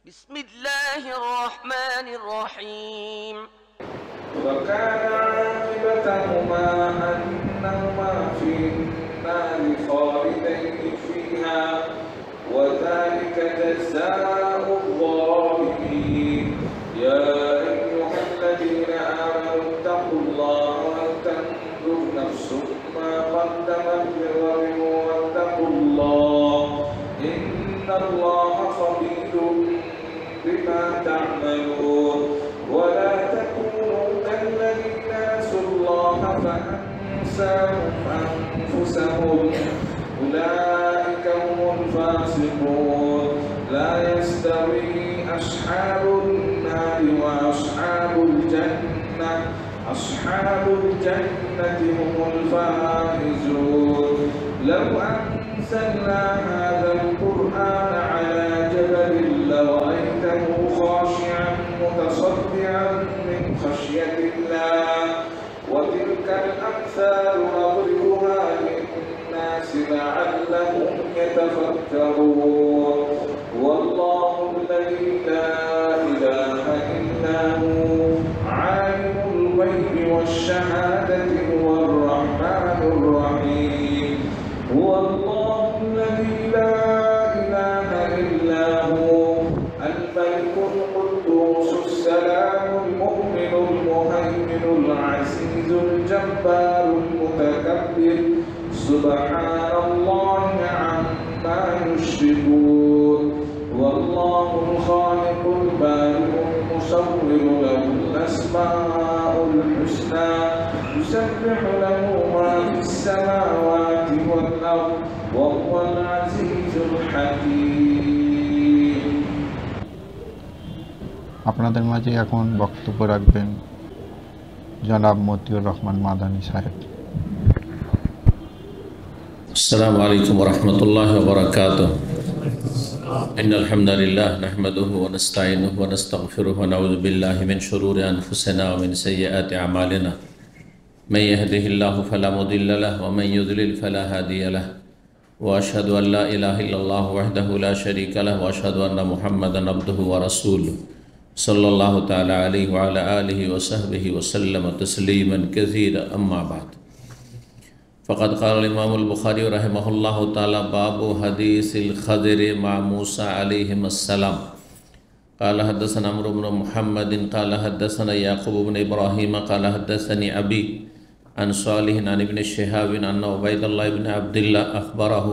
بسم الله الرحمن الرحيم وكان عاقبتهما أنهما في النار خالدين فيها وذلك جزاء الظالمين يا أيها الذين آمنوا اتقوا الله ولتنظر نفس ما قدمت لغد واتقوا الله إن الله خبير بما تعملون ولا تكونوا كالذين نسوا الله فأنساهم أنفسهم أولئك هم الفاسقون لا يستوي أصحاب النار وأصحاب الجنة أصحاب الجنة هم الفائزون لو أنزلنا هذا القرآن على جبل لرأيته خاشعا متصدعا من خشية الله وتلك الأمثال نضربها للناس لعلهم يتفكرون والله الذي لا إله إلا هو عالم الغيب والشهادة هو الرحمن الرحيم هو الله الذي لا إله إلا هو الملك القدوس السلام المؤمن المهيمن العزيز الجبار المتكبر سبحان الله عما يشركون والله الخالق البارئ المصور له الأسماء الحسنى يسبح له ما في السماوات والأرض وهو العزيز الحكيم আপনাদের মাঝে এখন বক্তব্য রাখবেন জনাব মতিউর রহমান মাদানী সাহেব। السلام عليكم ورحمة الله وبركاته إن الحمد لله نحمده ونستعينه ونستغفره ونعوذ بالله من شرور أنفسنا ومن سيئات أعمالنا من يهده الله فلا مضل له ومن يضلل فلا هادي له وأشهد أن لا إله إلا الله وحده لا شريك له وأشهد أن محمدا عبده ورسوله صلى الله تعالى عليه وعلى آله وصحبه وسلم تسليما كثيرا أما بعد فقد قال الإمام البخاري رحمه الله تعالى باب حديث الخضر مع موسى عليهما السلام قال حدثنا عمرو بن محمد قال حدثنا يعقوب بن إبراهيم قال حدثني أبي عن صالح عن ابن شهاب أن عبيد الله بن عبد الله أخبره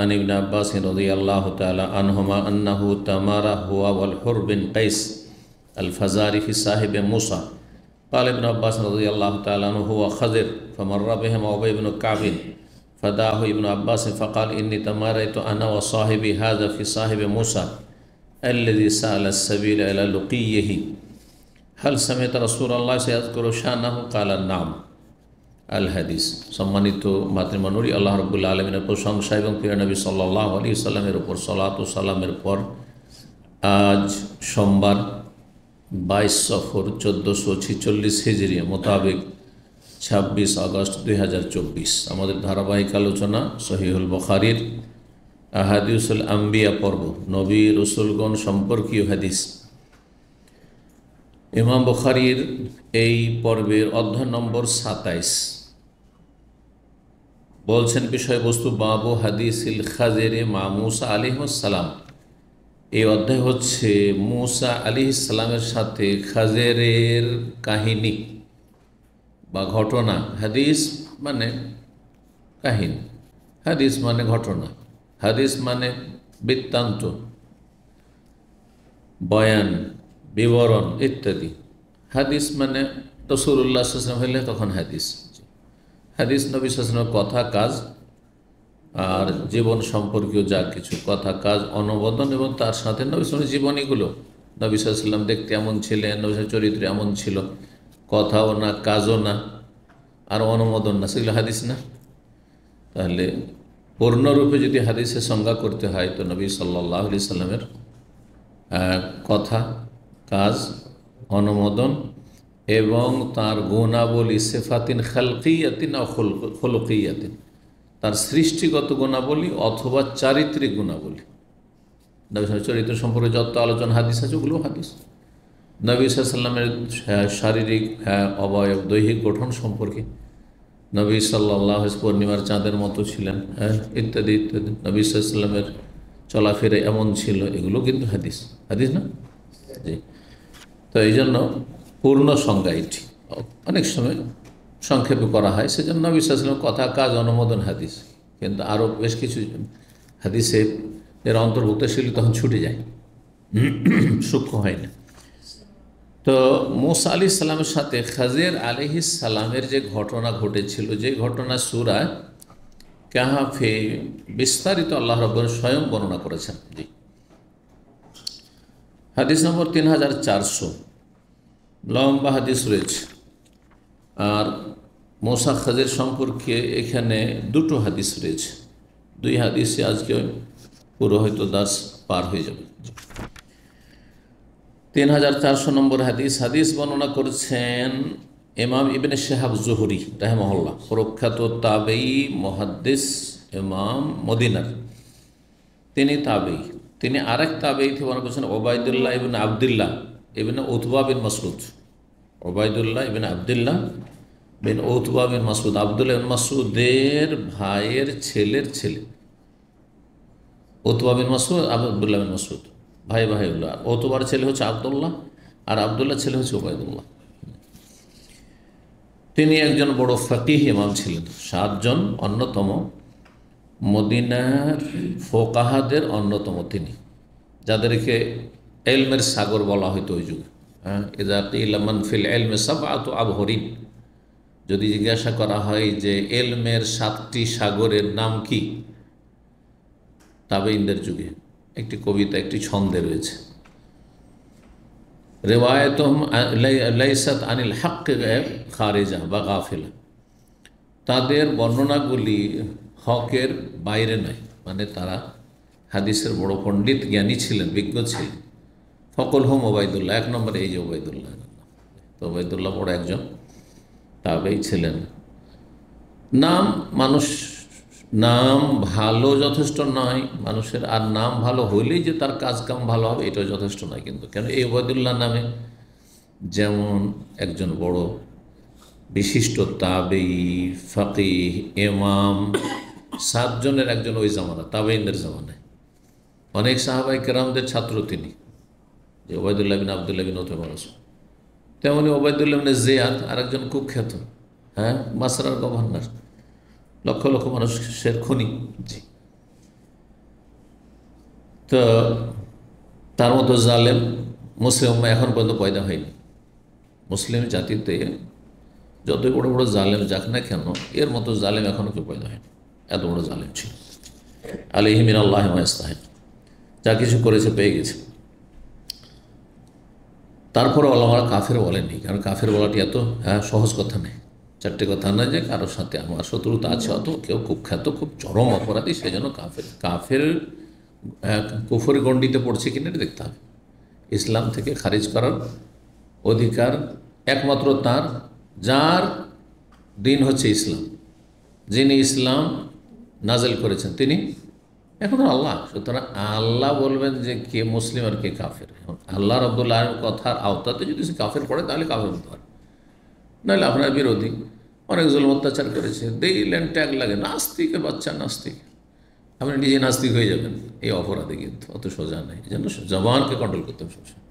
عن ابن عباس رضي الله تعالى عنهما أنه تمر هو والحر بن قيس الفزاري في صاحب موسى قال ابن عباس رضي الله تعالى عنه هو خضر فمر بهم أبي بن كعب فدعاه ابن عباس فقال إني تماريت أنا وصاحبي هذا في صاحب موسى الذي سأل السبيل إلى لقيه هل سمعت رسول الله سيذكر شأنه قال نعم আল হাদিস। সম্মানিত মাতৃমণ্ডলী, আল্লাহ রাব্বুল আলামিনের প্রশংসা এবং প্রিয় নবী সাল্লাল্লাহু আলাইহি সাল্লামের উপর সালাত ও সালামের পর আজ সোমবার 22 সফর 1446 হিজরি মোতাবেক 26 আগস্ট 2024 আমাদের ধারাবাহিক আলোচনা সহিহুল বুখারীর আহাদিসুল আম্বিয়া পর্ব, নবী রাসূলগণ সম্পর্কীয় হাদিস। ইমাম বুখারীর এই পর্বের অধ্যায় নম্বর 27 বলছেন বিষয়বস্তু বাবু হাদিসিল খাজির মা মুসা আলাইহিস সালাম। এই অধ্যায় হচ্ছে মুসা আলাইহিস সালামের সাথে খাজিরের কাহিনী বা ঘটনা। হাদিস মানে কাহিনী, হাদিস মানে ঘটনা, হাদিস মানে বৃত্তান্ত, বয়ান, বিবরণ ইত্যাদি। হাদিস মানে রাসূলুল্লাহ সাল্লাল্লাহু আলাইহি ওয়াসাল্লাম হলে তখন হাদিস। হাদিস নবী সাল্লাল্লাহু আলাইহি ওয়াসাল্লামের কথা, কাজ আর জীবন সম্পর্কীয় যা কিছু কথা, কাজ, অনুমোদন এবং তার সাথে নবী সাল্লাল্লাহু আলাইহি ওয়াসাল্লামের জীবনীগুলো। নবী সাল্লাল্লাহু আলাইহি ওয়াসাল্লাম দেখতে এমন ছিলেন, নবী সাল্লাল্লাহু আলাইহি ওয়াসাল্লাম চরিত্র এমন ছিল, কথাও না, কাজও না, আর অনুমোদন না, সেগুলো হাদিস না। তাহলে পূর্ণরূপে যদি হাদিসের সংজ্ঞা করতে হয় তো নবী সাল্লাল্লাহু আলাইহি ওয়াসাল্লামের কথা, কাজ, অনুমোদন এবং তার গুণাবলী সিফাতিন খালকিয়াতিন ও খুলুকিয়াতিন, তার সৃষ্টিগত গুণাবলী অথবা চারিত্রিক গুণাবলী, নবী সাল্লামের চরিত্র সম্পর্কে যত আলোচনা হাদিস আছে ওগুলো হাদিস। নবী সাল্লামের শারীরিক অবয়ব দৈহিক গঠন সম্পর্কে, নবী সাল্লাল্লাহু পূর্ণিমার চাঁদের মতো ছিলেন, ইত্যাদি ইত্যাদি। নবী সাল্লামের চলাফেরা এমন ছিল, এগুলো কিন্তু হাদিস, হাদিস না? জি। তো এই জন্য পূর্ণ সংজ্ঞা এটি, অনেক সময় সংক্ষেপে করা হয়, সেজন্য নবী সাল্লামের কথা কাজ অনুমোদন হাদিস। কিন্তু আরও বেশ কিছু হাদিসের এর অন্তর্ভুক্ত ছিল তখন ছুটে যায়, সূক্ষ্ম হয় না। তো মূসা আলাইহিস সালামের সাথে খাজির আলাইহিস সালামের যে ঘটনা ঘটেছিল, যে ঘটনা সূরা কাহফে বিস্তারিত আল্লাহ রাব্বুল স্বয়ং বর্ণনা করেছেন। জি, হাদিস নম্বর 3400, লম্বা হাদিস রয়েছে। আর মূসা খাজির সম্পর্কে এখানে দুটো হাদিস রয়েছে, দুই হাদিসে আজকে পুরো হয়তো দাস পার হয়ে যাবে। 3400 নম্বর হাদিস। হাদিস বর্ণনা করছেন ইমাম ইবনে শিহাব জুহরি রাহিমাহুল্লাহ, প্রখ্যাত তাবেঈ মুহাদ্দিস ইমাম মদিনার। তিনি তাবেঈ, তিনি আরেক তাবেঈ থেকে বর্ণনা করছেন ওবায়দুল্লাহ ইবনে আবদুল্লাহ ইবনে উতবা বিন মাসউদ। ওবায়দুল্লাহ ইবনে আবদুল্লাহ বিন উতবা বিন মাসউদ, আবদুল্লাহ বিন মাসউদের ভাইয়ের ছেলের ছেলে। উতবা বিন মাসউদ, আবদুল্লাহ বিন মাসউদ, ভাই ভাই হলো। আর ওতবার ছেলে হচ্ছে আবদুল্লাহ, আর আবদুল্লাহ ছেলে হচ্ছে ওবায়দুল্লাহ। তিনি একজন বড় ফকিহ ইমাম ছিলেন, 7 জন অন্যতম মদিনার ফোকাহাদের অন্যতম তিনি, যাদেরকে এলমের সাগর বলা হয়তো ওই যুগে। ইযা কিলা মান ফিল ইলমি সাবআতু আবহরিন, যদি জিজ্ঞাসা করা হয় যে এলমের 7টি সাগরের নাম কি, তাবেঈনদের যুগে একটি কবিতা, একটি ছন্দে রয়েছে, রিওয়ায়াতুহুম লাইসাত আনিল হক খারিজা বা গাফিলা, তাদের বর্ণনাগুলি হকের বাইরে নয়, মানে তারা হাদিসের বড় পণ্ডিত জ্ঞানী ছিলেন, বিজ্ঞ ছিলেন। ফকুল হুম ওবায়দুল্লাহ, 1 নম্বরে এই যে ওবায়দুল্লাহ। তো ওবায়দুল্লাহ বড় একজন তাবেঈ ছিলেন। নাম, মানুষ নাম ভালো যথেষ্ট নয় মানুষের, আর নাম ভালো হইলেই যে তার কাজ কাম ভালো হবে এটাও যথেষ্ট নয় কিন্তু। কেন এই ওবায়দুল্লাহ নামে যেমন একজন বড় বিশিষ্ট তাবেঈ, ফকিহ, ইমাম, 7 জনের একজন ওই জামানা, তাবেঈনদের জামানায় অনেক সাহাবায়ে কেরামদের ছাত্র তিনি, যে ওবায়দুল্লাহ বিন আবদুল্লাহ বিন উতবা। তেমনি ওবায়দুল্লাহ বিন জিয়াদ আরেকজন কুখ্যাত, মাসরার গভর্নর, লক্ষ লক্ষ মানুষের খুনি। জি, তো তার মতো জালেম মুসলিম উম্মাহ এখন পর্যন্ত পয়দা হয়নি। মুসলিম জাতিতে যতই বড় বড় জালেম যাক না কেন, এর মতো জালেম এখনও কেউ পয়দা হয়নি, এত বড় জালেম ছিল। আলাইহি মিনাল্লাহি মা ইস্তাহিক, যা কিছু করেছে পেয়ে গেছে। তারপরে ওলামারা কাফের বলেননি, কারণ কাফের বলাটি এত সহজ কথা নেই। 4টে কথা না যে কারোর সাথে আমার শত্রুতা আছে, অত কেউ কুখ্যাত, খুব চরম অপরাধী, সেই জন্য কাফের। কাফের কুফরি গণ্ডিতে পড়ছে কিনা দেখতে হবে। ইসলাম থেকে খারিজ করার অধিকার একমাত্র তার, যার দিন হচ্ছে ইসলাম, যিনি ইসলাম নাজেল করেছেন তিনি এখন আল্লাহ। সুতরাং আল্লাহ বলবেন যে কে মুসলিম আর কে কাফের। আল্লাহ রাব্বুল আলামিনের কথার আওতাতে যদি সে কাফের পড়ে তাহলে কাফের হতে পারে, নাহলে আপনার বিরোধী, অনেক জুলম অত্যাচার করেছে, দিলেন ট্যাগ লাগে, নাস্তিকের বাচ্চা নাস্তিক, আপনি নিজে নাস্তিক হয়ে যাবেন, এই অপরাধী কিন্তু অত সোজা নেই। এই জন্য জবানকে কন্ট্রোল করতে হবে সবসময়।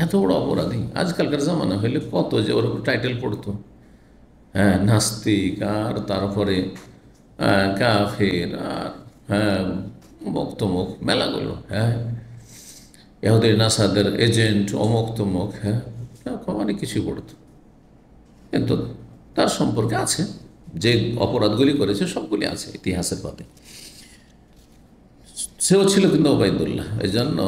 এত বড় অপরাধী আজকালকার জামানা হইলে কত যে ওর উপর টাইটেল পড়তো, নাস্তিক, আর তারপরে কাফের, আর অমুক তমুক, মেলাগুলো, ইহুদি নাসাদের এজেন্ট, অমুক তমুক, অনেক কিছুই পড়তো। কিন্তু তার সম্পর্কে আছে, যে অপরাধগুলি করেছে সবগুলি আছে ইতিহাসের পাতে। সেও ছিল কিন্তু ওবায়দুল্লাহ। এই জন্য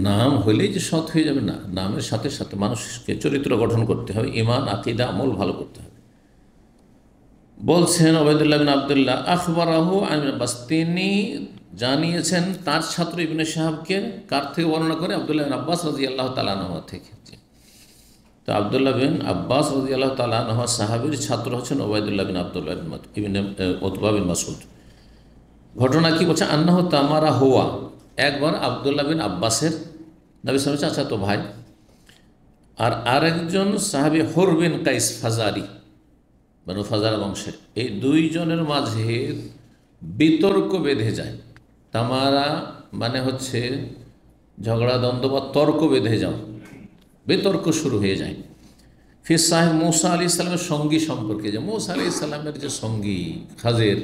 নাম হইলেই যে সৎ হয়ে যাবে না, নামের সাথে সাথে মানুষকে চরিত্র গঠন করতে হবে, ঈমান, আকীদা, আমল ভালো করতে হবে। বলছেন ওবায়দুল্লাহ বিন আবদুল্লাহ আখবরাহু আন ইবনে আব্বাস, তিনি জানিয়েছেন তার ছাত্র ইবনে শিহাবকে। কার থেকে বর্ণনা করে? আবদুল্লাহ বিন আব্বাস রাদিয়াল্লাহু তাআলা আনহু থেকে। তো আবদুল্লাহ বিন আব্বাস রাদিয়াল্লাহু তাআলা আনহু সাহাবীর ছাত্র হচ্ছেন ওবায়দুল্লাহ বিন আবদুল্লাহ ইবনে উতবা বিন মাসউদ। ঘটনা কি বলছে? আন্নাহু তামারা হুয়া একবার আবদুল্লাহ বিন আব্বাসের, নবী সাল্লাল্লাহু আলাইহি ওয়াসাল্লামের চাচাতো ভাই, আর আরেকজন সাহাবী হুর বিন কাইস ফাজারি, বানু ফাজারা বংশের, এই দুইজনের মাঝে বিতর্ক বেঁধে যায়। তামারা মানে হচ্ছে ঝগড়া দ্বন্দ্ব বা তর্ক বেঁধে যাও, বিতর্ক শুরু হয়ে যায়। ফির সাহেব মূসা আলাইহিস সালামের সঙ্গী সম্পর্কে, যে মূসা আলাইহিস সালামের যে সঙ্গী খাজের,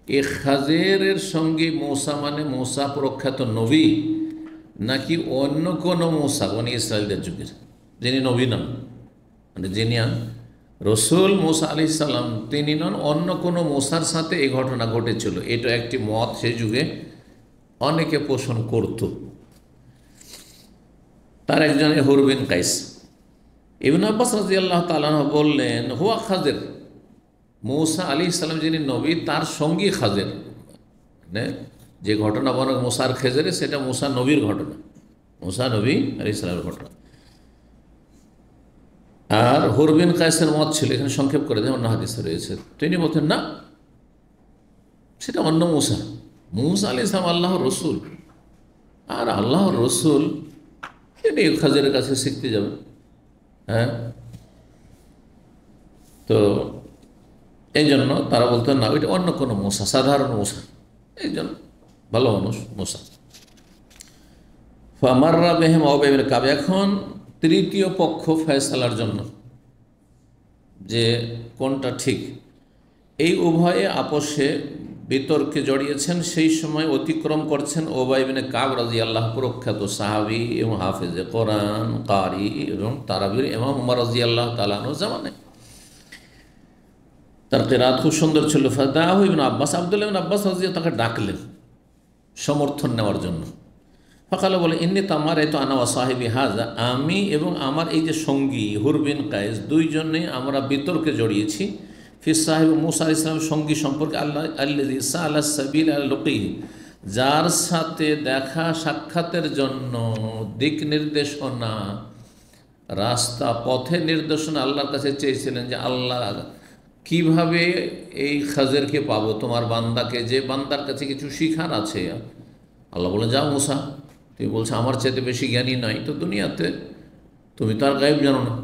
এই খাজেরের সঙ্গী মূসা মানে মূসা প্রখ্যাত নবী, নাকি অন্য কোনো মূসা বনি ইসরায়েলদের যুগের, যিনি নবী নন, মানে যিনি রসুল মূসা আলাইহিস সালাম তিনি নন, অন্য কোনো মূসার সাথে এই ঘটনা ঘটেছিল, এটা একটি মত সেই যুগে অনেকে পোষণ করত। তার একজন হুর বিন কাইস। ইবনে আব্বাস রাদিয়াল্লাহু তাআলা আনহু বললেন, হুয়া খাজের, মূসা আলাইহিস সালাম যিনি নবী তার সঙ্গী খাজের, মানে যে ঘটনা বর্ণনা মূসার খেজরে সেটা মূসা নবীর ঘটনা, মূসা নবী আলাইহিস সালামের ঘটনা। আর হুর বিন কায়েসের মত ছিল, এখানে সংক্ষেপ করে দেয়, অন্য হাদিসে রয়েছে, তিনি বলতেন না সেটা অন্য মূসা, মূসা আলাইহিস সালাম আল্লাহর রসুল, আর আল্লাহর রসুল তিনি খাজেরের কাছে শিখতে যাবেন। হ্যাঁ, তো এই জন্য তারা বলতেন না ওইটা অন্য কোনো মূসা, সাধারণ মূসা, এই জন্য ভালো মানুষ মূসা। ফামাররা বেহেম অবেবের কাবে। এখন তৃতীয় পক্ষ ফয়সালার জন্য যে কোনটা ঠিক, এই উভয়ে আপোষে বিতর্কে জড়িয়েছেন। সেই সময় অতিক্রম করছেন উবাই ইবনে কাব রাদিয়াল্লাহু প্রখ্যাত সাহাবী এবং হাফেজে কোরআন, কারি এবং তারাবির ইমাম উমর রাদিয়াল্লাহু তাআলা আনহু জামানে। তার কিরাত খুব সুন্দর ছিল। ফাদাহু ইবনে আব্বাস, আব্দুল্লাহ ইবনে আব্বাস রাদিয়াল্লাহু তাকে ডাকলেন সমর্থন নেওয়ার জন্য। ফাকাল, বলে ইন্নী তামারাইতু আনা ওয়া সাহিবি হাযা, আমি এবং আমার এই যে সঙ্গী হুর বিন কায়েস দুইজনে আমরা বিতর্কে জড়িয়েছি। ফি সাহিব মূসা আলাইহিস সালামের সঙ্গী সম্পর্কে, আল্লাহ আল্লাযী সাআলা সাবিল আলা লুকিহি, যার সাথে দেখা সাক্ষাতের জন্য দিক নির্দেশনা, রাস্তা পথের নির্দেশনা আল্লাহর কাছে চেয়েছিলেন, যে আল্লাহ কিভাবে এই খাজেরকে পাবো, তোমার বান্দাকে, যে বান্দার কাছে কিছু শিখার আছে। আল্লাহ বলে, যাও মূসা, তুমি বলছো আমার চাইতে বেশি জ্ঞানী নাই, তো দুনিয়াতে তুমি তো আর গায়েব জানো না,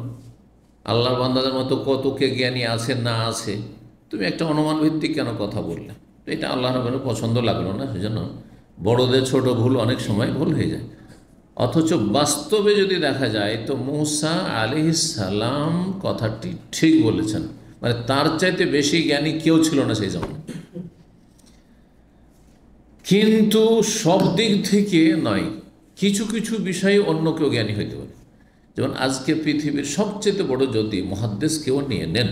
আল্লাহর বান্দাদের মতো কত কে জ্ঞানী আছে না আছে, তুমি একটা অনুমান ভিত্তিক কেন কথা বললে? এটা আল্লাহ রাব্বুল পছন্দ লাগলো না। সেজন্য বড়দের ছোট ভুল অনেক সময় ভুল হয়ে যায়। অথচ বাস্তবে যদি দেখা যায় তো মূসা আলাইহিস সালাম কথাটি ঠিক বলেছেন, মানে তার চাইতে বেশি জ্ঞানী কেউ ছিল না সেই জমানায়। কিন্তু সব দিক থেকে নয়, কিছু কিছু বিষয়ে অন্য কেউ জ্ঞানী হইতে পারে। যেমন আজকে পৃথিবীর সবচেয়ে বড় যদি মুহাদ্দিসকেও নিয়ে নেন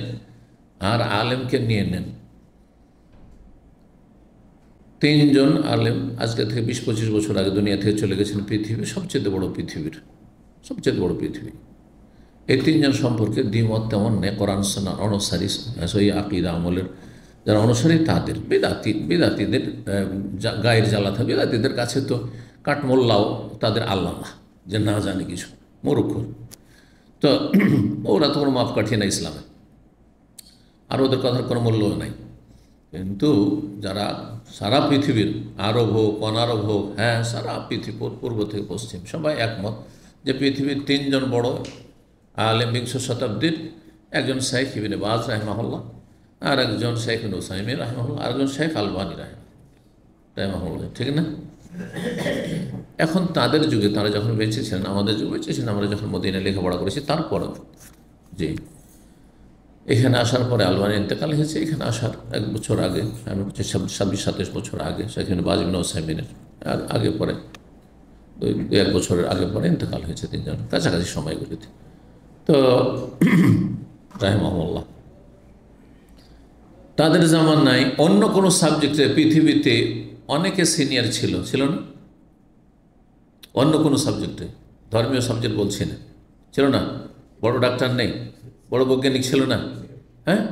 আর আলেমকে নিয়ে নেন, তিনজন আলেম আজকে থেকে 20-25 বছর আগে দুনিয়া থেকে চলে গেছেন পৃথিবীর সবচেয়ে বড় পৃথিবীর সবচেয়ে বড় পৃথিবী। এই তিনজন সম্পর্কে দ্বিমত তেমন নেই। কোরআন সুন্নাহর অনুসারী, সহি আকীদা আমলের যারা অনুসারী তাদের, বেদাতিদের গায়ের জ্বালা থাকে। বেদাতিদের কাছে তো কাঠমোল্লাও তাদের আল্লামা, যে না জানে কিছু, মূর্খ, তো ওরা তো কোনো মাপকাঠি না ইসলামে, আর ওদের কথার কোনো মূল্য নাই। কিন্তু যারা সারা পৃথিবীর, আরব হোক অনারব হোক, হ্যাঁ সারা পৃথিবী পূর্ব থেকে পশ্চিম সবাই একমত যে পৃথিবীর তিনজন বড় আলেম বিংশ শতাব্দীর, একজন শেখ ইবনে বাজ রাহিমাহুল্লাহ, আর একজন শেখ ইবনে উসাইমিন রাহিমাহুল্লাহ, আর একজন শেখ আলবানী রাহিমাহুল্লাহ, ঠিক না? এখন তাদের যুগে, তারা যখন বেঁচেছিলেন, আমাদের যুগে বেঁচেছিলেন, আমরা যখন মদিনায় লেখাপড়া করেছি, তারপরে যে এখানে আসার পরে আলবানী ইন্তেকাল হয়েছে, এখানে আসার 1 বছর আগে, আমি বলছি 26-27 বছর আগে, সেখানে বাজ ইবনে উসাইমিনের আগে পরে 2-1 বছরের আগে পরে ইন্তেকাল হয়েছে তিনজন, কাছাকাছি সময়গুলিতে। তো রাহিমাহুল্লাহ, তাদের জামানায় অন্য কোনো সাবজেক্টে পৃথিবীতে অনেকে সিনিয়র ছিল না? অন্য কোনো সাবজেক্টে, ধর্মীয় সাবজেক্ট বলছি না, ছিল না? বড় ডাক্তার নেই, বড় বৈজ্ঞানিক ছিল না? হ্যাঁ,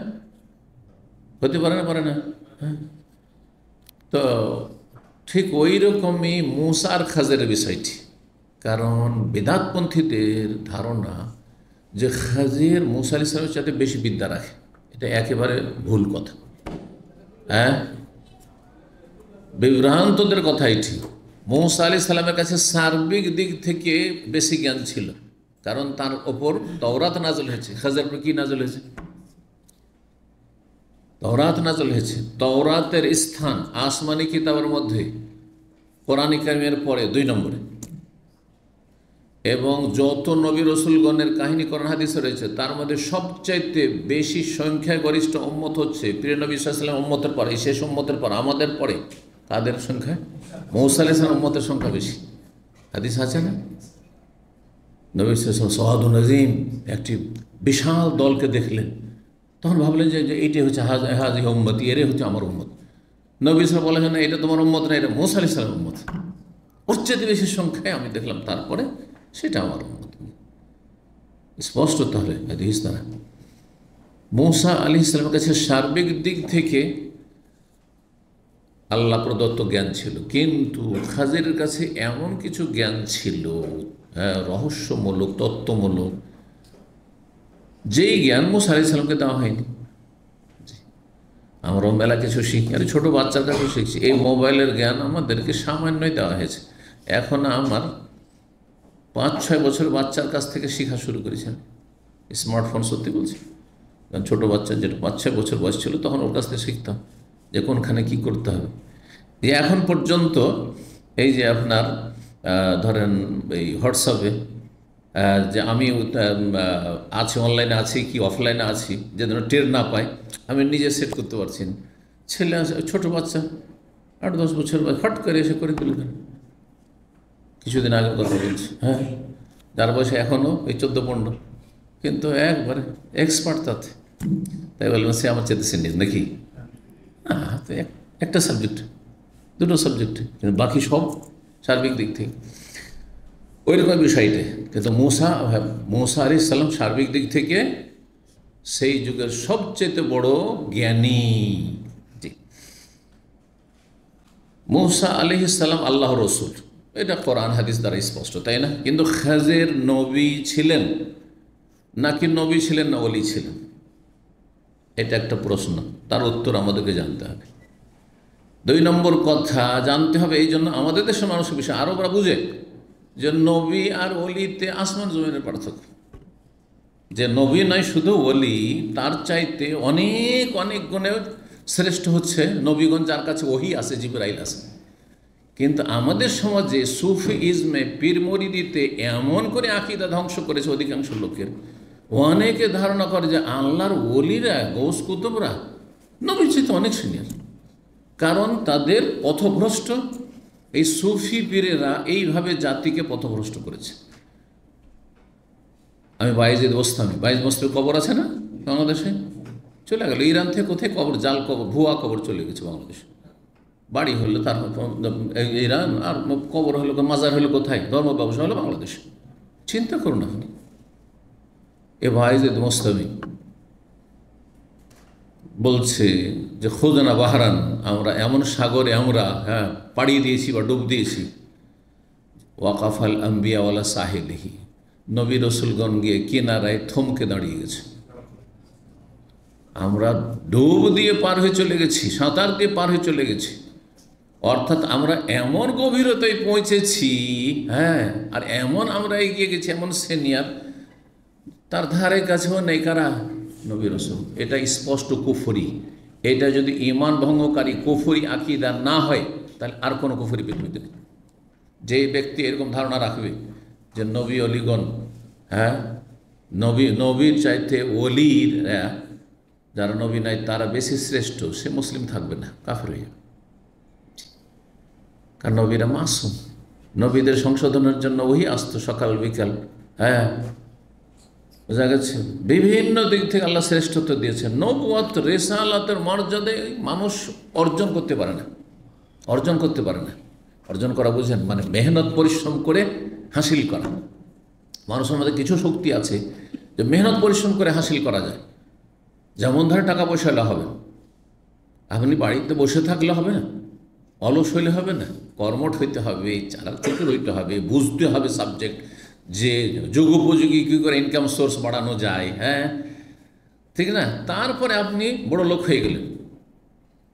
হতে পারে না? হ্যাঁ, তো ঠিক ওই রকমই মূসার খাজের বিষয়টি। কারণ বেদাতপন্থীদের ধারণা যে খাজির মূসা আলাইহিস সালামের সাথে বেশি বিদ্যা রাখে, এটা একেবারে ভুল কথা। হ্যাঁ, বিভ্রান্তদের কথাই ঠিক। মূসা আলাইহিস সালামের কাছে সার্বিক দিক থেকে বেশি জ্ঞান ছিল, কারণ তার ওপর তাওরাত নাযিল হয়েছে। খাজির উপর কি নাযিল হয়েছে? তাওরাত নাযিল হয়েছে। তাওরাতের স্থান আসমানি কিতাবের মধ্যে কোরআন কারীমের পরে 2 নম্বরে, এবং যত নবী রসুলগণের কাহিনী কোরআন হাদিসে রয়েছে তার মধ্যে সবচাইতে বেশি সংখ্যাগরিষ্ঠ উম্মত হচ্ছে প্রিয় নবী সাল্লাল্লাহু আলাইহি ওয়াসাল্লাম উম্মতের পরে, শেষ উম্মতের পর, আমাদের পরে তাদের সংখ্যা মূসা আলাইহিস সালাম উম্মতের সংখ্যা বেশি। হাদিস আছে না? নবী সাল্লাল্লাহু আলাইহি ওয়াসাল্লাম সাওয়াদুন আযীম একটি বিশাল দলকে দেখলেন, তখন ভাবলেন যে এইটাই হচ্ছে হাযিহি উম্মতি, এরাই হচ্ছে আমার উম্মত। নবী সাল্লাল্লাহু আলাইহি ওয়াসাল্লাম বলেন, না এটা তোমার উম্মত না, এটা মূসা আলাইহিস সালামের উম্মত। ওর চেয়ে বেশি সংখ্যায় আমি দেখলাম, তারপরে সেটা আমার উম্মত। স্পষ্ট তাহলে হাদিস দ্বারা মূসা আলাইহিস সালামের কাছে সার্বিক দিক থেকে আল্লাহ প্রদত্ত জ্ঞান ছিল, কিন্তু খাজিরের কাছে এমন কিছু জ্ঞান ছিল, রহস্যমূলক, তত্ত্বমূলক, যেই জ্ঞান মূসা আলাইহিস সালামকে দেওয়া হয়নি। আমরাও মেলা কিছু শিখি, আর ছোটো বাচ্চার কাছেও শিখছি। এই মোবাইলের জ্ঞান আমাদেরকে সামান্যই দেওয়া হয়েছে। এখন আমার 5-6 বছর বাচ্চার কাছ থেকে শেখা শুরু করেছেন স্মার্টফোন। সত্যি বলছি, কারণ ছোটো বাচ্চা যেটা 5-6 বছর বয়স ছিল তখন ওর কাছ থেকে শিখতাম যে কোনখানে কী করতে হবে। যে এখন পর্যন্ত এই যে আপনার ধরেন এই হোয়াটসঅ্যাপে যে আমি আছি, অনলাইনে আছি কি অফলাইনে আছি, যে যেন টের না পাই, আমি নিজে সেট করতে পারছি না। ছেলে আছে, ছোটো বাচ্চা 8-10 বছর বয়স, হট করে এসে করে দিল। কিছুদিন আগের কথা বলছি, হ্যাঁ, যার বয়সে এখনও এই 14-15, কিন্তু একবারে এক্সপার্ট তাতে। তাই বলবেন সে আমার চেতে সিনিয়র নাকি? হ্যাঁ, তো একটা সাবজেক্ট, 2টো সাবজেক্টে, কিন্তু বাকি সব সার্বিক দিক থেকে ওই রকম বিষয়টা। কিন্তু মূসা আলাইহিস সালাম সার্বিক দিক থেকে সেই যুগের সবচেয়ে বড় জ্ঞানী। মূসা আলাইহিস সালাম আল্লাহর রসুল, এটা কোরআন হাদিস দ্বারা স্পষ্ট, তাই না? কিন্তু খাজির নবী ছিলেন নাকি নবী ছিলেন না ওলি ছিলেন? এটা একটা প্রশ্ন, তার উত্তর আমাদেরকে জানতে হবে। 2 নম্বর কথা জানতে হবে, এই জন্য আমাদের দেশের মানুষের বিষয় আরবরা বুঝে যে নবী আর ওলিতে আসমান জমিনের পার্থক্য। যে নবী নয় শুধু ওলি, তার চাইতে অনেক অনেক গুণে শ্রেষ্ঠ হচ্ছে নবীগণ, যার কাছে ওহী আছে, জিবরাইল আছে। কিন্তু আমাদের সমাজে সুফি ইজমে পীর মরিদিতে এমন করে আকীদা ধ্বংস করেছে অধিকাংশ লোকের, অনেকে ধারণা করে যে আল্লাহর ওলিরা, গৌস কুতুবরা নবীর চেয়ে অনেক সিনিয়র। কারণ তাদের পথভ্রষ্ট এই সুফি পীরেরা এইভাবে জাতিকে পথভ্রষ্ট করেছে। আমি বায়েজিদ বোস্তামি কবর আছে না বাংলাদেশে, চলে গেল। ইরান থেকে কোথায় কবর, জাল কবর, ভুয়া কবর চলে গেছে বাংলাদেশে। বাড়ি হলো তার ইরান, আর কবর হলো, মাজার হলো কোথায়, ধর্ম ব্যবসা হলো বাংলাদেশে। চিন্তা করুন আপনি। এ বায়েজিদ বোস্তামি বলছে যে খুদনা বাহরান, আমরা এমন সাগরে আমরা পাড়ি দিয়েছি বা ডুব দিয়েছি, ওয়াকাফাল আম্বিয়া ওয়ালা সাহিলিহি, নবী রসুলগণ গিয়ে কিনারায় থমকে দাঁড়িয়ে গেছে। আমরা ডুব দিয়ে পার হয়ে চলে গেছি, সাঁতার দিয়ে পার হয়ে চলে গেছি। অর্থাৎ আমরা এমন গভীরতায় পৌঁছেছি, হ্যাঁ, আর এমন আমরা এগিয়ে গেছি, এমন সিনিয়র, তার ধারে কাছেও নেই কারা, নবী রসুল। এটা স্পষ্ট কুফরি। এটা যদি ঈমান ভঙ্গকারী কুফরি আকীদা না হয়, তাহলে আর কোনো কুফরি পৃথিবীতে নেই। যে ব্যক্তি এরকম ধারণা রাখবে যে নবী অলিগণ, হ্যাঁ, নবীর চাইতে ওলির, যারা নবী নাই তারা বেশি শ্রেষ্ঠ, সে মুসলিম থাকবে না, কাফের হয়ে যাবে। কারণ নবীরা মাসুম, নবীদের সংশোধনের জন্য ওহি আসতো সকাল বিকাল, হ্যাঁ, বোঝা গেছে। বিভিন্ন দিক থেকে আল্লাহ শ্রেষ্ঠত্ব দিয়েছেন। নবুয়ত রিসালাতের মর্যাদায় মানুষ অর্জন করতে পারে না। অর্জন করা বুঝেন, মানে মেহনত পরিশ্রম করে হাসিল করা। মানুষের মধ্যে কিছু শক্তি আছে যে মেহনত পরিশ্রম করে হাসিল করা যায়। যেমন ধরে টাকা পয়সা হলে হবে, আপনি বাড়িতে বসে থাকলে হবে না, অলস হইলে হবে না, কর্মঠ হইতে হবে, চালাক চতুর হইতে হবে, বুঝতে হবে সাবজেক্ট, যে যুগোপযোগী কী করে ইনকাম সোর্স বাড়ানো যায়, হ্যাঁ, ঠিক না? তারপরে আপনি বড় লোক হয়ে গেলেন।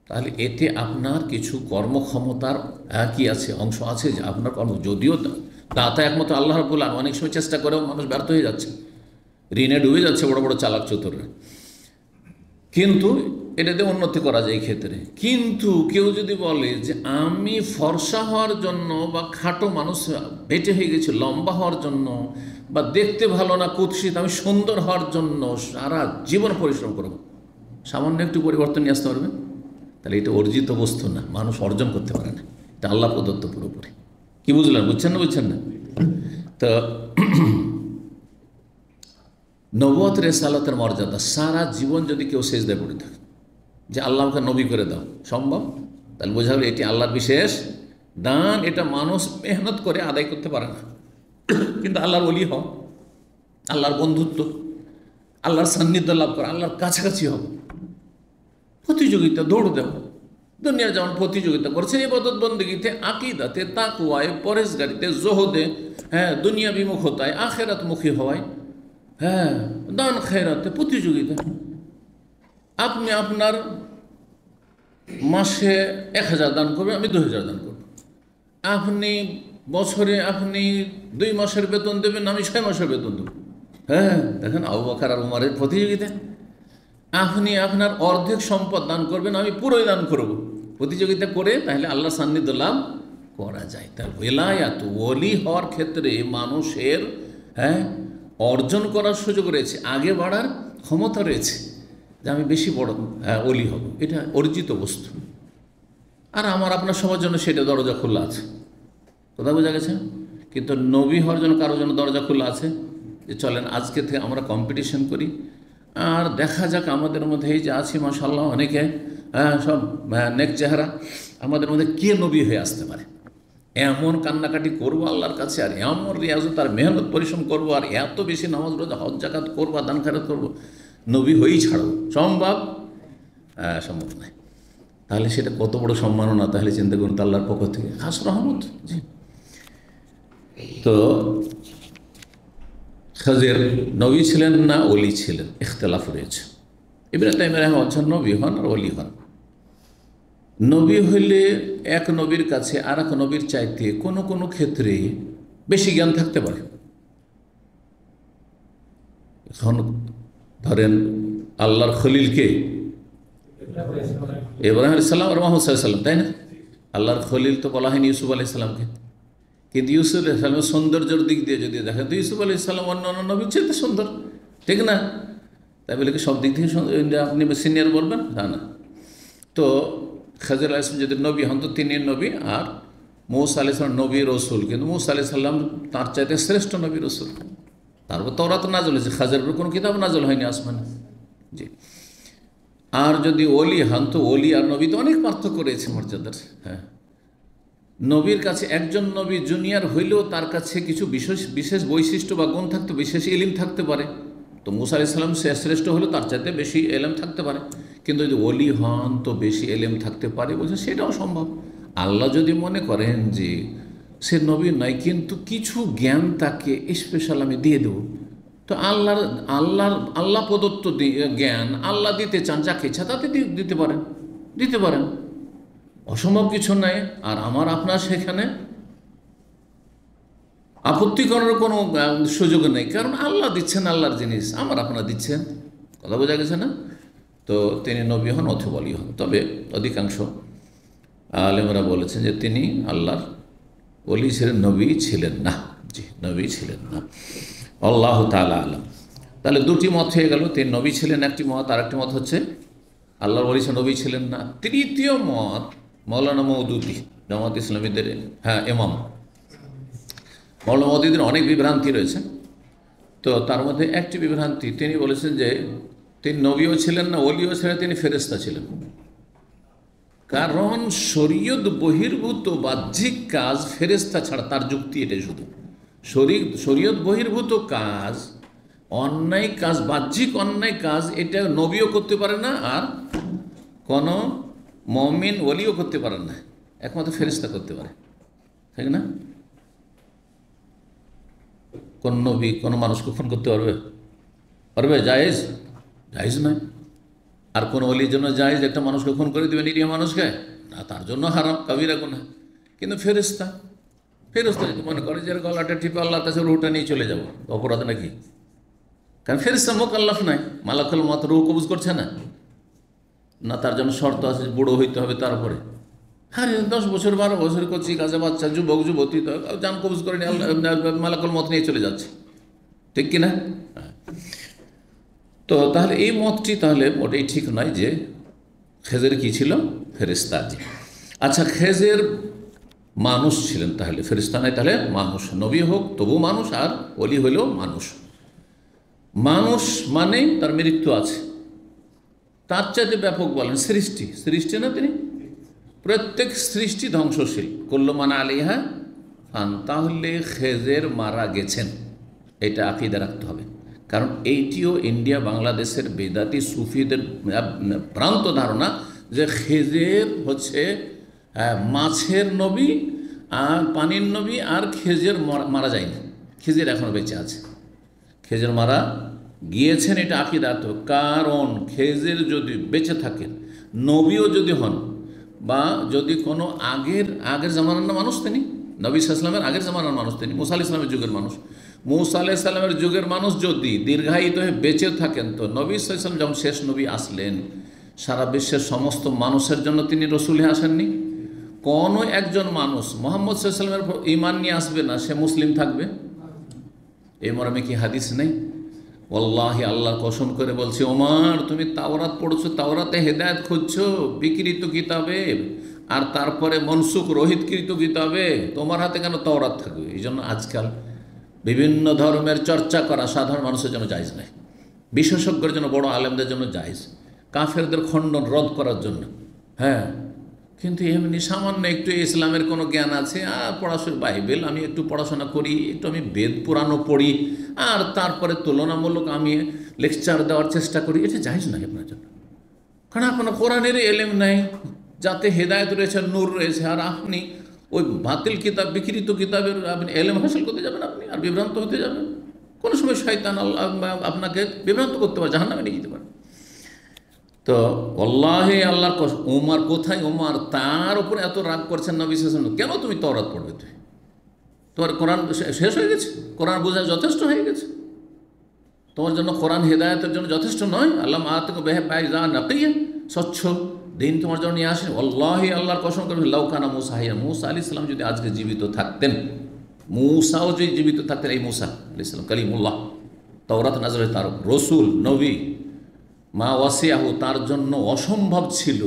তাহলে এতে আপনার কিছু কর্মক্ষমতার কি আছে, অংশ আছে, যে আপনার কর্ম, যদিও দাতা একমাত্র আল্লাহ রাব্বুল আলামিন, অনেক সময় চেষ্টা করেও মানুষ ব্যর্থ হয়ে যাচ্ছে, ঋণে ডুবে যাচ্ছে বড় বড় চালাক চতুররা, কিন্তু এটাতে উন্নতি করা যায় এই ক্ষেত্রে। কিন্তু কেউ যদি বলে যে আমি ফর্সা হওয়ার জন্য বা খাটো মানুষ বেটে হয়ে গেছি লম্বা হওয়ার জন্য, বা দেখতে ভালো না কুৎসিত, আমি সুন্দর হওয়ার জন্য সারা জীবন পরিশ্রম করব, সামান্য একটু পরিবর্তন নিয়ে আসতে পারবে, তাহলে এটা অর্জিত বস্তু না, মানুষ অর্জন করতে পারে না, এটা আল্লাহ প্রদত্ত পুরোপুরি। কি বুঝলেন? বুঝছেন না? তো নবুয়ত রিসালাতের মর্যাদা, সারা জীবন যদি কেউ সেজদায় পড়ে থাকে যে আল্লাহকে নবী করে দাও, সম্ভব? তাহলে বোঝা গেল এটি আল্লাহর বিশেষ দান, এটা মানুষ মেহনত করে আদায় করতে পারে না। কিন্তু আল্লাহর ওলি হও, আল্লাহর বন্ধুত্ব, আল্লাহর সান্নিধ্য লাভ করা, আল্লাহর কাছাকাছি হও, প্রতিযোগিতা, দৌড় দেও। দুনিয়া যেমন প্রতিযোগিতা করছে ইবাদত বন্দেগীতে, আকীদাতে, তাকওয়ায়, পরেজগারিতে, জোহদে, হ্যাঁ, দুনিয়া বিমুখতায়, আখিরাতমুখী হওয়ায়, হ্যাঁ, দান খেরাতে প্রতিযোগিতা। আপনি আপনার মাসে 1000 দান করবেন, আমি 2000 দান করব। আপনি বছরে 2 মাসের বেতন দেবেন, আমি 6 মাসের বেতন দেব। হ্যাঁ, দেখেন আবু বকর আর উমরের প্রতিযোগিতা। আপনি আপনার অর্ধেক সম্পদ দান করবেন, আমি পুরোই দান করব। প্রতিযোগিতা করে তাহলে আল্লাহ সান্নিধ্য লাভ করা যায়। তার ওলায়াত, ওলি হওয়ার ক্ষেত্রে মানুষের অর্জন করার সুযোগ রয়েছে, আগে বাড়ার ক্ষমতা রয়েছে, যে আমি বেশি বড় ওলি হব, এটা অর্জিত বস্তু। আর আমার আপনার সবার জন্য সেটা দরজা খোলা আছে, কথা বোঝা গেছে? কিন্তু নবী হওয়ার জন্য কারোর জন্য দরজা খোলা আছে, যে চলেন আজকে থেকে আমরা কম্পিটিশন করি, আর দেখা যাক আমাদের মধ্যে এই যে আছি মাশাআল্লাহ অনেকে সব নেক চেহারা, আমাদের মধ্যে কে নবী হয়ে আসতে পারে। এমন কান্নাকাটি করবো আল্লাহর কাছে, আর এমন রিয়াজত আর মেহনত পরিশ্রম করবো, আর এত বেশি নামাজ রোজা হজ জাকাত করবো, দান খেরাত করবো, নবী হয়েই ছাড়বো, সম্ভব? সম্ভব নয়। তাহলে সেটা কত বড় সম্মাননা, তাহলে চিন্তা করুন, তো আল্লাহর পক্ষ থেকে খাস রহমত। জি, তো খাজির নবী ছিলেন না ওলি ছিলেন, ইখতিলাফ রয়েছে। ইব্রাহিম আলাইহিস নবী হন আর ওলি হন। নবী হইলে এক নবীর কাছে আর এক নবীর চাইতে কোনো কোনো ক্ষেত্রে বেশি জ্ঞান থাকতে পারে। এখন ধরেন আল্লাহর খলিলকে ইব্রাহিম আলাইহিস সালাম আর মুহাম্মদ সাল্লাল্লাহু আলাইহি ওয়াসাল্লাম, তাই না? আল্লাহর খলিল তো বলা হয়নি ইউসুফ আলাইহিস সালামকে, কিন্তু ইউসুফ আলাইহিস সালামের সৌন্দর্যের দিক দিয়ে যদি দেখেন তো ইউসুফ আলাইহিস সালাম অন্যান্য নবীর চেয়ে সুন্দর, ঠিক না? তাই বলে কি সব দিক থেকে আপনি সিনিয়র বলবেন? না। তো খাজির আলাইহিস সালাম যদি নবী হন তো তিনি নবী, আর মূসা আলাইহিস সালাম নবী রসুল, কিন্তু মূসা আলাইহিস সালাম তার চাইতে শ্রেষ্ঠ নবী রসুল। তারপর তওরাত নাযিল হয়েছে, খাজির উপর কোনো কিতাব নাযিল হয়নি আসমানে। জি, আর যদি ওলি হন তো ওলি আর নবী তো অনেক পার্থক্য রয়েছে মর্যাদার। হ্যাঁ, নবীর কাছে একজন নবী জুনিয়র হইলেও তার কাছে কিছু বিশেষ বৈশিষ্ট্য বা গুণ থাকতে, বিশেষ ইলম থাকতে পারে। তো মূসা আলাইহিস সালাম শ্রেষ্ঠ হলেও তার চাইতে বেশি এলেম থাকতে পারে, কিন্তু যদি ওলি হন তো বেশি এলেম থাকতে পারে, বলছে সেটাও সম্ভব। আল্লাহ যদি মনে করেন যে সে নবী নয় কিন্তু কিছু জ্ঞান তাকে স্পেশাল আমি দিয়ে দেব, তো আল্লাহ প্রদত্ত জ্ঞান আল্লাহ দিতে চান, যাকে ইচ্ছা তাতে দিতে পারেন, অসম্ভব কিছু নাই। আর আমার আপনার সেখানে আপত্তি করার কোনো সুযোগ নেই, কারণ আল্লাহ দিচ্ছেন আল্লাহর জিনিস, আমার আপনারা দিচ্ছেন, কথা বোঝা গেছে না? তো তিনি নবী হন অথবা ওলি হন। তবে অধিকাংশ আলেমরা বলেছেন যে তিনি আল্লাহর ওলি ছিলেন, নবী ছিলেন না। জি, নবী ছিলেন না। আল্লাহু তাআলা আলাম। তাহলে দুটি মত হয়ে গেল, তিনি নবী ছিলেন একটি মত, আর একটি মত হচ্ছে আল্লাহর ওলি নবী ছিলেন না। তৃতীয় মত মৌলানা মওদুদি, জামাত ইসলামীদের ইমাম। মৌলানা মওদুদির অনেক বিভ্রান্তি রয়েছে, তো তার মধ্যে একটি বিভ্রান্তি, তিনি বলেছেন যে তিনি নবীও ছিলেন না, ওলিও ছিলেন, তিনি ফেরেশতা ছিলেন। কারণ শরীয়ত বহির্ভূত বাহ্যিক কাজ ফেরেশতা ছাড়া, তার যুক্তি এটাই শুধু, শরীয়ত বহির্ভূত কাজ, অন্যায় কাজ, বাহ্যিক অন্যায় কাজ, এটা নবীও করতে পারে না, আর কোনো মুমিন ওলিও করতে পারেন না, একমাত্র ফেরেশতা করতে পারে, ঠিক না? কোন নবী কোনো মানুষকে খুন করতে পারবে? জায়েজ নয়। আর কোন ওলির জন্য জায়েজ একটা মানুষকে খুন করে দেবে, নিরীহ মানুষকে? না, তার জন্য হারাম, কাবিরা গুনাহ। কিন্তু ফেরেশতা যদি মনে করে যে গলাটা টিপে আল্লাহর কাছে রুহটা নিয়ে চলে যাবো, অপরাধ নাকি? কারণ ফেরেশতা মুকাল্লাফ নাই, মালাকুল মউত রুহ কবজ করছে না, না তার জন্য শর্ত আছে বুড়ো হইতে হবে তারপরে? হ্যাঁ, 10 বছর 12 বছর করছি, কাজে বাচ্চা, যুবক যুবতী তো জান কবজ করে নিয়ে মালাকুল মউত নিয়ে চলে যাচ্ছে, ঠিক কিনা? তো তাহলে এই মতটি তাহলে ওটাই ঠিক নয় যে খেজের কি ছিল, ফেরেশতা। আচ্ছা, খেজের মানুষ ছিলেন, তাহলে ফেরেশতা নয়, তাহলে মানুষ। নবী হোক তবু মানুষ, আর ওলি হইলেও মানুষ। মানুষ মানে তার মৃত্যু আছে, তার চাইতে ব্যাপক বলেন সৃষ্টি না, তিনি প্রত্যেক সৃষ্টি ধ্বংসশীল, কুল্লু মান আলাইহা ফান। তাহলে খেজের মারা গেছেন, এটা আকীদা রাখতে হবে। কারণ এইটিও ইন্ডিয়া বাংলাদেশের বেদাতি সুফিদের ভ্রান্ত ধারণা যে খেজের হচ্ছে মাছের নবী আর পানির নবী, আর খেজের মারা যায়নি, খেজের এখনও বেঁচে আছে, খেজের মারা গিয়েছেন, এটা আকীদা। তো কারণ খেজের যদি বেঁচে থাকেন, নবীও যদি হন, বা যদি কোনো আগের জামানার মানুষ, তিনি নবী সাল্লাল্লাহু আলাইহি ওয়াসাল্লামের আগের জামানার মানুষ, তিনি মুসা আলাইহিস সালামের যুগের মানুষ, মুসা আলাইহিস সালামের যুগের মানুষ যদি দীর্ঘায়িত হয়ে বেঁচে থাকেন, তো নবী সাল্লাল্লাহু আলাইহি ওয়াসাল্লাম যখন শেষ নবী আসলেন, সারা বিশ্বের সমস্ত মানুষের জন্য তিনি রসুল হয়ে আসেননি। কোনো একজন মানুষ মুহাম্মদ সাল্লাল্লাহু আলাইহি ওয়াসাল্লামের উপর ঈমান নিয়ে আসবে না, সে মুসলিম থাকবে? এই মর্মে কি হাদিস নেই? ওয়াল্লাহি, আল্লাহর কসম করে বলছি, ওমর তুমি তাওরাত পড়ছো, তাওরাতে হেদায়েত খুঁজছো বিকৃত কিতাবে, আর তারপরে মনসুখ রহিতকৃত কিতাবে, তোমার হাতে কেন তাওরাত থাকবে? এই জন্য আজকাল বিভিন্ন ধর্মের চর্চা করা সাধারণ মানুষের জন্য জায়েজ নাই, বিশেষজ্ঞের জন্য, বড় আলেমদের জন্য জায়েজ, কাফেরদের খণ্ডন রদ করার জন্য। হ্যাঁ, কিন্তু এমনি সামান্য একটু ইসলামের কোনো জ্ঞান আছে, আর পড়াশোনা বাইবেল আমি একটু পড়াশোনা করি, একটু আমি বেদ পুরাণও পড়ি, আর তারপরে তুলনামূলক আমি লেকচার দেওয়ার চেষ্টা করি, এটা জায়েজ নাই আপনার জন্য। কারণ আপনার কোরআনের এলেম নাই, যাতে হেদায়েত রয়েছে, নূর রয়েছে, আর আপনি ওই বাতিল কিতাব, বিকৃত কিতাবের আপনি এলেম হাসিল করতে যাবেন, আপনি আর বিভ্রান্ত হতে যাবেন। কোনো সময় শয়তান আপনাকে বিভ্রান্ত করতে পারে, জাহান্নামে নিয়ে যেতে পারে। তো আল্লাহে আল্লাহর কসম, ওমর কোথায়, ওমর তার উপরে এত রাগ করছেন নবী সাল্লাল্লাহু আলাইহি ওয়াসাল্লাম, কেন তুমি তাওরাত পড়বে? তোমার কোরআন শেষ হয়ে গেছে, কোরআন বোঝা যথেষ্ট হয়ে গেছে, তোমার জন্য কোরআন হেদায়েতের জন্য যথেষ্ট নয়? আল্লাহ আতাকা বিহি নাকিয়া, স্বচ্ছ দিন তোমার জন্য নিয়ে আসেন। আল্লাহি, আল্লাহর কসম করে, লাউ কানা মুসা হাইয়া, মুসা আলাইহিস সালাম যদি আজকে জীবিত থাকতেন, মুসাও যদি জীবিত থাকতেন, এই মুসা আলাইহিস সালাম কালিমুল্লাহ, তাওরাত নাযিল তার রসুল নবী, মা ওয়াসিয়াহু, তার জন্য অসম্ভব ছিল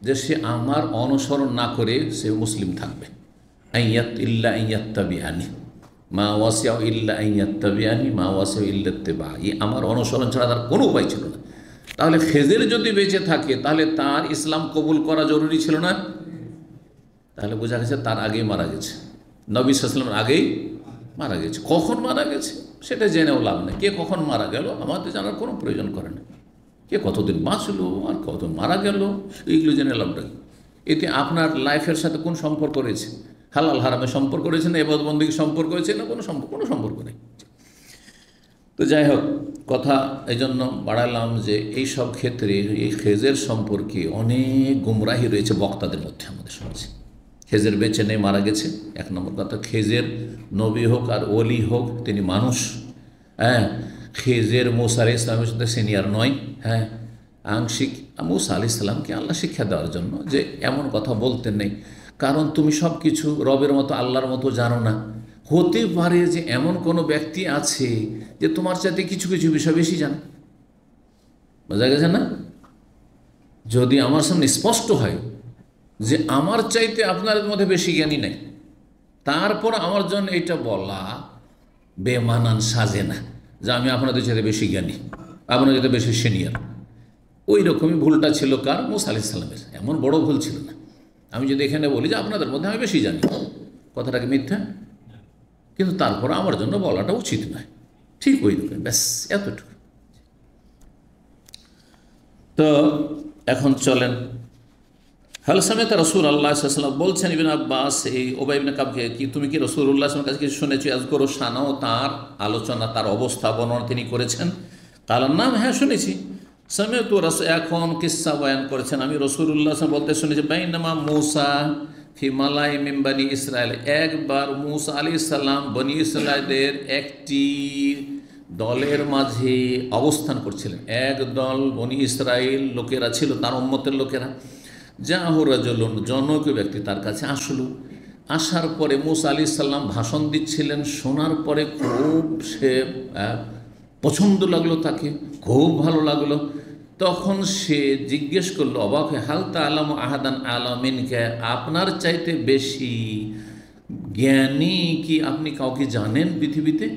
যে সে আমার অনুসরণ না করে সে মুসলিম থাকবে। ইল্লা ইয়াত্তাবিআনি, মা ওয়াসিয়াহু ইল্লা ইয়াত্তাবিআনি, মা ওয়াসিয়াহু ইল্লা ইত্তিবাই, আমার অনুসরণ ছাড়া তার কোনো উপায় ছিল না। তাহলে খেজের যদি বেঁচে থাকে, তাহলে তার ইসলাম কবুল করা জরুরি ছিল না? তাহলে বোঝা গেছে তার আগেই মারা গেছে, নবী সাল্লাল্লাহু আলাইহি ওয়াসাল্লাম আগেই মারা গেছে। কখন মারা গেছে সেটা জেনেও লাভ নেই, কে কখন মারা গেল আমাদের জানার কোনো প্রয়োজন করে না। কে কতদিন বাঁচলো আর কত মারা গেল, এইগুলো জেনে লাভ নেই। এতে আপনার লাইফের সাথে কোন সম্পর্ক রয়েছে? হালাল হারামের সম্পর্ক রয়েছে না ইবাদত বন্দেগীর সম্পর্ক রয়েছে না? কোনো সম্পর্ক নেই। তো যাই হোক, কথা এই জন্য বাড়ালাম যে এই সব ক্ষেত্রে এই খেজের সম্পর্কে অনেক গুমরাহি রয়েছে বক্তাদের মধ্যে আমাদের সমাজে। খেজের বেঁচে নেই, মারা গেছে, এক নম্বর কথা। খেজের নবী হোক আর ওলি হোক, তিনি মানুষ। হ্যাঁ, খেজের মুসা আলাইহিস সালামের সাথে সিনিয়র নয়। হ্যাঁ, আংশিক মুসা আলাইহিস সালামকে আল্লাহ শিক্ষা দেওয়ার জন্য যে এমন কথা বলতেন নেই, কারণ তুমি সব কিছু রবের মতো আল্লাহর মতো জানো না। হতে পারে যে এমন কোনো ব্যক্তি আছে যে তোমার চাইতে কিছু কিছু বিষয় বেশি জানে, বোঝা গেছে না? যদি আমার সামনে স্পষ্ট হয় যে আমার চাইতে আপনার মধ্যে বেশি জ্ঞানী নাই, তারপর আমার জন্য এটা বলা বেমানান সাজে না যে আমি আপনাদের চাইতে বেশি জ্ঞানী, আপনাদের চাইতে বেশি সিনিয়র। ওই রকমই ভুলটা ছিল কার? মুসা আলাইহিস সালামের। এমন বড় ভুল ছিল না। আমি যদি এখানে বলি যে আপনাদের মধ্যে আমি বেশি জানি, কথাটাকে মিথ্যা, কিন্তু তারপর আমার জন্য বলাটা উচিত নয়। ঠিক ওই রকম, ব্যাস এতটুকু। তো এখন চলেন, হাল সামেত রাসূল আল্লাহ সাল্লাল্লাহু আলাইহি ওয়াসাল্লাম বলছেন ইবনে আব্বাস এই উবাই ইবনে কাবকে, কি তুমি কি রাসূলুল্লাহ সাল্লাল্লাহু আলাইহি ওয়াসাল্লামের কাছে কিছু শুনেছো? আযকুরু শানাও, তার আলোচনা, তার অবস্থা বর্ণনা তিনি করেছেন। কালার নাম, হ্যাঁ শুনেছি। সামিআতু রাসূল, এখন কিসসা বয়ান করেছেন, আমি রাসূলুল্লাহ বলতে শুনেছি, বাইনামা মূসা ফি মালাই মিন বনি ইসরাইল, একবার মূসা আলাইহিস সালাম বনি ইসরাইলদের একটি দলের মাঝে অবস্থান করছিলেন। এক দল বনি ইসরাইল লোকেরা ছিল, তার উম্মতের লোকেরা। জাহু রাজুলুন, জনৈক ব্যক্তি তার কাছে আসলো। আসার পরে মূসা আলাইহিস সালাম ভাষণ দিচ্ছিলেন, শোনার পরে খুব সে পছন্দ লাগলো, তাকে খুব ভালো লাগলো। তখন সে জিজ্ঞেস করলো, অবাক হয়ে, হাল তাআলাম আহাদান আলামিনকে, আপনার চাইতে বেশি জ্ঞানী কি আপনি কাউকে জানেন পৃথিবীতে?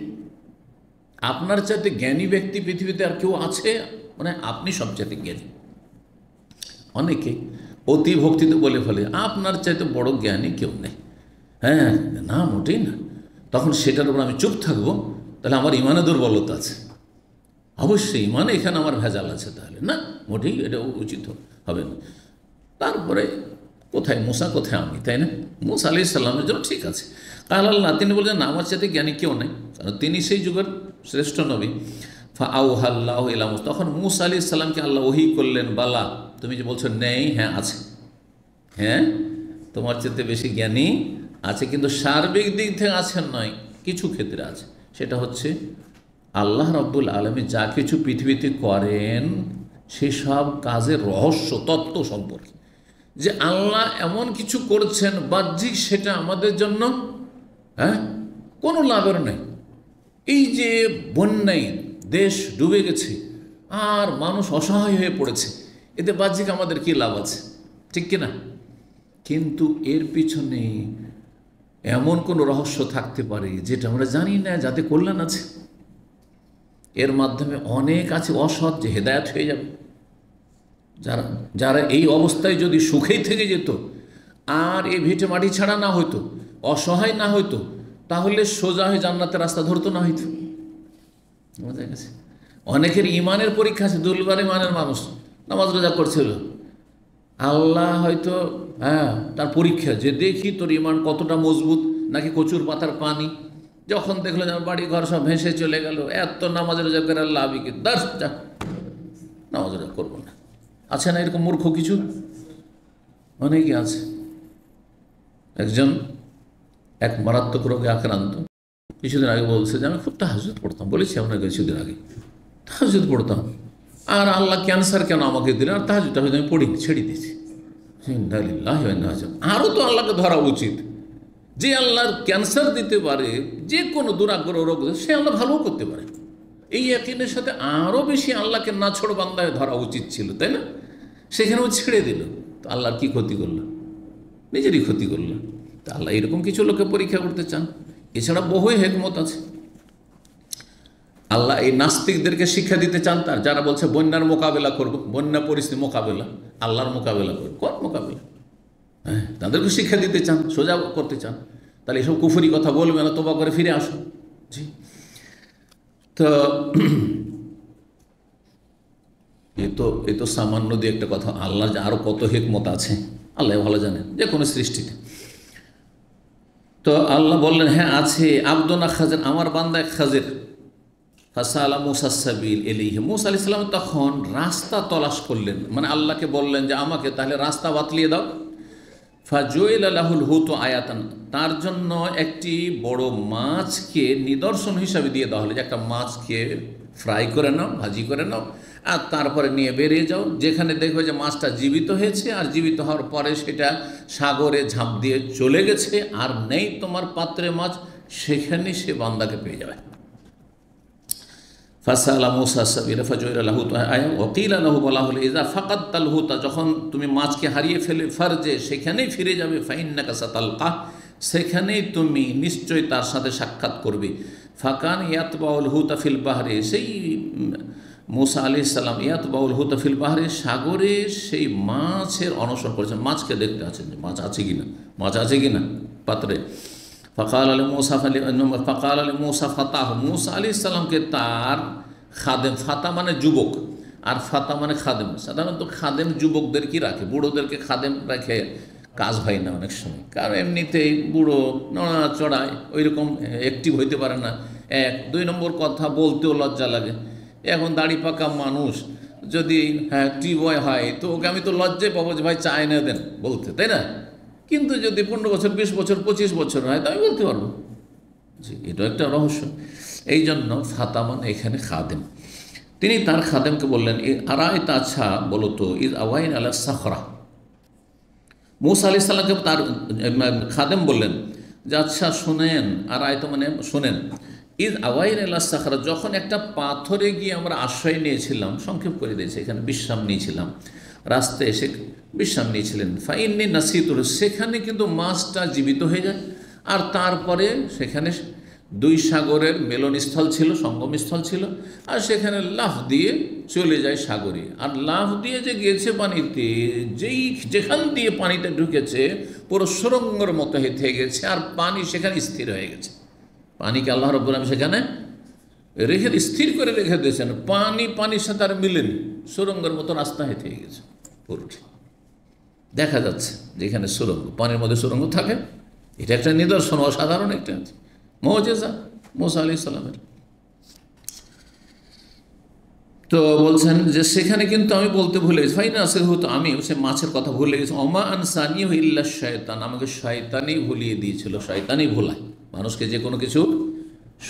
আপনার চাইতে জ্ঞানী ব্যক্তি পৃথিবীতে আর কেউ আছে? মানে আপনি সবচাইতে জ্ঞানী। অনেকে অতি ভক্তিতে বলে ফেলে, আপনার চাইতে বড় জ্ঞানী কেউ নেই। হ্যাঁ, না, মোটেই না। তখন সেটার উপর আমি চুপ থাকবো, তাহলে আমার ইমানে দুর্বলতা আছে, অবশ্যই ইমানে এখানে আমার ভেজাল আছে, তাহলে না, মোটেই এটা উচিত হবে না। তারপরে কোথায় মূসা, কোথায় আমি, তাই না? মূসা আলাইহিস সালামের জন্য ঠিক আছে। কাল আল্লাহ, তিনি বলছেন, না, আমার চাইতে জ্ঞানী কেউ নেই, কারণ তিনি সেই যুগের শ্রেষ্ঠ নবী। ফাআউহাল্লাহু ইলা মূসা, তখন মূসা আলাইহিস সালামকে আল্লাহ ওহী করলেন, বালা, তুমি যে বলছো নেই, হ্যাঁ আছে, হ্যাঁ তোমার চাইতে বেশি জ্ঞানী আছে, কিন্তু সার্বিক দিক থেকে আছেন নয়, কিছু ক্ষেত্রে আছে। সেটা হচ্ছে আল্লাহ রাব্বুল আলামিন যা কিছু পৃথিবীতে করেন সেসব কাজের রহস্য তত্ত্ব সম্পর্কে, যে আল্লাহ এমন কিছু করছেন বাহ্যিক, সেটা আমাদের জন্য কোনো লাভের নেই। এই যে বন্যায় দেশ ডুবে গেছে আর মানুষ অসহায় হয়ে পড়েছে, এতে বাহ্যিক আমাদের কী লাভ আছে, ঠিক কিনা? কিন্তু এর পিছনে এমন কোনো রহস্য থাকতে পারে যেটা আমরা জানি না, যাতে কল্যাণ আছে। এর মাধ্যমে অনেক আছে অসৎ, যে হেদায়েত হয়ে যাবে। যারা এই অবস্থায় যদি সুখেই থেকে যেত আর এই ভিটে মাটি ছাড়া না হইতো, অসহায় না হইতো, তাহলে সোজা হয়ে জান্নাতের রাস্তা ধরতো না হইতো। বোঝা গেছে? অনেকের ইমানের পরীক্ষা আছে, দুর্বল ইমানের মানুষ নামাজ রোজা করছিল, আল্লাহ হয়তো তার পরীক্ষা, যে দেখি তোর ইমান কতটা মজবুত, নাকি কচুর পাতার পানি। যখন দেখলো যে বাড়ি ঘর সব ভেসে চলে গেল, এত নামাজ রোজা করে লাভই কি, দাস যা নামাজ রোজা করবো না। আছে না এরকম মূর্খ কিছু? অনেকে আছে। একজন এক মারাত্মক রোগে আক্রান্ত, কিছুদিন আগে বলছে যে আমি খুব তাহাজ্জুদ পড়তাম, বলেছি আপনাকে কিছুদিন আগে, তাহাজ্জুদ পড়তাম, আর আল্লাহ ক্যান্সার কেন আমাকে দিলেন, আর তাহাজ্জুদটা হয়তো আমি পড়িনি, ছেড়ে দিয়েছি। আরও তো আল্লাহকে ধরা উচিত, যে আল্লাহর ক্যান্সার দিতে পারে, যে কোনো দুরাগ্রহ রোগ, সে আল্লাহ ভালোও করতে পারে। এই ইয়াকিনের সাথে আরও বেশি আল্লাহকে না ছোড় বান্দায় ধরা উচিত ছিল, তাই না? সেখানেও ছেড়ে দিল, তো আল্লাহর কী ক্ষতি করল? নিজেরই ক্ষতি করল। তা আল্লাহ এরকম কিছু লোককে পরীক্ষা করতে চান। এছাড়া বহু হেকমত আছে। আল্লাহ এই নাস্তিকদেরকে শিক্ষা দিতে চান, তার যারা বলছে বন্যার মোকাবেলা করব, বন্যা পরিস্থিতি মোকাবেলা, আল্লাহর মোকাবেলা করব, কোন মোকাবেলা? হ্যাঁ, তাদেরকে শিক্ষা দিতে চান, সোজা করতে চান, তাহলে এসব কুফরি কথা বলবে না, তোবা করে ফিরে আসো। জি, তো এ তো সামান্য দিয়ে একটা কথা। আল্লাহ যে আরও কত হিকমত আছে আল্লাহ ভালো জানেন, যে কোনো সৃষ্টিতে। তো আল্লাহ বললেন, হ্যাঁ আছে, আব্দুনা খাজের, আমার বান্দা এক খাজের। ফাসালা মূসা সাবিল ইলাইহি, মূসা আলাইহিস সালাম তখন রাস্তা তলাশ করলেন, মানে আল্লাহকে বললেন যে আমাকে তাহলে রাস্তা বাতলিয়ে দাও। ফাজুইলা লাহুল হুত আয়াতান, তার জন্য একটি বড় মাছকে নিদর্শন হিসাবে দিয়ে দেওয়া হলো, যে একটা মাছকে ফ্রাই করে নাও, ভাজি করে নাও, আর তারপরে নিয়ে বেরিয়ে যাও, যেখানে দেখবে যে মাছটা জীবিত হয়েছে, আর জীবিত হওয়ার পরে সেটা সাগরে ঝাঁপ দিয়ে চলে গেছে, আর নেই তোমার পাত্রে মাছ, সেখানে সে বান্দাকে পেয়ে যাবে। ফাসালা মূসা সাবিলা ফাজুইলা লাহু আয়া ওয়াকিলা লাহু, বলা হলো ইজা ফাকাদতাল হুতা, যখন তুমি মাছকে হারিয়ে ফেলে ফারজে, সেখানেই ফিরে যাবে, ফাইন্নাকা সাতালকা, সেখানেই তুমি নিশ্চয়ই তার সাথে সাক্ষাৎ করবে। ফাকান ইয়াতবাউল হুতা ফিল বাহরে, সেই মূসা আলাইহিস সালাম ইয়াতবাউল হুতা ফিল বাহরে, সাগরে সেই মাছের অনুসরণ করেছেন, মাছকে দেখতে আছেন যে মাছ আছে কিনা, মাছ আছে কিনা পাত্রে। ফকাল আলী মূসা ফাতাহ, মূসা আলাইহিস সালামকে তার খাদেম, ফাতা মানে যুবক আর ফাতা মানে খাদেম। সাধারণত খাদেম যুবকদের কি রাখে, বুড়োদেরকে খাদেম রাখে, কাজ হয় না অনেক সময়, কারণ এমনিতেই বুড়ো নড়া চড়ায়, ওই রকম অ্যাক্টিভ হইতে পারে না। এক, দুই নম্বর কথা, বলতেও লজ্জা লাগে। এখন দাড়ি পাকা মানুষ যদি হ্যাঁ টি বয় হয় তো ওকে আমি তো লজ্জায় পাবো যে ভাই চা এনে দেন বলতে, তাই না? কিন্তু যদি 15 বছর 20 বছর 25 বছর হয় তো আমি বলতে পারবো। জি, এটা একটা রহস্য। এই জন্য ফাতামান এখানে খাদেম, তিনি তার খাদেমকে বললেন আরাইতা, আচ্ছা বলো তো, ইজ আওয়াইন আলা সাখরা, মূসা আলাইহিস সালামকে তার খাদেম বললেন যে আচ্ছা শোনেন, আরাইতা মানে শোনেন, ইজ আওয়াইন আলা সাখরা, যখন একটা পাথরে গিয়ে আমরা আশ্রয় নিয়েছিলাম, সংক্ষেপ করে দিয়েছে, এখানে বিশ্রাম নিয়েছিলাম, রাস্তায় এসে বিশ্রাম নিয়েছিলেন, ফাইন্নি নাসিতুল, সেখানে কিন্তু মাছটা জীবিত হয়ে যায়, আর তারপরে সেখানে 2 সাগরের মিলনস্থল ছিল, সঙ্গমস্থল ছিল, আর সেখানে লাফ দিয়ে চলে যায় সাগরে, আর লাফ দিয়ে যে গিয়েছে পানিতে, যেখান দিয়ে পানিটা ঢুকেছে পুরো সুরঙ্গের মতো হয়ে গেছে, আর পানি সেখানে স্থির হয়ে গেছে। পানিকে আল্লাহ রাব্বুল আলামিন সেখানে স্থির করে রেখে দিয়েছেন, পানির সাথে আর মিলেনি, সুরঙ্গের মতো রাস্তা হয়ে গেছে পুরোটি। দেখা যাচ্ছে যেখানে সুরঙ্গ, পানির মধ্যে সুরঙ্গ থাকে, এটা একটা নিদর্শন, অসাধারণ একটা মুজিজা মূসা আলাইহিস সালামের। তো বলছেন যে সেখানে কিন্তু আমি বলতে ভুলে গেছি, ফাইনা আসিহু, তো আমি সে মাছের কথা ভুলে গেছি, ওমা আনসানিহু ইল্লা শায়তান, আমাকে শয়তানই ভুলিয়ে দিয়েছিল। শয়তানই ভুলায় মানুষকে, যে কোনো কিছু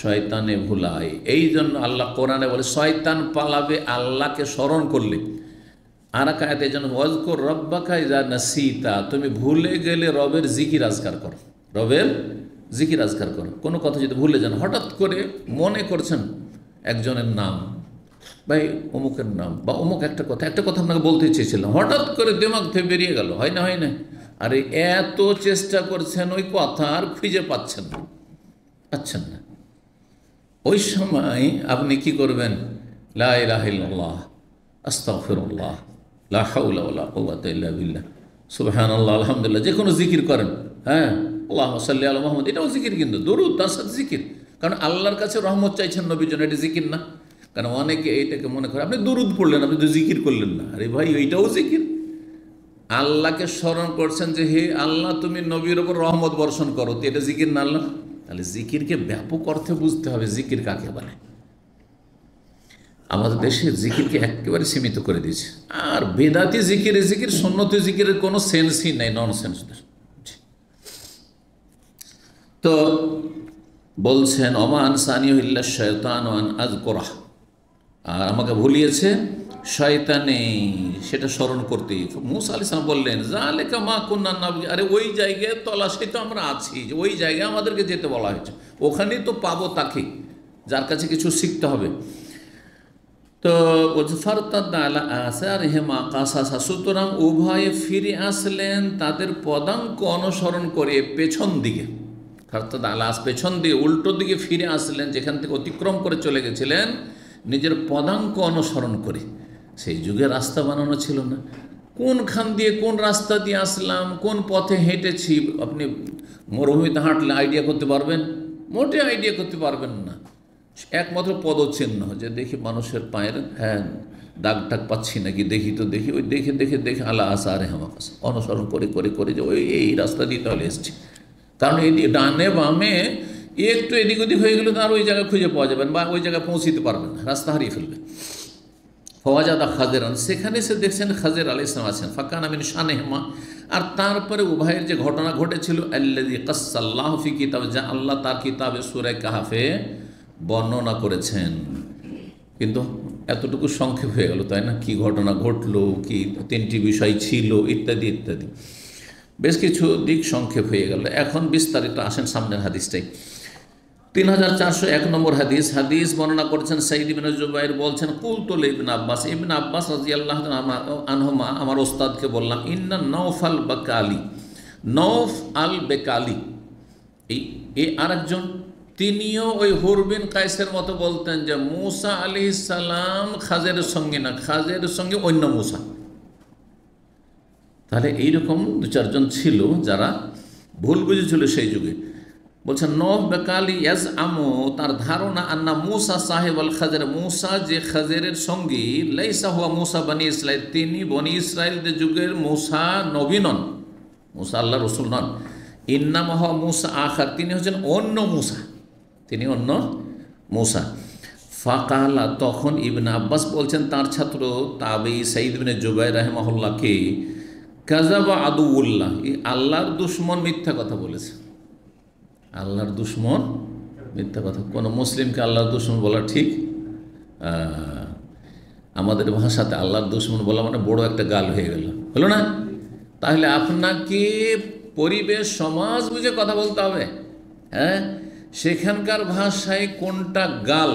শয়তানে ভুলায়। এই জন্য আল্লাহ কোরআনে বলে শয়তান পালাবে আল্লাহকে স্মরণ করলে। আর এক আয়াতে যেন ওয়াজকুর রাব্বাকা ইযা নাসিতা, তুমি ভুলে গেলে রবের জিকির আজকার করো, রবের জিকির আজকার করো। কোনো কথা যদি ভুলে যান, হঠাৎ করে মনে করছেন একজনের নাম, ভাই অমুকের নাম বা অমুক একটা কথা আপনাকে বলতে চেয়েছিলাম, হঠাৎ করে দিমাগ থেকে বেরিয়ে গেল, হয় না আরে এত চেষ্টা করছেন ওই কথা আর খুঁজে পাচ্ছেন না, ওই সময় আপনি কি করবেন? লা ইলাহা ইল্লাল্লাহ, আস্তাগফিরুল্লাহ, লা হাওলা ওয়ালা কুওয়াতা ইল্লা বিল্লাহ, সুবহানাল্লাহ, আলহামদুলিল্লাহ, যে কোনো জিকির করেন। হ্যাঁ, আল্লাহুম্মা সাল্লি আলা মুহাম্মদ, এটাও জিকির, কিন্তু দরুদ তার সাথে জিকির, কারণ আল্লাহর কাছে রহমত চাইছেন নবীর জন্য, এটা জিকির না? কারণ অনেকে এইটাকে মনে করে আপনি দরুদ পড়লেন, আপনি তো জিকির করলেন না। আরে ভাই, এইটাও জিকির। আল্লাহকে স্মরণ করছেন যে হে আল্লাহ তুমি নবীর ওপর রহমত বর্ষণ করো, তো এটা জিকির না আল্লাহ? তাহলে জিকিরকে ব্যাপক অর্থে বুঝতে হবে, জিকির কাকে বলে। আমাদের দেশে জিকিরকে একেবারে সীমিত করে দিয়েছে, আর বেদাতি জিকির সুন্নতি জিকিরের কোনো সেন্সই নাই, নন সেন্স। তো বলছেন ওমা আনসানিহু ইল্লা শায়তানু আন আযকুরাহ, আর আমাকে ভুলিয়েছে শয়তানে সেটা স্মরণ করতে। মূসা আলাইহিস সালাম বললেন যালিকা মা কুননা নাবগি, আরে ওই জায়গায় তলাশি তো আমরা আছি, যে ওই জায়গায় আমাদেরকে যেতে বলা হয়েছে, ওখানেই তো পাবো তাকে যার কাছে কিছু শিখতে হবে। তো বলছে ফারতাদ্দা আলা আসারিহিমা কাসাসা, সুতরাং উভয়ে ফিরে আসলেন তাদের পদাঙ্ক অনুসরণ করে পেছন দিকে। ফারতাদ্দা আলা, পেছন দিকে, উল্টো দিকে ফিরে আসলেন, যেখান থেকে অতিক্রম করে চলে গেছিলেন নিজের পদাঙ্ক অনুসরণ করে। সেই যুগে রাস্তা বানানো ছিল না, কোনখান দিয়ে কোন রাস্তা দিয়ে আসলাম, কোন পথে হেঁটেছি, আপনি মরুভূমিতে হাঁটলে আইডিয়া করতে পারবেন? মোটে আইডিয়া করতে পারবেন না। একমাত্র পদচিহ্ন, যে দেখি মানুষের পায়ের দাগ টাগ পাচ্ছি নাকি, দেখি ওই দেখে আলা আসারে হামাকাস, অনুসরণ করে যে ওই এই রাস্তা দিয়ে তাহলে এসছি। কারণ এই ডানে বামে একটু এদিক ওদিক হয়ে গেলে তো আর ওই জায়গায় খুঁজে পাওয়া যাবেন, বা ওই জায়গায় পৌঁছিতে পারবেন না, রাস্তা হারিয়ে ফেলবেন। ফওয়াজাদা খাজেরান, সেখানে সে দেখছেন খাজের আলাইহিস সালাম আছেন। ফাকানা মিন শানিহিমা, আর তারপরে উভয়ের যে ঘটনা ঘটেছিল, আল্লাযী কাসসাল্লাহু ফি কিতাব, যা আল্লাহ তার কিতাবে সূরা কাহফে বর্ণনা করেছেন। কিন্তু এতটুকু সংক্ষেপ হয়ে গেল, তাই না? কি ঘটনা ঘটলো, কি 3টি বিষয় ছিল, ইত্যাদি ইত্যাদি, বেশ কিছু দিক সংক্ষেপ হয়ে গেল। এখন বিস্তারিত আসেন সামনের হাদিসটাই। 3401 নম্বর হাদিস বর্ণনা করেছেন সাইদ ইবনে জুবাইর, বলছেন কুলতু ইবনে আব্বাস রাদিয়াল্লাহু আনহুমা, আমার ওস্তাদকে বললাম, ইন্না নওফ আল বেকালি, এই আরেকজন, তিনিও ওই হুর বিন কায়েসের মতো বলতেন যে মূসা আলাইহিস সালাম খাজেরের সঙ্গে না, খাজেরের সঙ্গে অন্য মূসা। তাহলে এইরকম 2-4 জন ছিল যারা ভুল বুঝেছিল সেই যুগে। বলছেন নওফ বেকালি ইয়াজ আমো, তার ধারণা, আন্না মূসা সাহেব আল খাজের, মূসা যে খাজেরের সঙ্গী, লাইসা হুয়া মূসা বনি ইসরাইল, তিনি বনি ইসরাইলদের যুগের মূসা নবী নন, মূসা আল্লাহ রসুল নন। ইন্নামা হুয়া মূসা আখার, তিনি হচ্ছেন অন্য মূসা, তিনি অন্য মূসা। ফাকালা, তখন ইবনে আব্বাস বলছেন তার ছাত্র তাবেঈ সাঈদ ইবনে জুবাইর রাহিমাহুল্লাহকে, কাযাবা আদুউল্লাহ, এই আল্লাহর দুশমন মিথ্যা কথা বলেছে। আল্লাহর দুশমন মিথ্যা কথা, কোনো মুসলিমকে আল্লাহর দুশমন বলা ঠিক? আমাদের ভাষাতে আল্লাহর দুশমন বলা মানে বড় একটা গাল হয়ে গেল, হলো না? তাহলে আপনাকে পরিবেশ সমাজ বুঝে কথা বলতে হবে। হ্যাঁ, সেখানকার ভাষায় কোনটা গাল,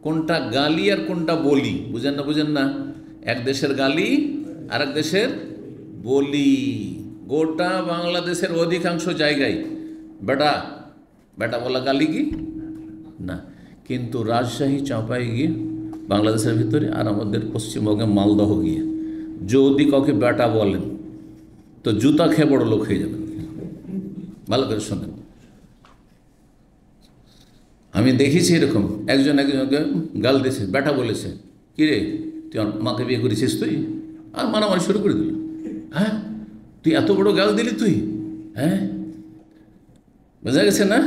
কোনটা গালি আর কোনটা বলি, বুঝেন না? বুঝেন না? এক দেশের গালি আর এক দেশের বলি। গোটা বাংলাদেশের অধিকাংশ জায়গায় বেটা বেটা বলা গালি কি না, কিন্তু রাজশাহী চাঁপাই গিয়ে বাংলাদেশের ভিতরে আর আমাদের পশ্চিমবঙ্গে মালদহ গিয়ে যদি কাউকে বেটা বলেন তো জুতা খেয়ে বড় লোক হয়ে যাবেন। ভালো করে শোনেন, আমি দেখেছি এরকম একজন একজনকে গাল দিয়েছে, বেটা বলেছে, কিরে তুই মাকে বিয়ে করেছিস তুই? আর মারামারি শুরু করে দিল। হ্যাঁ, তুই এত বড় গাল দিলি তুই? হ্যাঁ, বোঝা গেছে না?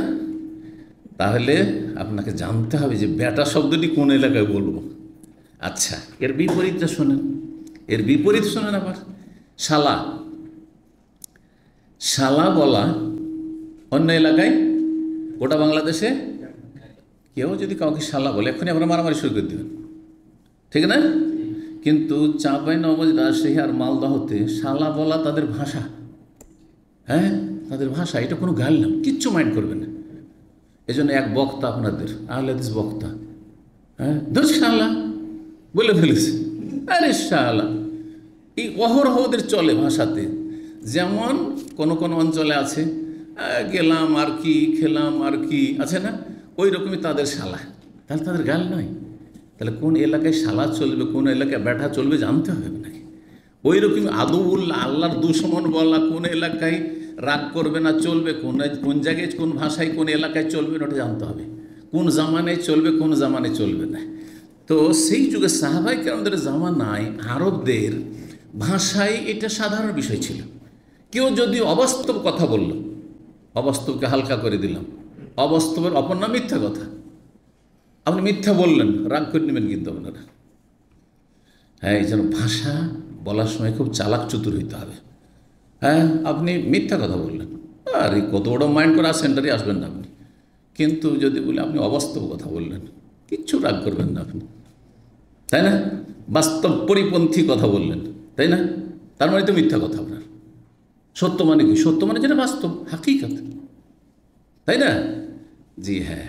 তাহলে আপনাকে জানতে হবে যে বেটা শব্দটি কোন এলাকায় বলবো। আচ্ছা, এর বিপরীতটা শোনেন, এর বিপরীত শোনেন আবার। শালা, শালা বলা অন্য এলাকায়, গোটা বাংলাদেশে কেউ যদি কাউকে শালা বলে এক্ষুনি আমরা মারামারি শুরু করে দেবেন, ঠিক না? কিন্তু চাঁপাইনবাবগঞ্জ, রাজশাহী আর মালদহতে শালা বলা তাদের ভাষা। হ্যাঁ, তাদের ভাষা, এটা কোনো গাল না, কিচ্ছু মাইন্ড করবে না। এই জন্য এক বক্তা, আপনাদের আহলে হাদিস বক্তা, হ্যাঁ, ধর শালা বলে ফেলেছে। আরে শালা এই অহরহ ওদের চলে ভাষাতে। যেমন কোন কোন অঞ্চলে আছে গেলাম আর কি, খেলাম আর কি, আছে না? ওই রকমই তাদের শালা। তাহলে তাদের গাল নয়। তাহলে কোন এলাকায় শালা চলবে, কোন এলাকায় ব্যাটা চলবে জানতে হবে নাকি? ওই রকমই আদুউল্লাহ, আল্লাহর দুশমন বলা, কোন এলাকায় রাগ করবে না চলবে, কোন জায়গায় কোন ভাষায় কোন এলাকায় চলবে ওটা জানতে হবে, কোন জামানায় চলবে কোন জামানায় চলবে না। তো সেই যুগে সাহাবায়ে কেরামদের জামানায় আরবদের ভাষায় এটা সাধারণ বিষয় ছিল। কেউ যদি অবাস্তব কথা বলল, অবাস্তবকে হালকা করে দিলাম, অবাস্তবের অপর নাম মিথ্যা কথা। আপনি মিথ্যা বললেন, রাগ করে নেবেন কিন্তু আপনারা। হ্যাঁ, এই জন্য ভাষা বলার সময় খুব চালাক চতুর হইতে হবে। হ্যাঁ, আপনি মিথ্যা কথা বললেন, আর কত বড় মাইন্ড করে সেন্টারে আসবেন না আপনি। কিন্তু যদি বলে আপনি অবাস্তব কথা বললেন, কিচ্ছু রাগ করবেন না আপনি, তাই না? বাস্তব পরিপন্থী কথা বললেন, তাই না? তার মানে তো মিথ্যা কথা আপনার। সত্য মানে কি? সত্য মানে যেটা বাস্তব, হাকিকত, তাই না? জি হ্যাঁ,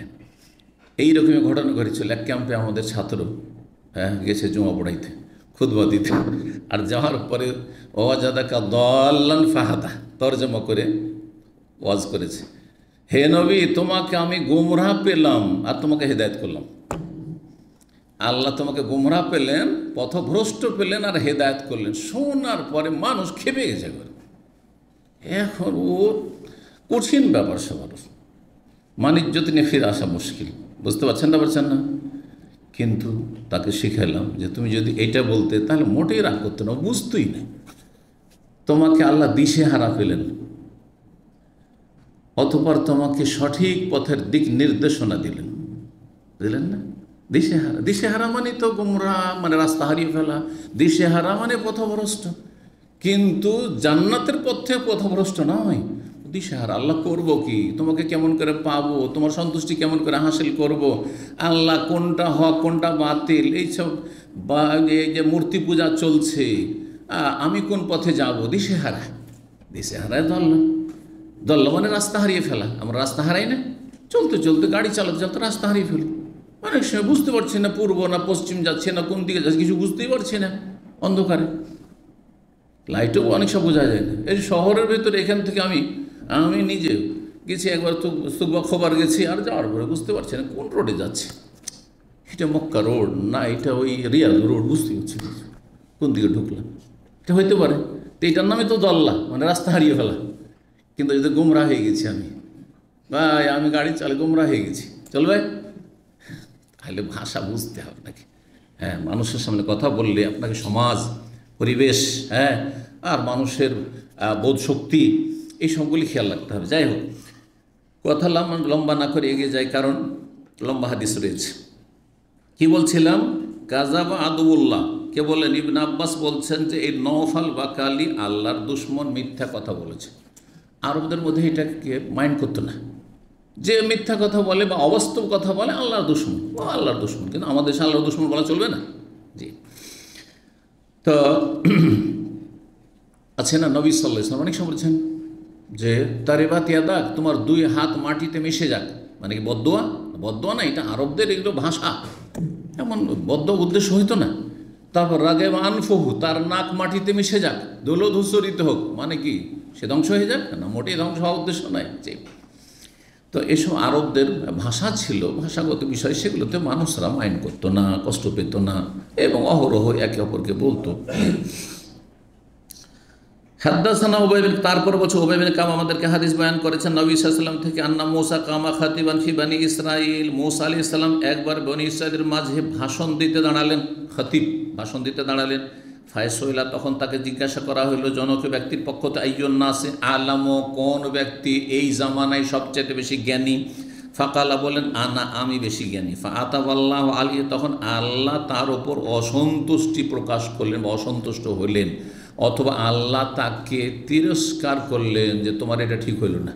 এইরকমই ঘটনা ঘটেছিল। এক ক্যাম্পে আমাদের ছাত্র, হ্যাঁ, গেছে জুমা পড়াইতে, খুতবা দিতে, আর যাওয়ার পরে ওয়াজাদাকা দাল্লান ফাহাদা তরজমা করে ওয়াজ করেছে, হে নবী তোমাকে আমি গুমরাহ পেলাম আর তোমাকে হেদায়েত করলাম। আল্লাহ তোমাকে গুমরাহ পেলেন, পথভ্রষ্ট পেলেন আর হেদায়েত করলেন। শোনার পরে মানুষ খেপে গেছে। এখন ও কঠিন ব্যাপার সবার, মানিজ্যত নিয়ে ফিরে আসা মুশকিল, বুঝতে পারছেন না? পারছেন না? কিন্তু তাকে শিখাইলাম যে তুমি যদি এইটা বলতে তাহলে মোটেই রাগ করতে না, বুঝতেই না। তোমাকে আল্লাহ দিশেহারা পেলেন, অতঃপর তোমাকে সঠিক পথের দিক নির্দেশনা দিলেন, বুঝলেন না? দিশেহারা, দিশেহারা মানে তো গুমরাহ, মানে রাস্তা হারিয়ে ফেলা। দিশেহারা মানে পথভ্রষ্ট, কিন্তু জান্নাতের পথে পথভ্রষ্ট নয়। দিশেহারা, আল্লাহ করবো কি, তোমাকে কেমন করে পাবো, তোমার সন্তুষ্টি কেমন করে হাসিল করব, আল্লাহ কোনটা হক কোনটা বাতিল, এইসব, বা এই যে মূর্তি পূজা চলছে, আমি কোন পথে যাব, দিশেহারা। দিশেহারায় দল্লা, দল্লা মানে রাস্তা হারিয়ে ফেলা। আমরা রাস্তা হারাই না, চলতে চলতে গাড়ি চালাতে চালাতে রাস্তা হারিয়ে ফেলি। অনেক সময় বুঝতে পারছি না পূর্ব না পশ্চিম যাচ্ছে না কোন দিকে যাচ্ছে, কিছু বুঝতেই পারছি না, অন্ধকারে। লাইটও অনেক সব বোঝা যায় না। এই শহরের ভেতরে এখান থেকে আমি নিজে গেছি একবার, সুকবা খবর গেছি, আর যাওয়ার পরে বুঝতে পারছি না কোন রোডে যাচ্ছে। এটা মক্কা রোড না এটা ওই রিয়াদ রোড, বুঝতে পারছি কোন দিকে ঢুকলাম। এটা হইতে পারে, তো এটার নামে তো দল্লা, মানে রাস্তা হারিয়ে ফেলা। কিন্তু যদি গুমরাহ হয়ে গেছি ভাই, আমি গাড়ি চালে গুমরাহ হয়ে গেছি, চলবে? তাহলে ভাষা বুঝতে হবে নাকি? হ্যাঁ, মানুষের সামনে কথা বললে আপনাকে সমাজ, পরিবেশ, হ্যাঁ, আর মানুষের বোধ শক্তি, এই সবগুলি খেয়াল রাখতে হবে। যাই হোক, কথা লম্বা না করে এগিয়ে যায়, কারণ লম্বা হাদিস রয়েছে। কি বলছিলাম? কাযাবা আদুউল্লাহ কে বলেন? ইবনে আব্বাস বলছেন যে এই নওফাল বাকালি আল্লাহর দুশমন, মিথ্যা কথা বলেছে। আরবদের মধ্যে এটাকে মাইন্ড করতো না, যে মিথ্যা কথা বলে বা অবাস্তব কথা বলে আল্লাহর দুশমন, ও আল্লাহর দুশমন। কিন্তু আমাদের দেশে আল্লাহর দুশমন বলা চলবে না। জি, তো আছে না, নবী সাল্লাল্লাহু আলাইহি ওয়াসাল্লাম অনেক সময় বলছেন যে তারিবাত ইয়াদাক, তোমার দুই হাত মাটিতে মিশে যাক। মানে কি বদদোয়া? বদদোয়া না, এটা আরবদের এগুলো ভাষা, এমন বদদোয়া উদ্দেশ্য হইতো না। তারপর রাগে বা আনফহু, তার নাক মাটিতে মিশে যাক, দোলধূসরিত হোক, মানে কি সে ধ্বংস হয়ে যাক? না, মোটেই ধ্বংস হওয়ার উদ্দেশ্য নয়। যে তো এসব আরবদের ভাষা ছিল, ভাষাগত বিষয়, সেগুলোতে মানুষরা মাইন্ড করতো না, কষ্ট পেত না, এবং অহরহ একে অপরকে বলতো। হাদ্দাসানা উবাই বিন, তারপর বলছে উবাই বিন কাব আমাদেরকে হাদিস বয়ান করেছেন নবী সাল্লাল্লাহু আলাইহি ওয়াসাল্লাম থেকে, আন্না মূসা কামা খাতিবান ফি বানি ইসরাইল, মূসা আলাইহিস সালাম একবার বনি ইসরাইলের মাঝে ভাষণ দিতে দাঁড়ালেন। খতিব, ভাষণ দিতে দাঁড়ালেন। ফায়সইলা, তখন তাকে জিজ্ঞাসা করা হইল জনকে ব্যক্তির পক্ষ থেকে, আইয়ুন নাসি আলামু, কোন ব্যক্তি এই জামানায় সবচেয়ে বেশি জ্ঞানী? ফাকালা, বলেন আনা, আমি বেশি জ্ঞানী। ফাআতাবাল্লাহু আলাইহি, তখন আল্লাহ তার ওপর অসন্তুষ্টি প্রকাশ করলেন বা অসন্তুষ্ট হলেন, অথবা আল্লাহ তাকে তিরস্কার করলেন যে তোমার এটা ঠিক হইল না।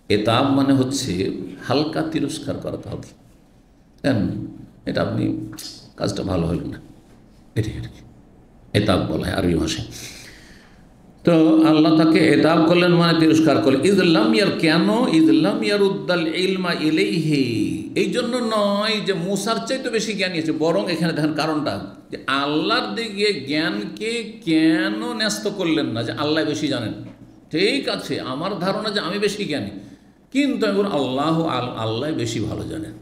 এতাব মানে হচ্ছে হালকা তিরস্কার করাতে হবে, কেন এটা আপনি কাজটা ভালো হইল না, এটাই আর কি এতাব বলা হয় আরবি ভাষায়। তো আল্লাহ তাকে এতাব করলেন মানে তিরস্কার করলেন। ইজলাম ইয়ার, কেন? ইজলাম ইয়ারুদ্দাল ইলমা ইলাইহি, এই জন্য নয় যে মূসার চাইতে বেশি জ্ঞানী আছে, বরং এখানে দেখেন কারণটা, যে আল্লাহর দিকে জ্ঞানকে কেন ন্যস্ত করলেন না, যে আল্লাহ বেশি জানেন। ঠিক আছে, আমার ধারণা যে আমি বেশি জ্ঞানী, কিন্তু এখন আল্লাহ বেশি ভালো জানেন,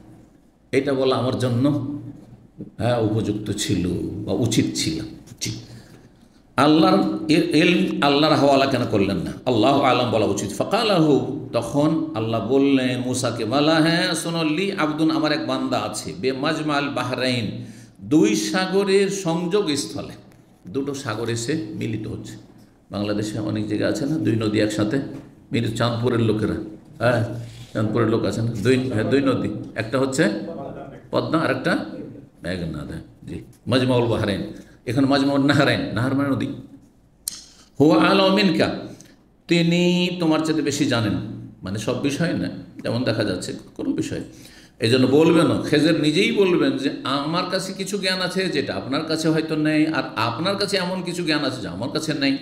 এটা বলা আমার জন্য উপযুক্ত ছিল বা উচিত ছিল। ঠিক, আল্লাহর ইলম আল্লাহর হাওয়ালা কেন করলেন না? আল্লাহ আলম বলা উচিত। ফাকালাহু, তখন আল্লাহ বললেন মূসাকে, বলা হ্যাঁ শোনলি আব্দুন, আমার এক বান্দা আছে, বে মাজমাল বাহরাইন, দুই সাগরের সংযোগ স্থলে, দুটো সাগর এসে মিলিত হচ্ছে। বাংলাদেশে অনেক জায়গা আছে না, দুই নদী একসাথে মিলিত, চাঁদপুরের লোকেরা, হ্যাঁ চাঁদপুরের লোক আছে না, দুই নদী, একটা হচ্ছে পদ্মা আর একটা মেঘনা। জি, মাজমাউল বাহরাইন, এখানে মাজমাউল নাহরাইন, নাহার মানে নদী। হুয়া আলাম মিনকা, তিনি তোমার চেয়ে বেশি জানেন, মানে সব বিষয় না, যেমন দেখা যাচ্ছে কোনো বিষয়। এই জন্য বলবেন, খেজের নিজেই বলবেন যে আমার কাছে কিছু জ্ঞান আছে যেটা আপনার কাছে হয়তো নেই, আর আপনার কাছে এমন কিছু জ্ঞান আছে যা আমার কাছে নেই।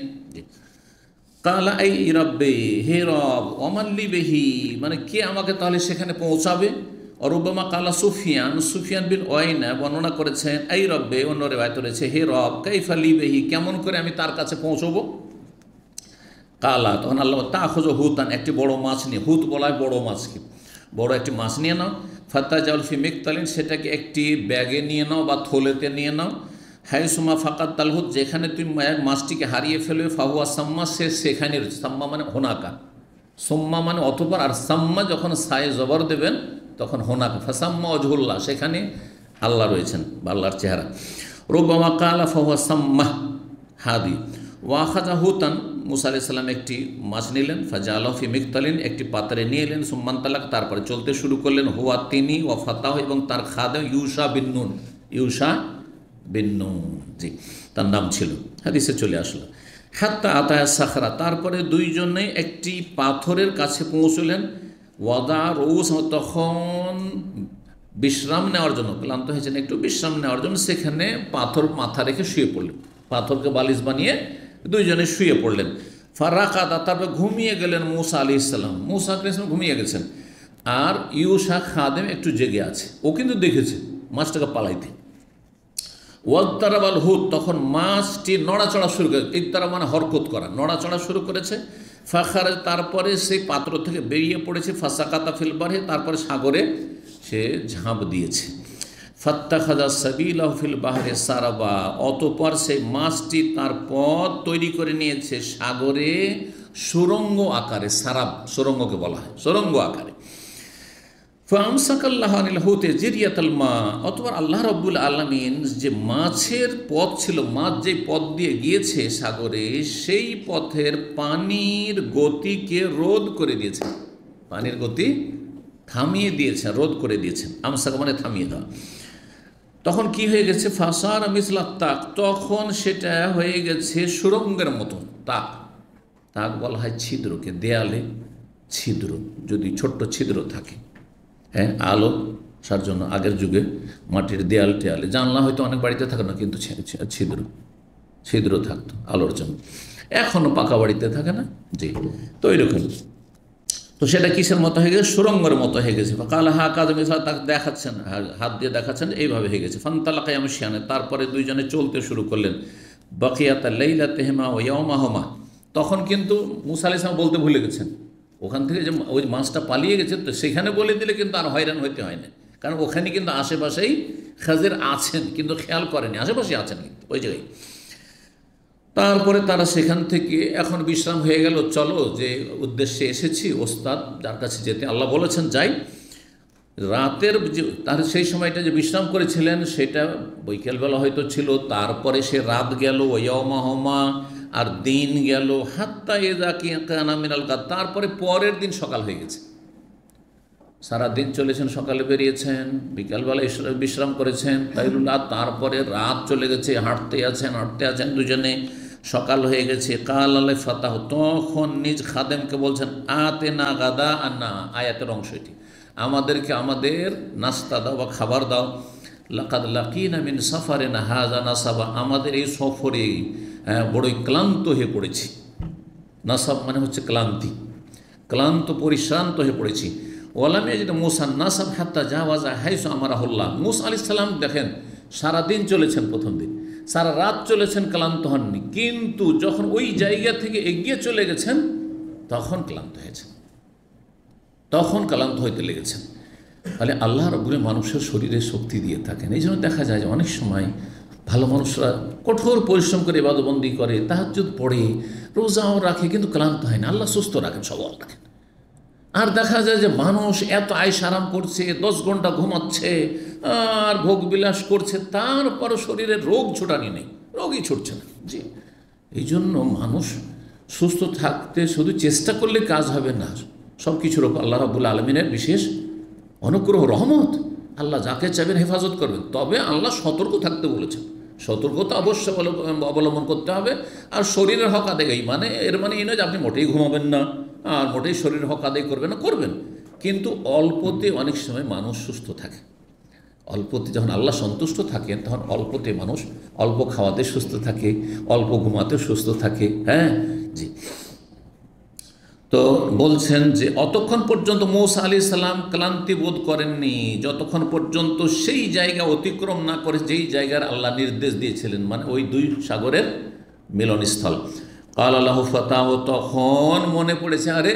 কালা এই রব্বে, হে রব, অমাল্লি বেহি, মানে কে আমাকে তাহলে সেখানে পৌঁছাবে? অরুবামা কালা সুফিয়ান, সুফিয়ান বিন ওয়াইনা বর্ণনা করেছেন, এই রব্বে, অন্য রেওয়ায়েত রয়েছে হে রব, কাইফা লিবেহি, কেমন করে আমি তার কাছে পৌঁছবো? কালা, তখন আল্লাহ তা খোঁজো হুতান, একটি বড় মাছ নিয়ে, হুত বলা হয় বড় মাছকে, বড় একটি মাছ নিয়ে নাও। ফাত্তা জাউলফি মিকতালিন, সেটাকে একটি ব্যাগে নিয়ে নাও বা থলেতে নিয়ে নাও। হাইসুমা ফাকাত তালহুদ, যেখানে তুমি মাছটিকে হারিয়ে ফেলবে, ফাহুয়া সাম্মা, সে সেখানে রয়েছে। সাম্মা মানে হোনাকা, সোম্মা মানে অতপর, আর সাম্মা যখন সায়ে জবর দেবেন তখন হোনাকা, ফাসাম্মা ওয়াজহুল্লাহ, সেখানে আল্লাহ রয়েছেন বা আল্লাহর চেহারা। রুব্বামা কালা ফাহুয়া সাম্মা হাদি। ওয়াখাজা হুতান, মুসা আলাইহিস সালাম একটি মাছ নিলেন, ফাজাআলাহু ফি মিকতালিন, একটি পাত্রে নিয়ে এলেন, সুম্মান তালাক, তারপরে চলতে শুরু করলেন। হুয়া, তিনি, ওয়া ফাতাহ, এবং তার খাদেম ইউশা বিন নুন, ইউশা বিন নুন, জি তার নাম ছিল, হাদিসে চলে আসলো। হাত্তা আতায়া সাখরা, তারপরে দুইজনে একটি পাথরের কাছে পৌঁছলেন। ওয়াদা রৌস, তখন বিশ্রাম নেওয়ার জন্য, ক্লান্ত হয়েছেন, একটু বিশ্রাম নেওয়ার জন্য সেখানে পাথর মাথা রেখে শুয়ে পড়লেন, পাথরকে বালিশ বানিয়ে দুইজনে শুয়ে পড়লেন। ফারাকাদা, তারপরে ঘুমিয়ে গেলেন মূসা আলাইহিস সালাম, মূসা আলাইহিস সালাম ঘুমিয়ে গেছেন, আর ইউশা খাদেম একটু জেগে আছে, ও কিন্তু দেখেছে মাছটাকে পালাইতে। ওয়াদ্দারাবাল হুদ, তখন মাছটি নড়াচড়া শুরু করে, ইদ্দারা মানে হরকত করা, নড়াচড়া শুরু করেছে। ফাখারে, তারপরে সেই পাত্র থেকে বেরিয়ে পড়েছে। ফাসাকাতা ফিল বারহে, তারপরে সাগরে সে ঝাঁপ দিয়েছে। ফাত্তাখাযা সাবিলাহু ফিল বাহরে সারাবা, অতঃপর সেই মাছটি তার পথ তৈরি করে নিয়েছে সাগরে সুরঙ্গ আকারে, সারাব সুরঙ্গকে বলা হয়, সুরঙ্গ আকারে। ফামসাকাল্লাহু আনিল হুতে জিরিয়াতাল মা, অতঃপর আল্লাহ রাব্বুল আলামিন যে মাছের পথ ছিল, মাছ যে পথ দিয়ে গিয়েছে সাগরে, সেই পথের পানির গতিকে রোধ করে দিয়েছেন, পানির গতি থামিয়ে দিয়েছেন, রোধ করে দিয়েছেন। আমসাকা মানে থামিয়ে দেওয়া। তখন কি হয়ে গেছে, ফাসার মিসলা তাক, তখন সেটা হয়ে গেছে সুরঙ্গের মতন। তাক, তাক বলা হয় ছিদ্রকে, দেয়ালে ছিদ্র যদি ছোট্ট ছিদ্র থাকে, হ্যাঁ, আলো সার জন্য আগের যুগে মাটির দেয়াল টেয়ালে, জানলা হয়তো অনেক বাড়িতে থাকে না, কিন্তু ছিদ্র থাকতো আলোর জন্য। এখনও পাকা বাড়িতে থাকে না, জি। তো এইরকম, তো সেটা কিসের মতো হয়ে গেছে, সুরঙ্গের মতো হয়ে গেছে। কাল হা কাজ মিসলা তাক, দেখাচ্ছেন, হাত দিয়ে দেখাচ্ছেন, এইভাবে হয়ে গেছে। ফান্তালাকা ইয়ামশিয়ানে, তারপরে দুইজনে চলতে শুরু করলেন। বাকিয়াতা লাইলাতিহিমা ওয়া ইয়াওমাহুমা, তখন কিন্তু মুসা আলাইহিস সালাম বলতে ভুলে গেছেন। ওখান থেকে যে ওই মাছটা পালিয়ে গেছে, তো সেখানে বলে দিলে কিন্তু আর হয়রান হইতে হয় না, কারণ ওখানে কিন্তু আশেপাশেই খাজির আছেন, কিন্তু খেয়াল করেনি আশেপাশে আছেন কিন্তু ওই জায়গায়। তারপরে তারা সেখান থেকে এখন বিশ্রাম হয়ে গেল, চলো যে উদ্দেশ্যে এসেছি ওস্তাদ যার কাছে যেতে আল্লাহ বলেছেন যাই। রাতের যে তার সেই সময়টা যে বিশ্রাম করেছিলেন সেটা বৈকালবেলা হয়তো ছিল, তারপরে সে রাত গেল, ইয়াওমাহুমা, আর দিন গেল, হাত্তা ইযা কানা মিনাল গাদ, তারপরে পরের দিন সকাল হয়ে গেছে। সারাদিন চলেছেন, সকালে বেরিয়েছেন, বিকালবেলা বিশ্রাম করেছেন তাইরুল্লাহ, তারপরে রাত চলে গেছে, হাঁটতে আছেন দুজনে, সকাল হয়ে গেছে। কাল আলাই ফাতাহ, তখন নিজ খাদেমকে বলছেন, আতে না গাদা আন্না, আয়াতের অংশ এটি, আমাদেরকে আমাদের নাস্তা দাও বা খাবার দাও। লাকাদ লাকিনা মিন সাফারিনা হাযা নাসাবা, আমাদের এই সফরে বড়ই ক্লান্ত হয়ে পড়েছি। নাসাব মানে হচ্ছে ক্লান্তি, ক্লান্ত পরিশ্রান্ত হয়ে পড়েছি। ওয়ালামে যেটা মুসা নাসাব হাত্তা জাওয়াজা হাইসু আমারাহুল্লাহ, মুসা আলাইহিস সালাম দেখেন সারাদিন চলেছেন, প্রথম দিন সারা রাত চলেছেন, ক্লান্ত হননি, কিন্তু যখন ওই জায়গা থেকে এগিয়ে চলে গেছেন তখন ক্লান্ত হয়েছেন, তখন ক্লান্ত হইতে লেগেছেন। তাহলে আল্লাহ রাব্বুল মানুষের শরীরে শক্তি দিয়ে থাকেন। এই জন্য দেখা যায় যে অনেক সময় ভালো মানুষরা কঠোর পরিশ্রম করে ইবাদতবন্দি করে, তাহাজ্জুদ পড়ে, রোজাও রাখে, কিন্তু ক্লান্ত হয় না। আল্লাহ সুস্থ রাখেন, সবল রাখেন। আর দেখা যায় যে মানুষ এত আয়েশ আরাম করছে, 10 ঘন্টা ঘুমাচ্ছে আর ভোগ বিলাস করছে, তারপর শরীরে রোগ ছুটানি নেই, রোগই ছুটছে না। জি, এই জন্য মানুষ সুস্থ থাকতে শুধু চেষ্টা করলে কাজ হবে না, সব কিছুর ওপর আল্লাহ রাব্বুল আলামিনের বিশেষ অনুগ্রহ, রহমত। আল্লাহ যাকে চাইবেন হেফাজত করবেন, তবে আল্লাহ সতর্ক থাকতে বলেছেন, সতর্কতা অবশ্যই অবলম্বন করতে হবে। আর শরীরের হক আদায়, মানে এর মানে এই নয় যে আপনি মোটেই ঘুমাবেন না আর মোটেই শরীরের হক আদায় করবেন না, করবেন, কিন্তু অল্পতে অনেক সময় মানুষ সুস্থ থাকে। অল্পতে যখন আল্লাহ সন্তুষ্ট থাকেন তখন অল্পতে মানুষ অল্প খাওয়াতে সুস্থ থাকে, অল্প ঘুমাতে সুস্থ থাকে। হ্যাঁ, জি। তো বলছেন যে অতক্ষণ পর্যন্ত মূসা আলাইহিস সালাম ক্লান্তি বোধ করেননি, যতক্ষণ পর্যন্ত সেই জায়গা অতিক্রম না করে যেই জায়গার আল্লাহ নির্দেশ দিয়েছিলেন, মানে ওই দুই সাগরের মিলনস্থল। কাল আল্লাহু ফাতাহ, তখন মনে পড়েছে, আরে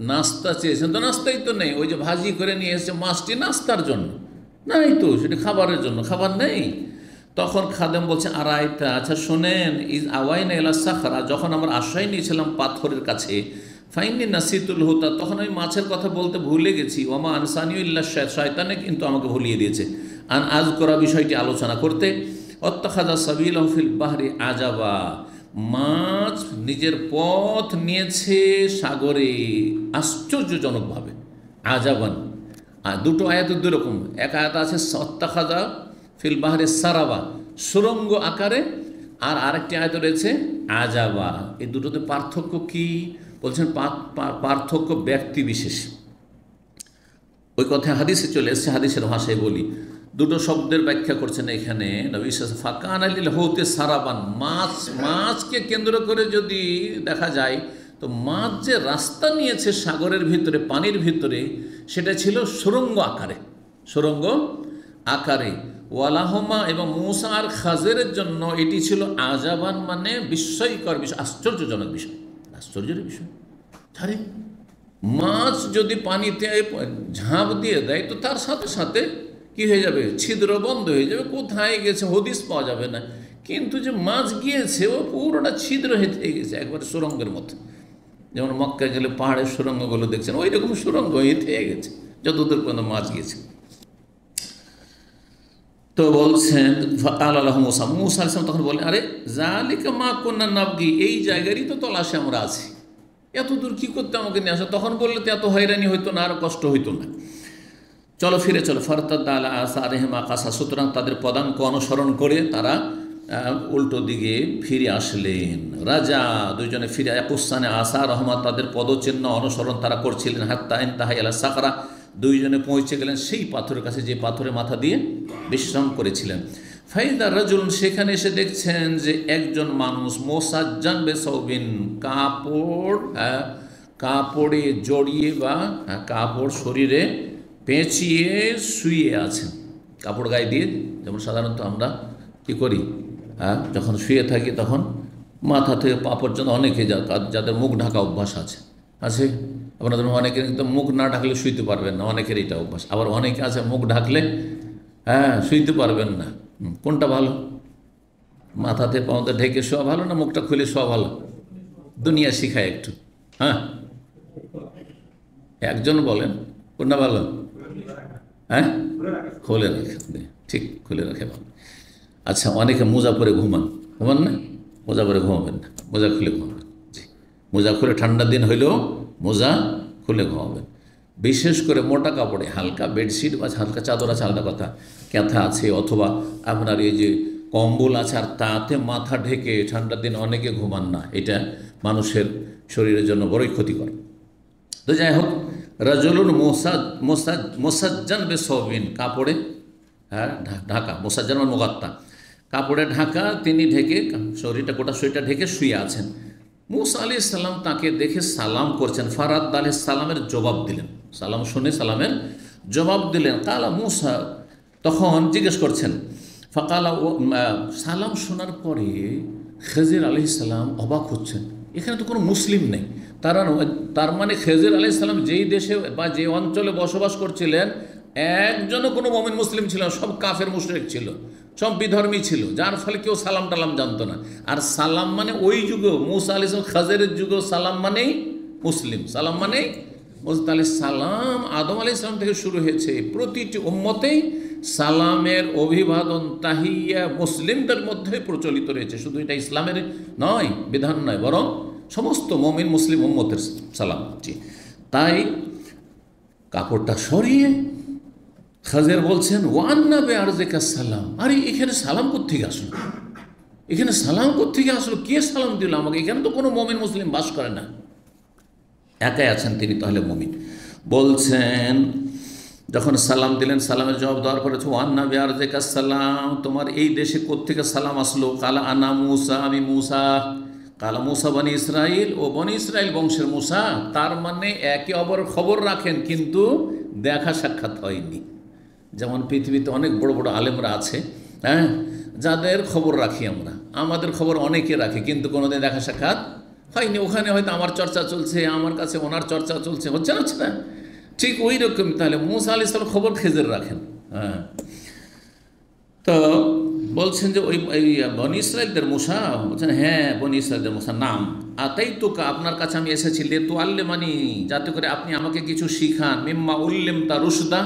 নাস্তা চেয়েছেন তো, নাস্তাই তো নেই, ওই যে ভাজি করে নিয়ে এসেছে মাছটি নাস্তার জন্য, নাই তো, সেটি খাবারের জন্য, খাবার নেই। তখন খাদেম বলছে, আর আয়তা, আচ্ছা শোনেন, ইজ আওয়াইনা ইলা সাখরা, যখন আমরা আশ্রয় নিয়েছিলাম পাথরের কাছে, ফাইনি নাসিতুল হুতা, তখন আমি মাছের কথা বলতে ভুলে গেছি, ওমা আনসানিউ ইল্লা শয়তানে কিন্তু আমাকে ভুলিয়ে দিয়েছে, আন আজ করা বিষয়টি আলোচনা করতে। অত্তাখাযা সাবিলাহু ফিল বাহরি আজাবা, মাছ নিজের পথ নিয়েছে সাগরে আশ্চর্যজনকভাবে, আজাবান। আর দুটো আয়াত দুই রকম, এক আয়াত আছে অত্তাখাযা ফিল বাহরি সারাবা, সুরঙ্গ আকারে, আর আরেকটি আয়াত রয়েছে আজাবা। এই দুটোতে পার্থক্য কি বলছেন? পার্থক্য ব্যক্তি বিশেষ। ওই কথা হাদিসে চলে এসেছে, হাদিসের ভাষায় বলি, দুটো শব্দের ব্যাখ্যা করছেন এখানে নবী সাল্লাল্লাহু আলাইহি ওয়াসাল্লাম। ফাকান আলিল হৌতে সারাবান, মাছকে কেন্দ্র করে যদি দেখা যায় তো মাছ যে রাস্তা নিয়েছে সাগরের ভিতরে, পানির ভিতরে, সেটা ছিল সুরঙ্গ আকারে, সুরঙ্গ আকারে। ওয়ালাহমা, এবং মূসা আর খাজেরের জন্য এটি ছিল আজাবান, মানে বিস্ময়কর বিষয়, আশ্চর্যজনক বিষয়, আশ্চর্যের বিষয়। আরে মাছ যদি পানিতে ঝাঁপ দিয়ে দেয় তো তার সাথে সাথে কি হয়ে যাবে, ছিদ্র বন্ধ হয়ে যাবে, কোথায় গেছে হদিস পাওয়া যাবে না। কিন্তু যে মাছ গিয়েছে ও পুরোটা ছিদ্র হয়ে গেছে, একবারে সুরঙ্গের মতো। যেমন মক্কায় গেলে পাহাড়ের সুরঙ্গগুলো দেখছেন, ওই রকম সুরঙ্গ হয়ে গেছে যতদূর পর্যন্ত মাছ গিয়েছে। তো বলছেন ফাকাল আল্লাহু মূসা, মূসা আলাইহিস সালাম তখন বলেন, আরে যালিকা মা কুন্না নাবগি, এই জায়গারই তো তলাশে আমরা আছি, এত দূর কী করতে আমাকে নিয়ে আসা? তখন বললে তো এত হয়রানি হইতো না, আর কষ্ট হইতো না। চলো ফিরে চলো। ফারতাদ্দা আলা আসারিহিম আকাসা, সুতরাং তাদের পদাঙ্ক অনুসরণ করে তারা উল্টো দিকে ফিরে আসলেন। রাজা দুইজনে ফিরে কুসানে আসা রহমত, তাদের পদচিহ্ন অনুসরণ তারা করছিলেন। হাত্তা ইনতাহা ইলা সাকরা, দুইজনে পৌঁছে গেলেন সেই পাথরের কাছে যে পাথরে মাথা দিয়ে বিশ্রাম করেছিলেন। ফাইদা রাজুলুন, সেখানে এসে দেখছেন যে একজন মানুষ মোসাজ্জান বেসাউবিন, কাপড়ে জড়িয়ে বা কাপড় শরীরে পেঁচিয়ে শুয়ে আছেন। কাপড় গায়ে দিয়ে, যেমন সাধারণত আমরা কী করি, যখন শুয়ে থাকি তখন মাথা থেকে পা পর্যন্ত অনেকে যাদের মুখ ঢাকা অভ্যাস আছে আপনাদের অনেকের কিন্তু মুখ না ঢাকলে শুইতে পারবেন না, অনেকের এটা অভ্যাস। আবার অনেকে আছে মুখ ঢাকলে শুইতে পারবেন না। কোনটা ভালো? মাথাতে পাওতে ঢেকে শোয়া ভালো না মুখটা খুলে শোয়া ভালো? দুনিয়া শিখায় একটু। একজন বলেন কোনটা ভালো? খুলে রাখে, ঠিক খুলে রাখে ভালো। আচ্ছা, অনেকে মোজা পরে ঘুমান না? মোজা পরে ঘুমাবেন না, মোজা খুলে ঘুমাবেন। মোজা খুলে, ঠান্ডার দিন হইলেও মোজা খুলে ঘুমাবেন। বিশেষ করে মোটা কাপড়ে, হালকা বেডশিট বা হালকা চাদর আছে আলাদা কথা, ক্যাথা আছে অথবা আপনার এই যে কম্বল আছে, আর তাতে মাথা ঢেকে ঠান্ডার দিন অনেকে ঘুমান না। এটা মানুষের শরীরের জন্য বড়ই ক্ষতিকর। তো যাই হোক, রাজুলুন মোসাজ্জান বেসাউবিন, কাপড়ে ঢাকা, মোসাজ্জান বা মুগাত্তা, কাপড়ে ঢাকা, তিনি ঢেকে শরীরটা, গোটা শরীরটা ঢেকে শুয়ে আছেন। মুসা আলাইহিস সালাম তাকে দেখে সালাম করছেন। ফারাদ আলাইহিস সালামের জবাব দিলেন, সালাম শুনে সালামের জবাব দিলেন। কালা মুসা, তখন জিজ্ঞেস করছেন, ফাকালা, সালাম শোনার পরে খেজির আলাইহিস সালাম অবাক হচ্ছেন, এখানে তো কোনো মুসলিম নেই। তার মানে খেজির আলাইহিস সালাম যেই দেশে বা যে অঞ্চলে বসবাস করছিলেন, একজনও কোনো মুমিন মুসলিম ছিল না, সব কাফের মুশরিক ছিল, সব বিধর্মী ছিল, যার ফলে কেউ সালাম টালাম জানতো না। আর সালাম মানে ওই যুগেও মুসা আলাইহিস সালাম, খাজেরের যুগেও সালাম মানেই মুসলিম, সালাম মানেই মুসলিম। তাহলে সালাম আদম আলাইহিস সালাম থেকে শুরু হয়েছে। প্রতিটি উম্মতেই সালামের অভিবাদন তাহিয়া মুসলিমদের মধ্যে প্রচলিত রয়েছে। শুধু এটা ইসলামের নয়, বিধান নয়, বরং সমস্ত মুমিন মুসলিম উম্মতের সালাম। তাই কাপড়টা সরিয়ে খাজের বলছেন, ওয়ান্না বে আরজেকা সালাম, আরে এখানে সালাম কোত্থেকে আসলো? এখানে সালাম কোত্থেকে আসলো? কে সালাম দিল আমাকে? এখানে তো কোনো মুমিন মুসলিম বাস করে না, একাই আছেন তিনি, তাহলে মুমিন। বলছেন, যখন সালাম দিলেন, সালামের জবাব দেওয়ার পরে, ওয়ান্না বে আরজেকা সালাম, তোমার এই দেশে কোত্থেকে সালাম আসলো? কালা আনা মুসা, আমি মুসা। কালা মুসা বনি ইসরাইল, ও বনি ইসরাইল বংশের মুসা। তার মানে একে অপরের খবর রাখেন, কিন্তু দেখা সাক্ষাৎ হয়নি। যেমন পৃথিবীতে অনেক বড় বড় আলেমরা আছে, যাদের খবর রাখি আমরা, আমাদের খবর অনেকে রাখে, কিন্তু কোনোদিন দেখা সাক্ষাৎ হয়নি। ওখানে হয়তো আমার চর্চা চলছে, আমার কাছে ওনার চর্চা চলছে, হচ্ছে না? ঠিক ওই রকম। তাহলে মুসা আলাইহিস সালাম খবর খেজের রাখেন। তো বলছেন যে ওই বনি ইসরাইলদের মুসা, বলছেন হ্যাঁ বনি ইসরাইলদের মুসা, নাম আতাই তোকা, আপনার কাছে আমি এসেছি, লেতু আল্লেমানি, যাতে করে আপনি আমাকে কিছু শিখান, মিম্মা উল্লেম তা রুশদা,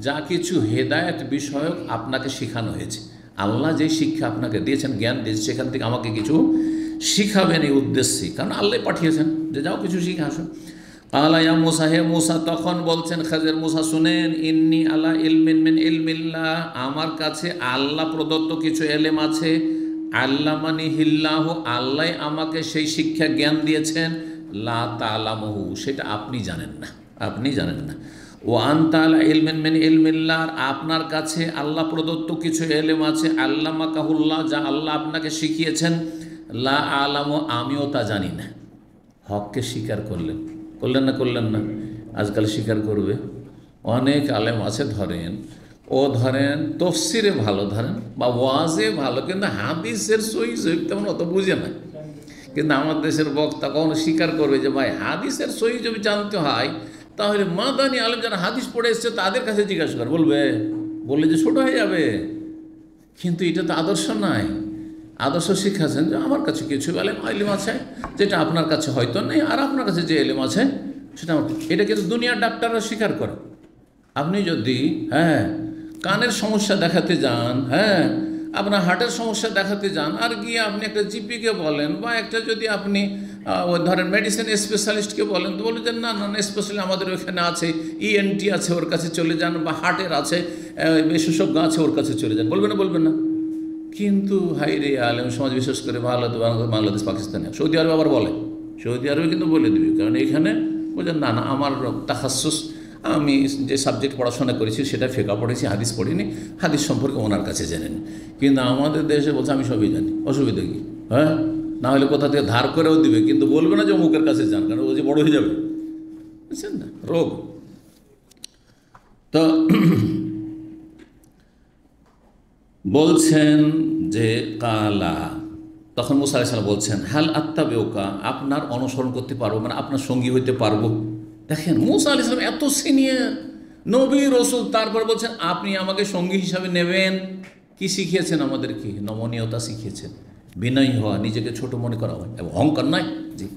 যা কিছু হেদায়েত বিষয়ক আপনাকে শেখানো হয়েছে। আল্লাহ যে শিক্ষা আপনাকে দিয়েছেন, জ্ঞান দিয়েছে, সেখান থেকে আমাকে কিছু শিখাবেন এই উদ্দেশ্যে, কারণ আল্লাহ পাঠিয়েছেন যে যাও কিছু শিখে আসো। আলা ইয়া মুসা, হে মুসা, তখন বলছেন খাজের, মুসা শুনেন, ইন্নি আলা ইলমিন মিন ইলমিল্লাহ, আমার কাছে আল্লাহ প্রদত্ত কিছু এলেম আছে। আল্লামানি হিল্লাহু, আল্লাহ আমাকে সেই শিক্ষা জ্ঞান দিয়েছেন। লা তালামহু, সেটা আপনি জানেন না, আপনি জানেন না। ও আনতা আলা ইলমিন মিন ইলমিল্লাহ, আপনার কাছে আল্লাহ প্রদত্ত কিছু এলেম আছে। আল্লামাকাহুল্লাহ, যা আল্লাহ আপনাকে শিখিয়েছেন। লা আলামু, আমিও তা জানি না। হককে স্বীকার করলেন না? আজকাল স্বীকার করবে অনেক আলেম আছে, ধরেন তফসিরে ভালো, ধরেন বা ওয়াজে ভালো, কিন্তু হাদিসের সহিহ তেমন অত বুঝে না। কিন্তু আমার দেশের বক্তা কখনো স্বীকার করবে যে ভাই হাদিসের সহিহ যদি জানতে হয়, তাহলে মাদানি আলেম যারা হাদিস পড়ে এসছে তাদের কাছে জিজ্ঞাসা করে, বললে যে ছোটো হয়ে যাবে। কিন্তু এটা তো আদর্শ নাই। আদর্শ শিখাচ্ছেন যে আমার কাছে কিছু এলেম আছে যেটা আপনার কাছে হয়তো নেই, আর আপনার কাছে যে এলেম আছে সেটা আমার। এটা কিন্তু দুনিয়ার ডাক্তাররা স্বীকার করে। আপনি যদি কানের সমস্যা দেখাতে যান, আপনার হার্টের সমস্যা দেখাতে যান, আর গিয়ে আপনি একটা জিপিকে বলেন, বা একটা যদি আপনি ওই ধরেন মেডিসিন স্পেশালিস্টকে বলেন, তো বলে যে না না না, স্পেশালি আমাদের ওখানে আছে, ইএনটি আছে, ওর কাছে চলে যান, বা হার্টের আছে বিশেষজ্ঞ আছে, ওর কাছে চলে যান। বলবেন না? বলবেন না? কিন্তু হাই রে আলেম সমাজ, বিশেষ করে বাংলাদেশ, পাকিস্তানে, সৌদি আরবে আবার বলে, সৌদি আরবে কিন্তু বলে দিবি, কারণ এখানে বলছেন না না, আমার তাখাসুস, আমি যে সাবজেক্ট পড়াশোনা করেছি সেটা ফিকহ পড়েছি, হাদিস পড়িনি, হাদিস সম্পর্কে ওনার কাছে জেনে নি। কিন্তু আমাদের দেশে বলছে আমি সবই জানি, অসুবিধা কি? হ্যাঁ, না হলে কোথা থেকে ধার করেও দিবে, কিন্তু বলবে না যে অমুকের কাছে যান, কারণ ও যে বড় হয়ে যাবে, বুঝছেন না, রোগ। তো বলছেন যে কালা, তখন মুসা আলাইহিস সালাম বলছেন হাল আত্তাবিউকা, আপনার অনুসরণ করতে পারবো, মানে আপনার সঙ্গী হইতে পারবো। দেখেন মুসা আলাইহিস সালাম এত সিনিয়র নবী রসুল, তারপর বলছেন আপনি আমাকে সঙ্গী হিসাবে নেবেন। কি শিখিয়েছেন আমাদেরকে? নমনীয়তা শিখিয়েছেন, বিনয়ী হওয়া, নিজেকে ছোট মনে করা হয়, এবং অহংকার নয়। জি।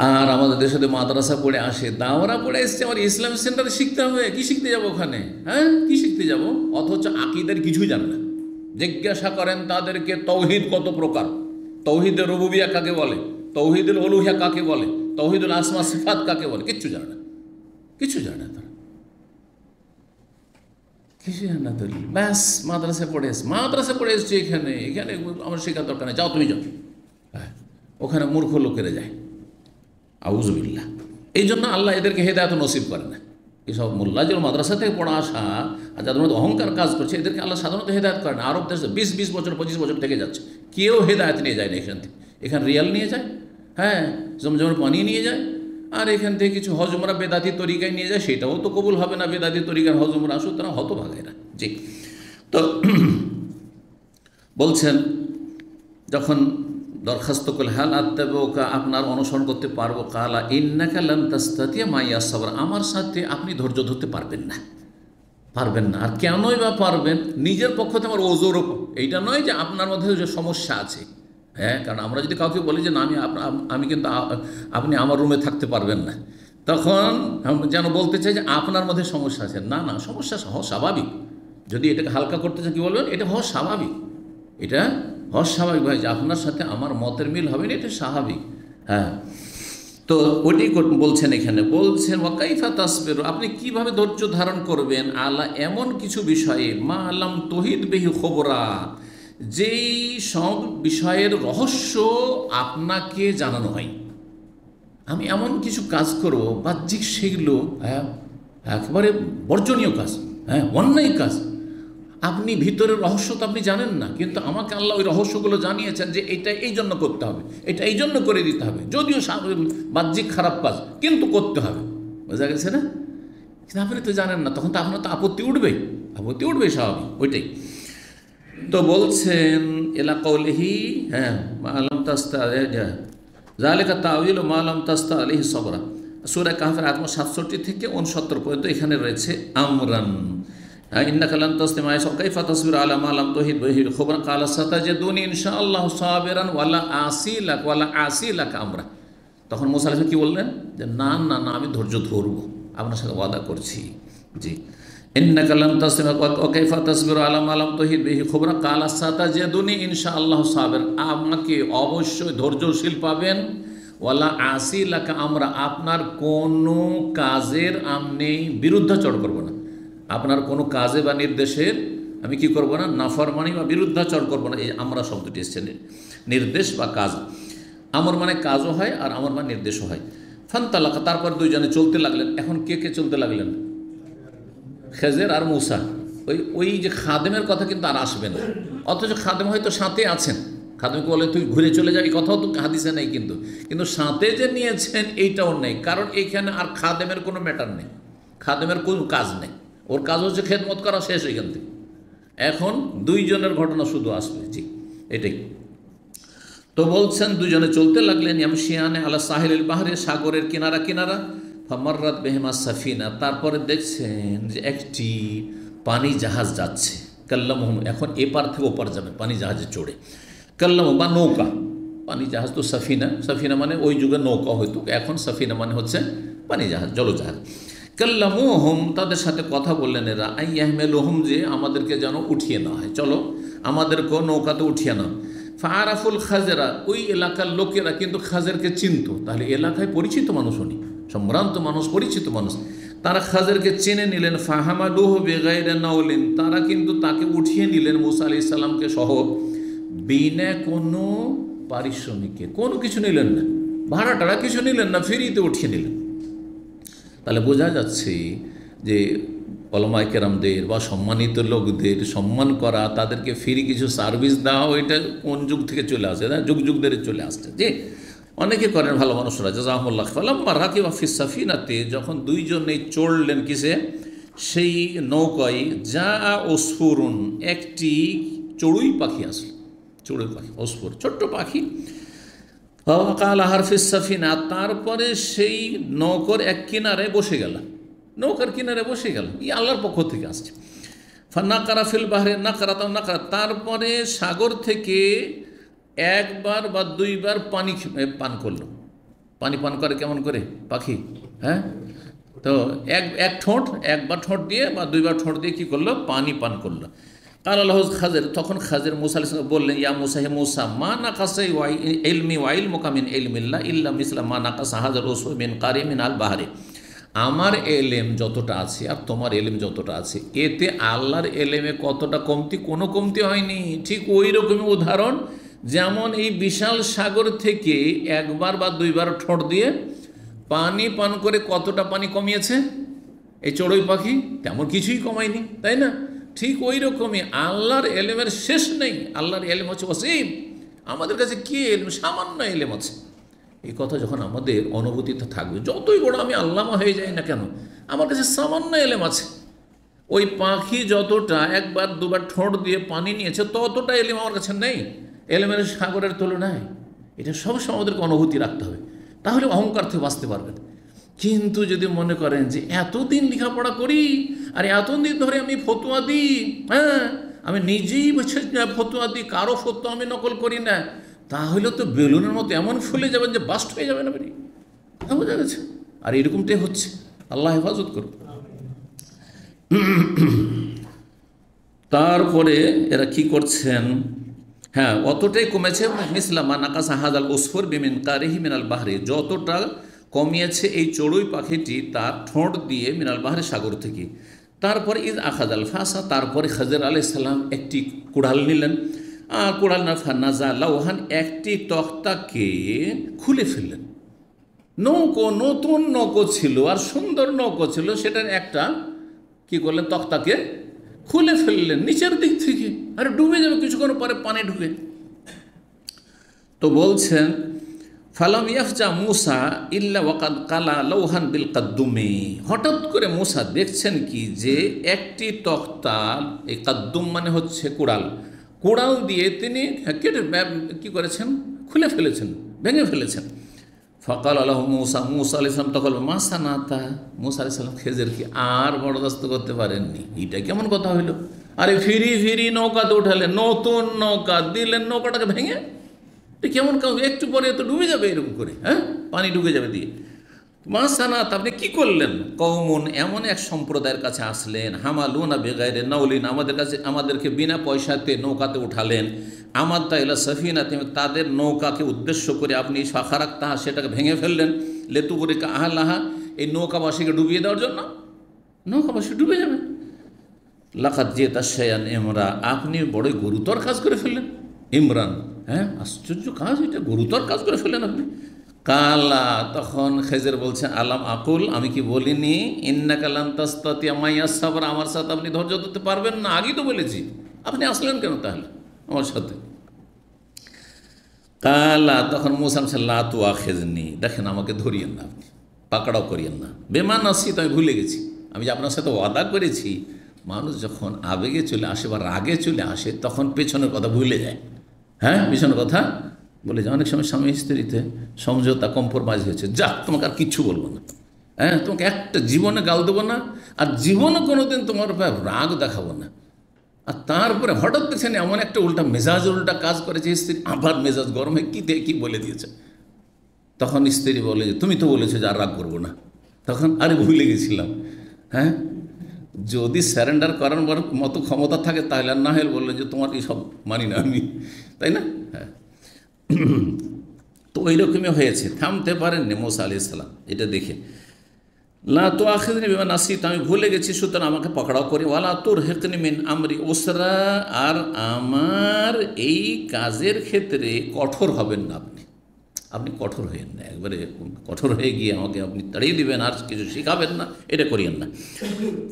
আর আমাদের দেশে মাদ্রাসা পড়ে আসে, দাওরা পড়ে এসছে, আমার ইসলাম সেন্টারে শিখতে হবে। কি শিখতে যাবো ওখানে? হ্যাঁ, কি শিখতে যাব? অথচ আকিদের কিছুই জানে না। জিজ্ঞাসা করেন তাদেরকে তৌহিদ কত প্রকার, তৌহিদের রুবুবিয়া কাকে বলে, তৌহিদুল উলুহিয়া কাকে বলে, তৌহিদুল আসমা সিফাত কাকে বলে, কিচ্ছু জানে না, কিছু জানে না তারা, কিছু জানে না। তো ব্যাস মাদ্রাসায় পড়ে এসছে, এখানে আমার শেখার দরকার নেই, যাও তুমি যাও। হ্যাঁ, ওখানে মূর্খ লোকেরা যায়, আউযুবিল্লাহ। এই জন্য আল্লাহ এদেরকে হেদায়েত নসিব করে না। এসব মোল্লা যে মাদ্রাসা থেকে পড়া আসা আর যাদের মধ্যে অহংকার কাজ করছে, এদেরকে আল্লাহ সাধারণত হেদায়েত করে না। আরব দেশে 20 বছর 25 বছর থেকে যাচ্ছে, কেউ হেদায়েত নিয়ে যায় না এখান থেকে। এখানে রিয়াল নিয়ে যায়, হ্যাঁ, জমজমের পানি নিয়ে যায়, আর এখান থেকে কিছু হজমরা বেদাতি তরিকায় নিয়ে যায়, সেটাও তো কবুল হবে না, বেদাতি তরিকার হজমরা, সুতরাং হতভাগেরা। জি। তো বলছেন যখন দরখাস্ত করলে হাল আত্তাবিউকা, আপনার অনুসরণ করতে পারবো। কালা ইন্নাকা লান তাস্তাতিয়া মাইয়া সাবর, আমার সাথে আপনি ধৈর্য ধরতে পারবেন না, পারবেন না। আর কেনই বা পারবেন? নিজের পক্ষ থেকে আমার ওজোরও, এইটা নয় যে আপনার মধ্যে যে সমস্যা আছে। হ্যাঁ, কারণ আমরা যদি কাউকে বলি যে না আমি কিন্তু আপনি আমার রুমে থাকতে পারবেন না, তখন যেন বলতে চাই যে আপনার মধ্যে সমস্যা আছে। না না, সমস্যা হওয়া স্বাভাবিক। যদি এটাকে হালকা করতে চান, কি বলবেন? এটা হওয়া স্বাভাবিক, এটা হওয়া স্বাভাবিক ভাই, যে আপনার সাথে আমার মতের মিল হবে না, এটা স্বাভাবিক। হ্যাঁ, তো ওটি বলছেন এখানে, বলছেন ওয়াকাইফা তাসবিরু, আপনি কিভাবে ধৈর্য ধারণ করবেন আলা এমন কিছু বিষয়ে মা আলাম তহিদ বিহি খবরা, যেই সব বিষয়ের রহস্য আপনাকে জানানো হয়। আমি এমন কিছু কাজ করব বাহ্যিক, সেগুলো হ্যাঁ একেবারে বর্জনীয় কাজ, হ্যাঁ অন্যায় কাজ, আপনি ভিতরের রহস্য তো আপনি জানেন না, কিন্তু আমাকে আল্লাহ ওই রহস্যগুলো জানিয়েছেন যে এটা এই জন্য করতে হবে, এটা এই জন্য করে দিতে হবে, যদিও বাহ্যিক খারাপ কাজ, কিন্তু করতে হবে। বোঝা গেছে না? কিন্তু আপনি তো জানেন না, তখন তো আপনার তো আপত্তি উঠবে স্বাভাবিক, ওইটাই। তো বলছেন এলা কওলিহি, হ্যাঁ, মালাম তাস্তা যালিকা তাউইল মালাম তাস্তা আলাইহি সবরা, সূরা কাহফের আয়াত 67 থেকে 69 পর্যন্ত এখানে রয়েছে আমরান ইন্নাকা লান তাসতামি কাইফা তাসবিরু আলা মা লাম তুহিত বিহি খবর ক্বালা সাতাজিদুনি ইনশাআল্লাহু সাবিরান ওয়ালা আসিলাকা আমরা। তখন মুসা আলাইহিস সালাম কি বললেন? যে না না না, আমি ধৈর্য ধরবো, আপনার সাথে ওয়াদা করছি। জি। ইন্নাকা লান তাসতামি কাইফা তাসবিরু আলা মা লাম তুহিত বিহি খবর ক্বালা সাতাজিদুনি ইনশাআল্লাহু সাবির, আমাকে অবশ্যই ধৈর্যশীল পাবেন, ওয়ালা আসিলাকা আমরা, আপনার কোনো কাজের আমি বিরুদ্ধাচরণ করবো না, আপনার কোনো কাজে বা নির্দেশের আমি কি করব না, নাফরমানি বা বিরুদ্ধাচরণ করব না। এই আমরা শব্দটি এসছে নির্দেশ বা কাজ, আমর মানে কাজও হয় আর আমর মানে নির্দেশও হয়। ফান্তালাকা, তারপর দুইজনে চলতে লাগলেন। এখন কে কে চলতে লাগলেন? খেজের আর মূসা। ওই যে খাদেমের কথা কিন্তু আর আসবে না, অথচ খাদেম হয়তো সাথে আছেন, খাদেমকে বলে তুই ঘুরে চলে যাবি, কথাও তো হাদিসে নেই, কিন্তু সাথে যে নিয়েছেন এইটাও নেই, কারণ এইখানে আর খাদেমের কোনো ম্যাটার নেই, খাদেমের কোনো কাজ নেই, ওর কাজ হচ্ছে খেদমত করা, শেষ এখান থেকে। এখন দুইজনের ঘটনা শুধু আসবে। জি, এটাই তো বলছেন। দুজনে চলতে লাগলেন ইয়ামশিয়ানে আলা সাহিলিল বাহরে, সাগরের কিনারা কিনারা। ফামাররাত বিহিমা সাফিনা, তারপরে দেখছেন যে একটি পানি জাহাজ যাচ্ছে। কাল্লামহুম, এখন এপার থেকে ওপার যাবে পানি জাহাজে চড়ে। কাল্লাম বা নৌকা, পানি জাহাজ তো সাফিনা মানে ওই যুগে নৌকা হইতো, এখন সাফিনা মানে হচ্ছে পানি জাহাজ, জলজাহাজ। কাল্লামুহুম, তাদের সাথে কথা বললেন এরা, আইয়াহমেলুহুম, যে আমাদেরকে যেন উঠিয়ে নেওয়া হয়, চলো আমাদেরকেও নৌকাতে উঠিয়ে নাও। ফারাফুল খাজেরা, ওই এলাকার লোকেরা কিন্তু খাজেরকে চিনত। তাহলে এলাকায় পরিচিত মানুষ, উনি সম্ভ্রান্ত মানুষ, পরিচিত মানুষ, তারা খাজেরকে চিনে নিলেন। ফাহামালুহু বিগাইরি নাওলিন, তারা কিন্তু তাকে উঠিয়ে নিলেন মুসা আলাইহিস সালামকে সহ, বিনা কোনো পারিশ্রমিকে, কোনো কিছু নিলেন না, ভাড়া টাড়া কিছু নিলেন না, ফ্রিতে উঠিয়ে নিলেন। তাহলে বোঝা যাচ্ছে যে ওলামায়ে কেরামদের বা সম্মানিত লোকদের সম্মান করা, তাদেরকে ফ্রি কিছু সার্ভিস দেওয়া, এটা কোন যুগ থেকে চলে আসে, যুগ যুগ ধরে চলে আসছে। যে অনেকে করেন ভালো মানুষরা, জাযাহুমুল্লাহ। ফালাম্মা রাকিবা ফিস সাফিনাতে, যখন দুইজনে চড়লেন কিসে, সেই নৌকায়, যা ওসফুরুন, একটি চড়ুই পাখি আসলো, চড়ুই পাখি, ওসফুর ছোট্ট পাখি। কালাহার ফিস সাফিনা, তারপরে সেই নৌকার এক কিনারে বসে গেল, নৌকার কিনারে বসে গেল, ই আল্লাহর পক্ষ থেকে আসছে। ফানাকারা ফিল বাহরে নাকারা, তাও নাকারা, তারপরে সাগর থেকে একবার বা দুইবার পানি পান করলো। পানি পান করে কেমন করে পাখি, হ্যাঁ, তো এক ঠোঁট, একবার ঠোঁট দিয়ে বা দুইবার ঠোঁট দিয়ে কী করলো, পানি পান করলো। কাল আল্লাহ খাজের, তখন খাজের মুসা আলাইহিস সালাম বললেন, ইয়া মুসা, হে মুসা, মা নাকাসা ইলমি ওয়া ইলমুকা মিন ইলমিল্লাহ ইল্লা মিসলা মা নাকাসা হাযার রাসূল মিন কারিমিন আল বাহরে। আমার এলেম যতটা আছে আর তোমার এলেম যতটা আছে, এতে আল্লাহর এলেমে কতটা কমতি, কোনো কমতি হয়নি। ঠিক ওই রকমই উদাহরণ, যেমন এই বিশাল সাগর থেকে একবার বা দুইবার ঠোঁট দিয়ে পানি পান করে কতটা পানি কমিয়েছে এই চড়ুই পাখি, তেমন কিছুই কমায়নি, তাই না? ঠিক ওই রকমই আল্লাহর এলেমের শেষ নেই। আল্লাহর এলেম হচ্ছে অসীম, আমাদের কাছে কি এলেম, সামান্য এলেম আছে। এই কথা যখন আমাদের অনুভূতিতে থাকবে, যতই বড় আমি আল্লামা হয়ে যাই না কেন, আমার কাছে সামান্য এলেম আছে। ওই পাখি যতটা একবার দুবার ঠোঁট দিয়ে পানি নিয়েছে, ততটা এলেম আমার কাছে নেই এলেমের সাগরের তুলনায়। এটা সবসময় আমাদেরকে অনুভূতি রাখতে হবে, তাহলে অহংকার থেকে বাঁচতে পারবেন। কিন্তু যদি মনে করেন যে এতদিন লেখাপড়া করি আর এতদিন ধরে আমি ফতোয়া দিই, হ্যাঁ, আমি নিজেই ফতোয়া দিই, কারো ফতোয়া আমি নকল করি না, তাহলে তো বেলুনের মতো এমন ফুলে যাবেন যে বাস্ট হয়ে যাবে না, বেরিয়ে কথা বোঝা গেছে। আর এরকমটাই হচ্ছে, আল্লাহ হেফাজত করুন। তারপরে এরা কি করছেন, হ্যাঁ, অতটাই কমেছে, মিসলামা নাকাসা হাজাল ওসফর বিমিন কারিহি মিনাল বাহরে, যতটা কমিয়েছে এই চড়ুই পাখিটি তার ঠোঁট দিয়ে মিনাল বাহরে, সাগর থেকে। তারপরে ঈদ আখাদাল ফাসা, তারপরে খাজর আলাইহিস সালাম একটি কুড়াল নিলেন, কুড়াল না ফান্নাজা লাউহান, একটি তক্তাকে খুলে ফেললেন। নৌকো, নতুন নৌকো ছিল আর সুন্দর নৌকো ছিল, সেটার একটা কি করলেন, তক্তাকে খুলে ফেললেন নিচের দিক থেকে, আরে ডুবে যাবে কিছুক্ষণ পরে পানি ঢুকে। তো বলছেন ফালাম ইয়াফজা মুসা ইল্লা ওয়াকাদ কালা লাউহান বিল কাদ্দুমি, হঠাৎ করে মুসা দেখছেন কি যে একটি তক্তা, এই কাদ্দুম মানে হচ্ছে কুড়াল, কুড়াল দিয়ে তিনি কেটে কী করেছেন, খুলে ফেলেছেন, ভেঙে ফেলেছেন। ফকাল আল্লাহ মুসা, মুসা আলাইহিস সালাম তখন মাসা নাতা, মুসা আলাইহিস সালাম খেজেরকে আর বরদাস্ত করতে পারেননি। এটা কেমন কথা হইল, আরে ফিরি ফিরি নৌকাতে উঠালেন, নতুন নৌকা দিলেন, নৌকাটাকে ভেঙে, এটা কেমন কাজ, একটু পরে তো ডুবে যাবে এরকম করে, হ্যাঁ, পানি ডুবে যাবে দিয়ে। মাসানাত, আপনি কি করলেন, কওমুন, এমন এক সম্প্রদায়ের কাছে আসলেন, হামালুনা বিগাইরি নাওলিন, আমাদেরকে বিনা পয়সাতে নৌকাতে উঠালেন, আমার তাইলা সাফিনাতে, তাদের নৌকাকে উদ্দেশ্য করে আপনি শাখারাক তাহা, সেটাকে ভেঙে ফেললেন, লেতুবরিকা আহলাহা, এই নৌকাবাসীকে ডুবিয়ে দেওয়ার জন্য, নৌকাবাসী ডুবে যাবে। লাকাত জিতা শাইআন ইমরা, আপনি বড়ই গুরুতর কাজ করে ফেললেন, ইমরান, হ্যাঁ, আশ্চর্য কাজ, এটা গুরুতর কাজ করে ফেললেন আপনি। কালা, তখন খেজের বলছেন আলাম আকুল, আমি কি বলিনি, ইন্নাকা লান তাসতাতিয়া মাইয়া সাবরা, আমার সাথে আপনি ধৈর্য ধরতে পারবেন না, আগেই তো বলেছি, আপনি আসলেন কেন তাহলে আমার সাথে। কালা, তখন মুসা লা তুআখিযনি, দেখেন আমাকে ধরিয়েন না, আপনি পাকড়াও করিয়েন না, বেমান আসি তো আমি ভুলে গেছি, আমি যে আপনার সাথে ওয়াদা করেছি। মানুষ যখন আবেগে চলে আসে বা রাগে চলে আসে, তখন পেছনের কথা ভুলে যায়, হ্যাঁ, পেছনের কথা বলে যায়। অনেক সময় স্বামী স্ত্রীতে সমঝোতা, কম্প্রোমাইজ হয়েছে, যাক তোমাকে আর কিচ্ছু বলবো না, হ্যাঁ, তোমাকে একটা জীবনে গাল দেবো না, আর জীবনে কোনো দিন তোমার উপর রাগ দেখাবো না। আর তারপরে হঠাৎ দেখছেন এমন একটা উল্টা মেজাজ, উল্টা কাজ করেছে স্ত্রী, আবার মেজাজ গরম হয়ে কী বলে দিয়েছে। তখন স্ত্রী বলে যে তুমি তো বলেছো যে আর রাগ করবো না, তখন আরে ভুলে গেছিলাম, হ্যাঁ, যদি স্যারেন্ডার করার মতো ক্ষমতা থাকে তাহলে আর না হলে বললেন যে তোমার এই সব মানি না আমি, তাই না? হ্যাঁ, তো ওই রকমই হয়েছে, থামতে পারেননি মুসা আলাইহিস সালাম। এটা দেখে লা তুআখিযনি বিমা নাসিতু, আমি ভুলে গেছি সুতরাং আমাকে পকড়াও করি, ওয়ালা তুরহিকনি মিন আমরি উসরা, আর আমার এই কাজের ক্ষেত্রে কঠোর হবেন না আপনি। আপনি কঠোর হইয়েন না, একবারে কঠোর হয়ে গিয়ে আমাকে আপনি তাড়িয়ে দিবেন আর কিছু শেখাবেন না, এটা করিয়েন না।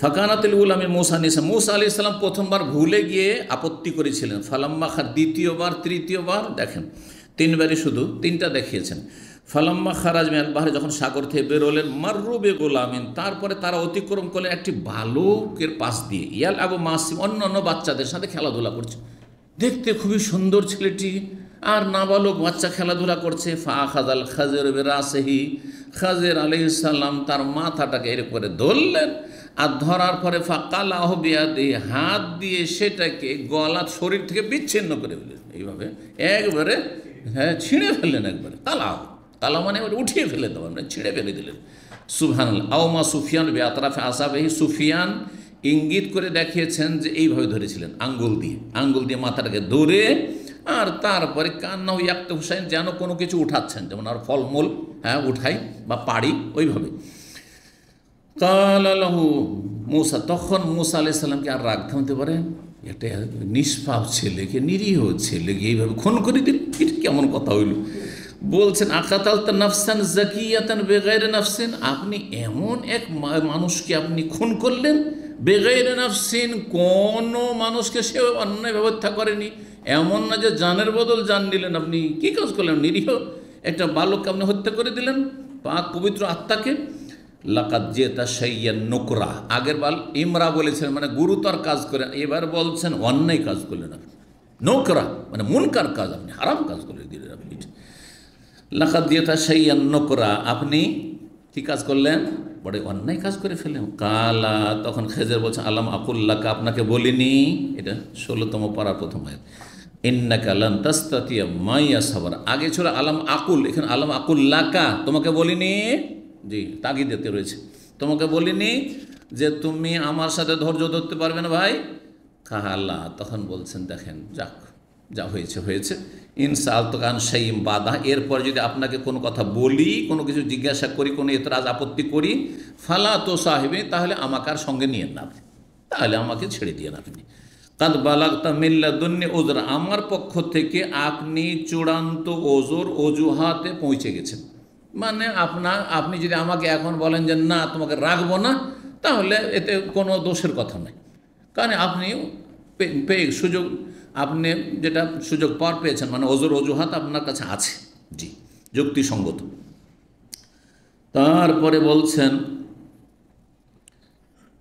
ফাকানাতুল উলামি মুসা নিসা, মুসা আলাইহিস সালাম প্রথমবার ভুলে গিয়ে আপত্তি করেছিলেন। ফালাম্মা দ্বিতীয়বার, তৃতীয়বার, দেখেন তিনবারই শুধু তিনটা দেখিয়েছেন। ফালাম্মা খারাজ মিনাল বাহরি, যখন সাগর থেকে বেরোলেন, মাররু বিগুলামিন, তারপরে তারা অতিক্রম করলেন একটি বালকের পাশ দিয়ে, ইয়াল আবু মাসিম, অন্য বাচ্চাদের সাথে খেলাধুলা করছে, দেখতে খুবই সুন্দর ছেলেটি, আর নাবালক বাচ্চা খেলাধুলা করছে। ফাখাযাল খাজির বিরাসিহি, খাজির আলাইহিস সালাম তার মাথাটাকে এর করে ধরলেন, আর ধরার পরে ফাকালাহু বিয়াদিহি, হাত দিয়ে সেটাকে গলা শরীর থেকে বিচ্ছিন্ন করে ফেললেন, এইভাবে একবারে, হ্যাঁ, ছিঁড়ে ফেললেন একবারে। কালা মানে এবার উঠিয়ে ফেলে দেওয়া, মানে ছিঁড়ে ফেলে দিলেন। সুবহানাল্লাহ। আওমা সুফিয়ান বিআতরাফি আসাবিহি, সুফিয়ান ইঙ্গিত করে দেখিয়েছেন যে এইভাবে ধরেছিলেন, আঙ্গুল দিয়ে মাথাটাকে ধরে, আর তারপরে কান্না ইয়াক্ত হুসাইন, যেন কোনো কিছু উঠাচ্ছেন, যেমন আর ফলমূল, হ্যাঁ, উঠাই বা পাড়ি, ওইভাবে। কালালাহু মুসা, তখন মুসা আলাইহিস সালামকে আর রাগ থামতে পারেন, একটা নিষ্পাপ ছেলেকে, নিরীহ ছেলেকে এইভাবে খুন করে দিল, এটা কেমন কথা হইল? বলছেন আকাতালতা নাফসান জাকিয়াতান বেগাইরে নাফসিন, আপনি এমন এক মানুষকে আপনি খুন করলেন, বেগাইরে নাফসিন, কোনো মানুষকে সে অন্যায়ভাবে হত্যা করেনি, এমন না যে জানের বদল জান নিলেন, আপনি কী কাজ করলেন? নিরীহ একটা বালককে আপনি হত্যা করে দিলেন, পাক পবিত্র আত্মাকে। লাকাদ জিতা শাইয়ান নুকরা, আগের বাল ইমরা বলেছেন মানে গুরুতর কাজ করে, এবার বলছেন অন্যায় কাজ করলেন আপনি, নোকরা মানে মুনকার কাজ, আপনি হারাম কাজ করে দিলেন আপনি। লাকাদ জিতা শাইয়ান নুকরা, আপনি কী কাজ করলেন? বড় অন্যায় কাজ করে ফেলেন। কালা, তখন খেজর বলছেন আলাম আকুল্লাকা, আপনাকে বলিনি, এটা 16তম পারার প্রথম আয়াত, ইন্নাকা লান তাস্তাতিয়া মাইয়া সাবরা, আগে ছিল আলাম আকুল, এখানে আলাম আকুল্লাকা, তোমাকে বলিনি, জি তাগিদ দিতে রয়েছে, তোমাকে বলিনি যে তুমি আমার সাথে ধৈর্য ধরতে পারবে না ভাই। কালা, তখন বলছেন দেখেন, যাক যা হয়েছে, ইনসাল তো কান শাইম বাধা, এরপর যদি আপনাকে কোনো কথা বলি, কোনো কিছু জিজ্ঞাসা করি, কোনো এতরাজ আপত্তি করি, ফালা তো সাহেবে, তাহলে আমাকে আর সঙ্গে নিয়েন না আপনি, তাহলে আমাকে ছেড়ে দিয়ে আপনি। কাদ বালাগতা মিল্লাদুন্নি উজরা, আমার পক্ষ থেকে আপনি চূড়ান্ত অজুহাতে পৌঁছে গেছেন, মানে আপনি যদি আমাকে এখন বলেন যে না তোমাকে রাখবো না, তাহলে এতে কোনো দোষের কথা নেই, কারণ আপনি সুযোগ, আপনি যেটা সুযোগ পাওয়ার পেয়েছেন, মানে অজুহাত আপনার কাছে আছে, জি যুক্তিসঙ্গত। তারপরে বলছেন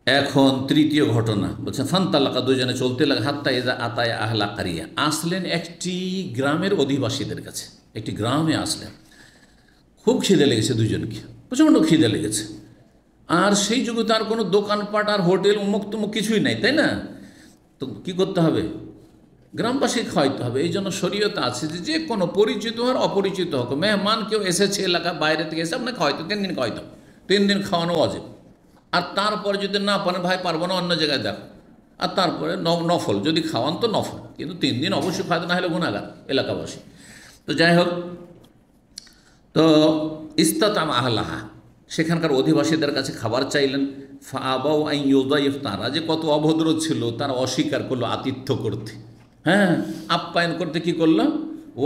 এখন তৃতীয় ঘটনা, বলছেন ফান্তালাকা, দুজনে চলতে লাগে, হাত্তা ইজা আতায়া আহলা কারিয়া, আসলেন একটি গ্রামের অধিবাসীদের কাছে, একটি গ্রামে আসলেন, খুব খিদে লেগেছে দুজনকে, প্রচণ্ড খিদে লেগেছে, আর সেই যুগে তার কোনো দোকানপাট আর হোটেল উমুক তুমুক কিছুই নাই, তাই না? তো কী করতে হবে? গ্রামবাসী খাওয়াইতে হবে। এই জন্য শরীয়তে আছে যে কোনো পরিচিত হোক অপরিচিত হোক, মেহমান কেউ এসেছে এলাকা বাইরে থেকে এসে আপনাকে খাওয়াইতে, 3 দিন খাওয়াইতে হবে, 3 দিন খাওয়ানো অজেব। আর তারপরে যদি না পারেন, ভাই পারবো না, অন্য জায়গায় দেখো, আর তারপরে নফল, যদি খাওয়ান তো নফল, কিন্তু 3 দিন অবশ্যই খাওয়াতে, না হলে গুনাহগার এলাকাবাসী। তো যাই হোক, তো ইস্তাতাম আহলাহা, সেখানকার অধিবাসীদের কাছে খাবার চাইলেন। ফাআবাউ আন ইউদাইফ, তারা যে কত অভদ্র ছিল, তারা অস্বীকার করলো আতিথ্য করতে, হ্যাঁ আপ্যায়ন করতে, কি করলো?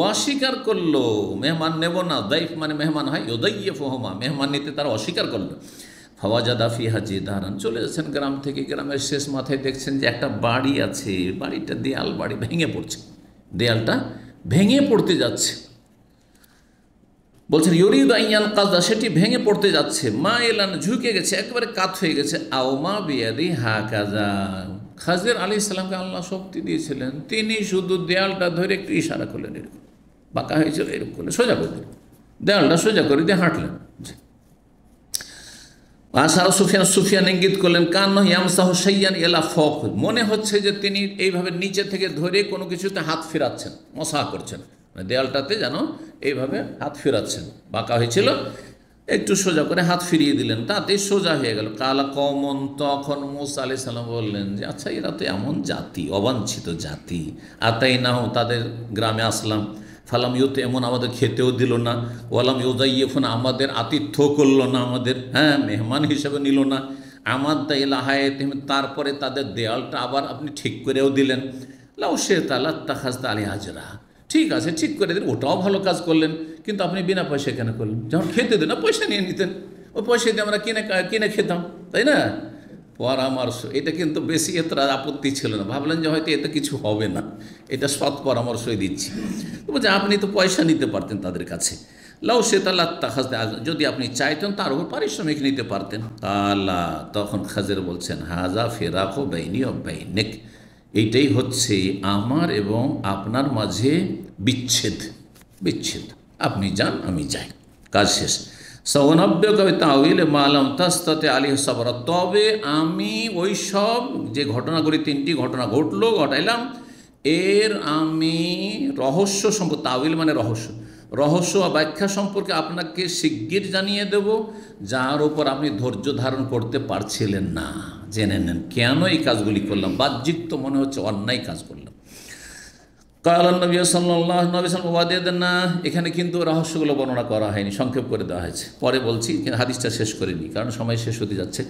অস্বীকার করলো, মেহমান নেব না, দাইফ মানে মেহমান হয়, ইউদাইফুহুমা, মেহমান নিতে তারা অস্বীকার করলো। ফাওয়াজাদা ফিহা জিদারান, চলে যাচ্ছেন গ্রাম থেকে, গ্রামের শেষ মাথায় দেখছেন যে একটা বাড়ি আছে, বাড়িটা দেয়াল বাড়ি ভেঙে পড়ছে, দেয়ালটা ভেঙে পড়তে যাচ্ছে। বলছেন ইউরিদ আইয়ান কাজা, সেটি ভেঙে পড়তে যাচ্ছে, মা এলান, ঝুঁকে গেছে, একবারে কাত হয়ে গেছে। আওমা বিয়াদি হা কাজা, খাজির আলাইহিস সালামকে আল্লাহ শক্তি দিয়েছিলেন, তিনি শুধু দেয়ালটা ধরে একটু ইশারা করলেন, এরকম বাঁকা হয়েছিল, এরকম করলেন, সোজা করে দিলেন, দেয়ালটা সোজা করে দিয়ে হাঁটলেন। আসারা সুফিয়ান ইঙ্গিত করলেন, কান্ন ইয়ামসাহ শাইয়ান এলা ফক, মনে হচ্ছে যে তিনি এইভাবে নিচে থেকে ধরে কোনো কিছুতে হাত ফেরাচ্ছেন, মশা করছেন, দেয়ালটাতে যেন এইভাবে হাত ফেরাচ্ছেন, বাঁকা হয়েছিল। একটু সোজা করে হাত ফিরিয়ে দিলেন, তাতেই সোজা হয়ে গেল। কালা কমন, তখন মুসা আলাইহিস সালাম বললেন যে আচ্ছা এরা তো এমন জাতি, অবাঞ্ছিত জাতি। আতাই নাহ, তাদের গ্রামে আসলাম, ফালাম ইউতে এমন আমাদের খেতেও দিল না, ওয়ালাম ইউজাইয়িফুন আমাদের আতিথ্য করলো না, আমাদের মেহমান হিসেবে নিল না, আমার এলাহায়াতিহিম তারপরে তাদের দেয়ালটা আবার আপনি ঠিক করেও দিলেন। লাউ শি'তা লাত্তাখাযতা আলাইহি আজরা, ঠিক আছে ঠিক করে দিন, ওটাও ভালো কাজ করলেন, কিন্তু আপনি বিনা পয়সায় কেন করলেন? যখন খেতে দেন না পয়সা নিয়ে নিতেন, ওই পয়সা দিয়ে আমরা কিনে খেতাম, তাই না? পরামর্শ, এটা কিন্তু বেশি এতটা আপত্তি ছিল না, ভাবলেন যে হয়তো এতে কিছু হবে না, এটা সৎ পরামর্শই দিচ্ছি। বলছে আপনি তো পয়সা নিতে পারতেন তাদের কাছে, লাউ শি'তা লাত্তাখাযতা আজরা, যদি আপনি চাইতেন তার উপর পারিশ্রমিক নিতে পারতেন। আল্লাহ তখন খাজের বলছেন হাযা ফিরাকু বাইনি ওয়া বাইনিক, এইটাই হচ্ছে আমার এবং আপনার মাঝে বিচ্ছেদ, বিচ্ছেদ, আপনি যান আমি যাই, কাজ শেষ। সওনাব্বিউকা তাউইলে মা লাম তাসতাতি আলাইহি সাবরা, তবে আমি ওই সব যে ঘটনাগুলি, 3টি ঘটনা ঘটাইলাম, এর আমি রহস্য সম্পর্কে, তাউইল মানে রহস্য, রহস্য ব্যাখ্যা সম্পর্কে আপনাকে শিগগির জানিয়ে দেব, যার উপর আপনি ধৈর্য ধারণ করতে পারছিলেন না। জেনে নেন কেন এই কাজগুলি করলাম, বাহ্যিক তো মনে হচ্ছে অন্যায় কাজ করলাম। কালান নবী সাল্লাল্লাহু আলাইহি ওয়াসাল্লাম ওয়াদাদান না, এখানে কিন্তু রহস্যগুলো বর্ণনা করা হয়নি, সংক্ষেপ করে দেওয়া হয়েছে, পরে বলছি, কিন্তু হাদিসটা শেষ করিনি কারণ সময় শেষ হতে যাচ্ছে।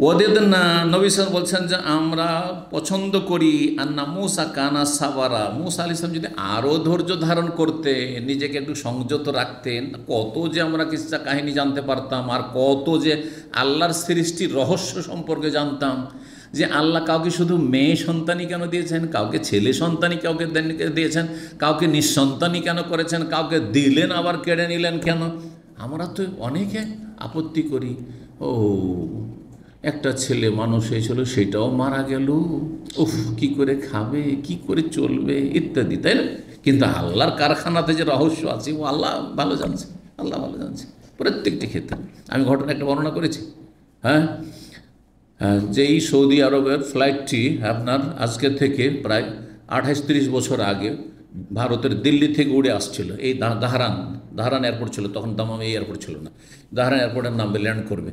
ওয়াদাদান না, নবী সাল্লাল্লাহু আলাইহি ওয়াসাল্লাম বলছেন যে আমরা পছন্দ করি আন্না মুসা কানা সাবারা, মুসা আলাইহিস সালাম যদি আরও ধৈর্য ধারণ করতেন, নিজেকে একটু সংযত রাখতেন, কত যে আমরা কিসসা কাহিনী জানতে পারতাম, আর কত যে আল্লাহর সৃষ্টির রহস্য সম্পর্কে জানতাম, যে আল্লাহ কাউকে শুধু মেয়ে সন্তানই কেন দিয়েছেন, কাউকে ছেলে সন্তানই কাউকে দিয়েছেন, কাউকে নিঃসন্তানই কেন করেছেন, কাউকে দিলেন আবার কেড়ে নিলেন কেন। আমরা তো অনেকে আপত্তি করি, ও একটা ছেলে মানুষ হয়েছিল সেটাও মারা গেল, উফ কি করে খাবে, কি করে চলবে ইত্যাদি, তাই না? কিন্তু আল্লাহর কারখানাতে যে রহস্য আছে ও আল্লাহ ভালো জানছে, আল্লাহ ভালো জানছে প্রত্যেকটি ক্ষেত্রে। আমি ঘটনা একটা বর্ণনা করেছি, যেই সৌদি আরবের ফ্লাইটটি আপনার আজকে থেকে প্রায় 28-30 বছর আগে ভারতের দিল্লি থেকে উড়ে আসছিল, এই দাহারান এয়ারপোর্ট ছিল তখন, দামাম এই এয়ারপোর্ট ছিল না, দাহারান এয়ারপোর্টের নামে ল্যান্ড করবে,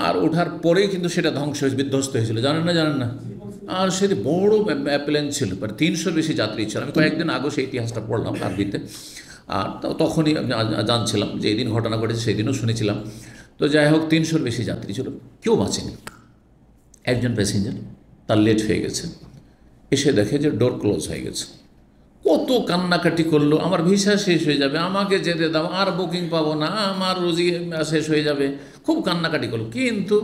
আর ওঠার পরেই কিন্তু সেটা ধ্বংস হয়ে বিধ্বস্ত হয়েছিল, জানেন না? আর সেটি বড় প্লেন ছিল, প্রায় 300 বেশি যাত্রী ছিল। আমি কয়েকদিন আগে সেই ইতিহাসটা পড়লাম আরবিতে, আর তখনই আমি জানছিলাম যে এই দিন ঘটনা ঘটেছে, সেই দিনও শুনেছিলাম। তো যাই হোক 300 বেশি যাত্রী ছিল, কেউ বাঁচেনি। একজন প্যাসেঞ্জার, তার লেট হয়ে গেছে, এসে দেখে যে ডোর ক্লোজ হয়ে গেছে, কত কান্নাকাটি করলো, আমার ভিসা শেষ হয়ে যাবে, আমাকে যেতে দাও, আর বুকিং পাবো না, আমার রোজি শেষ হয়ে যাবে, খুব কান্নাকাটি করলো, কিন্তু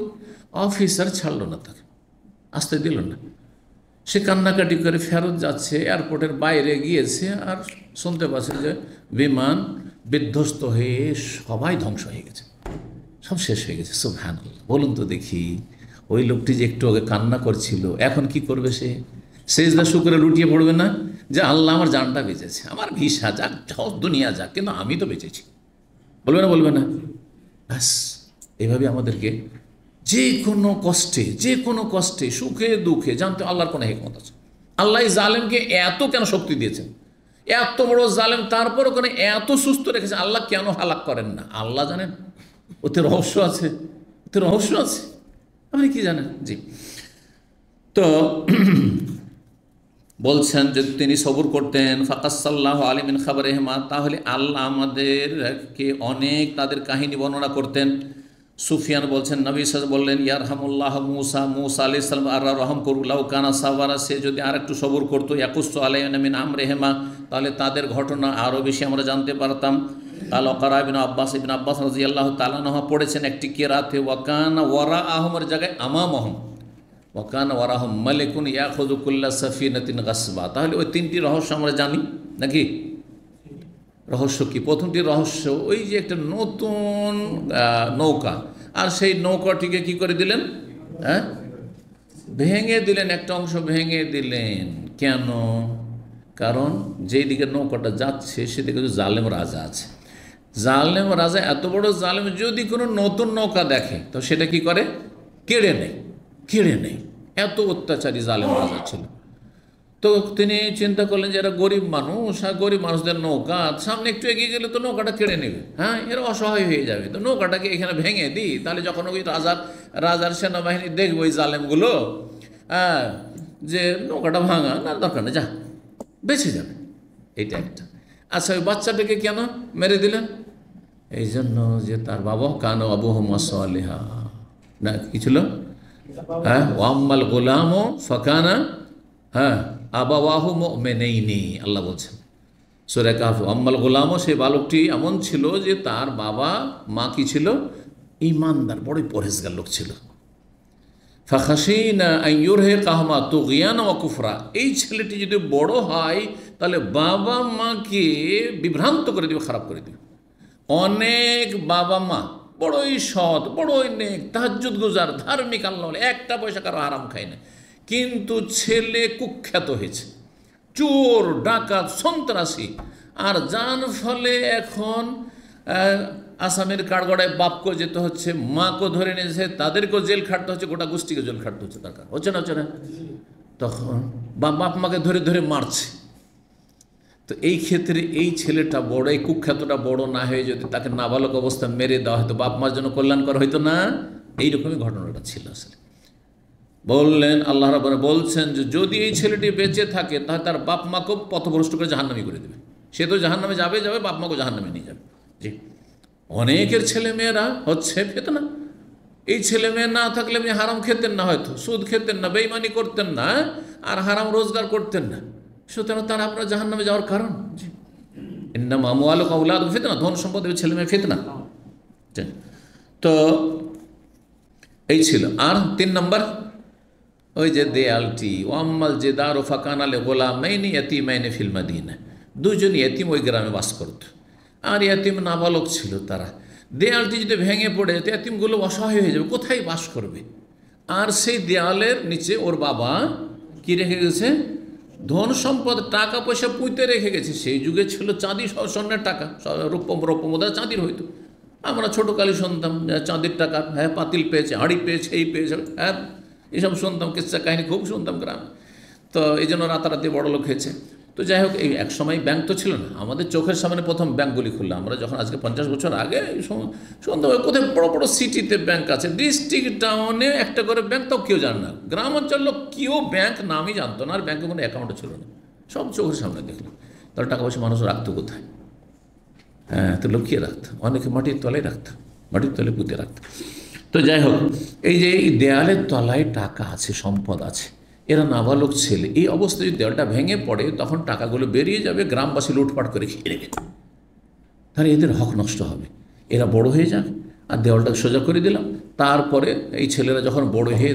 অফিসার ছাড়লো না, তাকে আসতে দিল না। সে কান্নাকাটি করে ফেরত যাচ্ছে, এয়ারপোর্টের বাইরে গিয়েছে, আর শুনতে পাচ্ছে যে বিমান বিধ্বস্ত হয়ে সবাই ধ্বংস হয়ে গেছে, সব শেষ হয়ে গেছে। সুবহানাল্লাহ, বলুন তো দেখি, ওই লোকটি যে একটু আগে কান্না করছিল, এখন কি করবে? সে সেজদা শুকরে লুটিয়ে পড়বে না যে আল্লাহ আমার জানটা বেঁচেছে, আমার ভিসা যাক, দুনিয়া যাক, কিন্তু আমি তো বেঁচেছি, বলবে না? ব্যাস, এইভাবে আমাদেরকে যে কোনো কষ্টে সুখে দুঃখে জানতে আল্লাহর কোনো হিকমত আছে। আল্লাহ জালেমকে এত কেন শক্তি দিয়েছেন, এত বড় জালেম, তারপরও কেন এত সুস্থ রেখেছে, আল্লাহ কেন হালাক করেন না আল্লাহ জানেন, ওতে রহস্য আছে, আপনি কি জানেন? জি, তো বলছেন যে তিনি সবুর করতেন, ফাকাসাল্লাহু আলাইহি মিন খাবারিহিমা, তাহলে আল্লাহ আমাদেরকে অনেক তাদের কাহিনী বর্ণনা করতেন। সুফিয়ান বলছেন নবী সাল্লাল্লাহু বললেন ইয়ারহামুল্লাহ মুসা আলাইহিস সালাম আর রহম করুক, লাউ কানা সাবারা, সে যদি আর একটু সবুর করতো, ইয়াকুসু আলাইনা মিন আমরিহিমা, তাহলে তাদের ঘটনা আরও বেশি আমরা জানতে পারতাম। কাল ওয়াকারা ইবনে আব্বাস রাদিয়াল্লাহু তাআলা আনহু পড়েছেন একটি কিরাতে, ওয়াকানা ওয়ারাআহুমের জায়গায় আমামহুম, ওয়াকানা ওয়ারাহুম মালিকুন ইয়াখুযু কুল্লা সাফিনাতিন গাসবা। তাহলে ওই 3টি রহস্য আমরা জানি নাকি? রহস্য কি? প্রথমটি রহস্য ওই যে একটা নতুন নৌকা, আর সেই নৌকাটিকে কি করে দিলেন? ভেঙে দিলেন, একটা অংশ ভেঙে দিলেন। কেন? কারণ যেই দিকে নৌকাটা যাচ্ছে সেদিকে জালেম রাজা আছে, জালেম রাজা এত বড় জালেম, যদি কোনো নতুন নৌকা দেখে তো সেটা কি করে? কেড়ে নেয়। এত অত্যাচারী জালেম রাজা ছিল। তো তো তিনি চিন্তা করলেন যে এরা গরিব মানুষ, আর গরিব মানুষদের নৌকা, সামনে একটু এগিয়ে গেলে তো নৌকাটা কেড়ে নেবে, হ্যাঁ এরা অসহায় হয়ে যাবে, তো নৌকাটাকে এখানে ভেঙে দিই, তাহলে যখন ওই রাজার সেনাবাহিনী দেখবে ওই জালেমগুলো, হ্যাঁ যে নৌকাটা ভাঙা না দরকার নেই, যা বেঁচে যাবে, এইটা একটা। আচ্ছা ওই বাচ্চাটাকে কেন মেরে দিলেন? এই জন্য যে তার বাবা কান আবুহুমা সালিহা, না কি ছিল, হ্যাঁ ওয়াম্মাল গোলামও ফাকানা হ্যাঁ আবাওয়াহু মুমিনাইনি, আল্লাহ বলছেন সূরা কাহফ, আম্মাল গোলামও, সেই বালকটি এমন ছিল যে তার বাবা মা কি ছিল, ঈমানদার, বড়ই পরহেজগার লোক ছিল। ফাখাশিনা আন ইউরহিকাহুমা তুগয়ানা ওয়া কুফরা, এই ছেলেটি যদি বড় হয় তাহলে বাবা মাকে বিভ্রান্ত করে দিবে, খারাপ করে দিবে। অনেক বাবা মা বড়ই সৎ, বড়ই নেক, তাহাজ্জুদ গুজার, ধার্মিক, আল্লাহ একটা পয়সা কারো হারাম খায় না, কিন্তু ছেলে কুখ্যাত হয়েছে, চোর, ডাকাত, সন্ত্রাসী, আর যার ফলে এখন আসামের কাঠগড়ায় বাপকেও যেতে হচ্ছে, মাকেও ধরে নিয়েছে, তাদেরকেও জেল খাটতে হচ্ছে, গোটা গোষ্ঠীকে জেল খাটতে হচ্ছে, তার কারণ হচ্ছে না, হচ্ছে না। তখন বাপ মাকে ধরে ধরে মারছে। তো এই ক্ষেত্রে এই ছেলেটা বড়, এই কুখ্যাতটা বড় না হয়ে যেত, তাকে নাবালক অবস্থা মেরে দেওয়া হয়তো, বাপ মার জন্য কল্যাণকর হইতো না, এইরকমই ঘটনাটা ছিল আসলে। বললেন আল্লাহ রাব্বুল বলছেন যে যদি এই ছেলেটি বেঁচে থাকে তাহলে তার বাপ মাকেও পথভ্রষ্ট করে জাহান্নামী করে দেবে, সে তো জাহান্নামে যাবে, বাপ মাকেও জাহান্নামে নিয়ে যাবে। জি, অনেকের ছেলে মেয়েরা হচ্ছে ফিতনা। এই ছেলে মেয়ে না থাকলে আপনি হারাম খেতেন না, হয়তো সুদ খেতেন না, বেঈমানি করতেন না, আর হারাম রোজগার করতেন না, সুতরাং তারা আপনার জাহান্নামে যাওয়ার কারণ। জি, ইন্নামা আমওয়ালুকুম ওয়া আওলাদুকুম ফিতনা, ধন সম্পদ ছেলে মেয়ে ফিতনা। তো এই ছিল। আর 3 নম্বর ওই যে দেয়ালটি, ওয়াম্মাল জিদারু ফাকানা লিগুলামাইনি ইয়াতীমাইনি ফিল মাদিনা, দুজন ইয়েতিম ওই গ্রামে বাস করত, আর ইয়েতিম নাবালক ছিল তারা। দেয়ালটি যদি ভেঙে পড়ে যেত, ইয়েতিমগুলো অসহায় হয়ে যাবে, কোথায় বাস করবে? আর সেই দেয়ালের নিচে ওর বাবা কি রেখে গেছে, ধন সম্পদ, টাকা পয়সা পুঁতে রেখে গেছে। সেই যুগে ছিল চাঁদি, স্বর্ণের টাকা, রৌপ্য মুদ্রা চাঁদির হইতো। আমরা ছোটোকালে শুনতাম চাঁদির টাকা, হ্যাঁ পাতিল পেয়েছে, হাঁড়ি পেয়েছে, এই পেয়েছে, হ্যাঁ এইসব শুনতাম, কিচ্ছা কাহিনী খুব শুনতাম গ্রামে। তো এই জন্য রাতারাতি বড় লোক হয়েছে। তো যাই হোক, এই এক সময় ব্যাংক তো ছিল না, আমাদের চোখের সামনে প্রথম ব্যাংকগুলি খুললো। আমরা যখন আজকে 50 বছর আগে শুনতাম কোথায় বড় বড় সিটিতে ব্যাংক আছে, ডিস্ট্রিক্ট টাউনে একটা করে ব্যাংক, তাও কেউ জানে না। গ্রাম অঞ্চল লোক কেউ ব্যাংক নামই জানতো না, আর ব্যাংকে কোনো অ্যাকাউন্টও ছিল না, সব চোখের সামনে দেখলো। তাহলে টাকা পয়সা মানুষ রাখতো কোথায়? হ্যাঁ, তো লুকিয়ে রাখতো, অনেকে মাটির তলায় রাখতো, মাটির তলায় পুঁতে রাখতো। তো যাই হোক, এই যে এই দেয়ালের তলায় টাকা আছে, সম্পদ আছে, এরা নাবালক ছেলে, এই অবস্থায় যদি দেয়ালটা ভেঙে পড়ে তখন টাকাগুলো বেরিয়ে যাবে, গ্রামবাসী লুটপাট করে খেয়ে নেবে, তাহলে এদের হক নষ্ট হবে। এরা বড় হয়ে যাবে, আর দেওয়ালটাকে সোজা করে দিলাম। তারপরে এই ছেলেরা যখন বড় হয়ে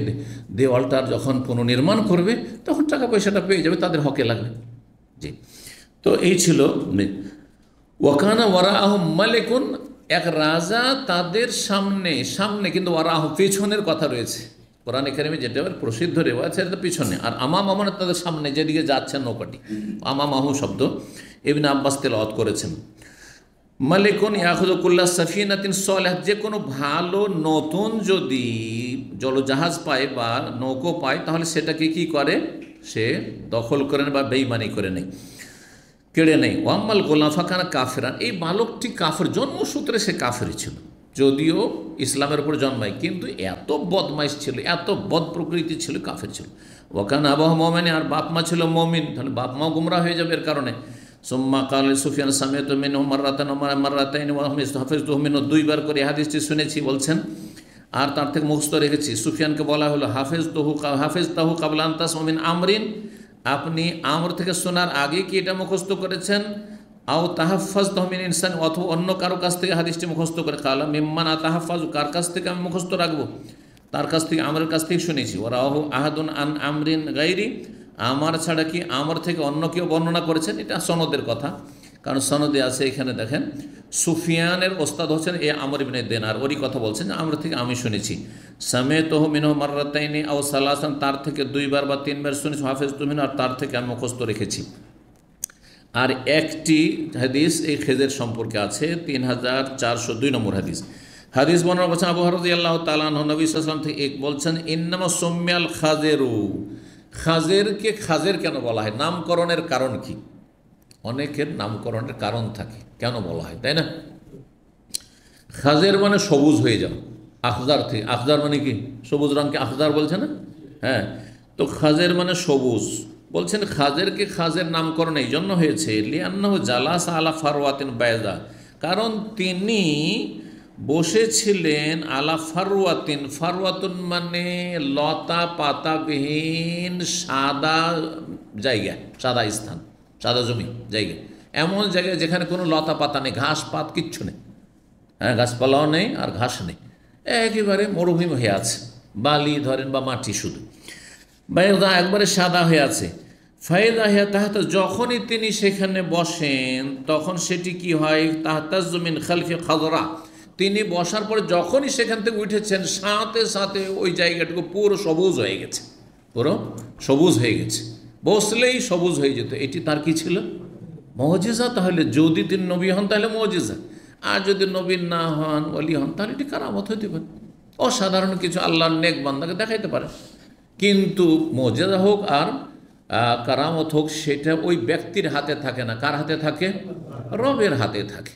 দেওয়ালটার যখন পুনর্নির্মাণ করবে তখন টাকা পয়সাটা পেয়ে যাবে, তাদের হকে লাগবে। জি, তো এই ছিল। ওয়াকানা ওয়ারাআহুম মালিকুন, এক রাজা তাদের সামনে কিন্তু ওয়ারাআহুম পেছনের কথা রয়েছে কোরআন কারিমে, যেটা প্রসিদ্ধ রেওয়াজ, সেটা পিছনে, আর আমাম মানে তাদের সামনে যেদিকে যাচ্ছেন নৌকাটি, আমামাহু শব্দ ইবনে আব্বাস তেলাওয়াত করেছেন। মালিকুন ইয়াখুযু কুল্লা সাফিনাতিন সালিহা, যে কোনো ভালো নতুন যদি জলজাহাজ পায় বা নৌকো পায় তাহলে সেটাকে কি করে, সে দখল করে নেয় বা বেঈমানি করে নেয়, কেড়ে নেই। ওয়াম্মাল গোলাম ফাকানা কাফেরান, এই বালকটি কাফের, জন্মসূত্রে সে কাফেরই ছিল, যদিও ইসলামের উপর জন্মায়, কিন্তু এত বদমাইশ ছিল, এত বদ প্রকৃতি ছিল, কাফের ছিল। ওয়াকানা আবাহু মুমিন, আর বাপ মা ছিল মুমিন, তাহলে বাপ মাও গুমরাহ হয়ে যাবে এর কারণে। সুম্মা কাল সুফিয়ান সামিআতু মিনহু মাররাতাইন ওয়া হাফিজতুহু মিনহু, 2বার করে হাদিসটি শুনেছি বলছেন, আর তার থেকে মুখস্থ রেখেছি। সুফিয়ানকে বলা হলো হাফিজতাহু কাবলা আন তাসমা মিন আমরিন, আপনি আমর থেকে শোনার আগে কি এটা মুখস্থ করেছেন? আও তাহাফাজতাহু মিন ইনসান, অথবা অন্য কারো কাছ থেকে হাদিসটি মুখস্থ করে। কালা মিম্মান আতাহাফাজু, কার কাছ থেকে আমি মুখস্থ রাখবো? তার কাছ থেকে, আমরের কাছ থেকে শুনেছি। ওরাহু আহাদুন আন আমরিন গাইরি, আমার ছাড়া কি আমর থেকে অন্য কেউ বর্ণনা করেছেন? এটা সনদের কথা, কারণ সনদে আছে, এখানে দেখেন সুফিয়ানের ওস্তাদ হচ্ছেন এ আমর ইবনে দিনার, ওরই কথা বলছেন যে আমর থেকে আমি শুনেছি। সামিআতুহু মিনহু মাররাতাইনি আও সালাসান, তার থেকে 2বার বা 3বার শুনেছি। হাফিজতু মিনহু, আর তার থেকে আমি মুখস্থ রেখেছি। আর একটি হাদিস এই খেজের সম্পর্কে আছে, 3402 নম্বর হাদিস। হাদিস বর্ণনা করছেন আবু হুরায়রা রাদিয়াল্লাহু তাআলা আনহু, নবী সাল্লাল্লাহু আলাইহি ওয়াসাল্লাম থেকে বলছেন, ইন্নামা সুম্মিয়াল খাযিরু, খাজেরকে খাজের কেন বলা হয়? নামকরণের কারণ কি? অনেকের নামকরণের কারণ থাকে কেন বলা হয়, তাই না? খাজের মানে সবুজ হয়ে যাও, আখদার থেকে। আখদার মানে কি? সবুজ রঙকে আখদার বলছে না? হ্যাঁ, তো খাজের মানে সবুজ। বলছেন খাজেরকে খাজের নামকরণ এই জন্য হয়েছে লিআন্নাহু জালাস আলা ফারওয়াতিন বায়দা, কারণ তিনি বসেছিলেন আলা ফারওয়াতিন। ফারওয়াতুন মানে লতা পাতাবিহীন সাদা জায়গা, সাদা স্থান, সাদা জমি জায়গা, এমন জায়গায় যেখানে কোনো লতা পাতা নেই, ঘাস পাত কিচ্ছু নেই। হ্যাঁ, গাছপালাও নেই আর ঘাস নেই, একেবারে মরুভূমি হয়ে আছে, বালি ধরেন বা মাটি শুধু, বায়দা একবারে সাদা হয়ে আছে। ফায়দা হিয়া তাহাতা, যখনই তিনি সেখানে বসেন তখন সেটি কি হয়? তাহতাজ্জু মিন খালফি খাদরা, তিনি বসার পরে যখনই সেখান থেকে উঠেছেন সাথে সাথে ওই জায়গাটুকু পুরো সবুজ হয়ে গেছে, পুরো সবুজ হয়ে গেছে, বসলেই সবুজ হয়ে যেত। এটি তার কি ছিল? মুজিজা। তাহলে যদি তিনি নবী হন তাহলে মুজিজা, আর যদি নবী না হন, ওলি হন, তাহলে এটি কারামত হইতে পারে, অসাধারণ কিছু আল্লাহর নেক বান্দাকে দেখাইতে পারে। কিন্তু মুজিজা হোক আর কারামত হোক, সেটা ওই ব্যক্তির হাতে থাকে না। কার হাতে থাকে? রবের হাতে থাকে,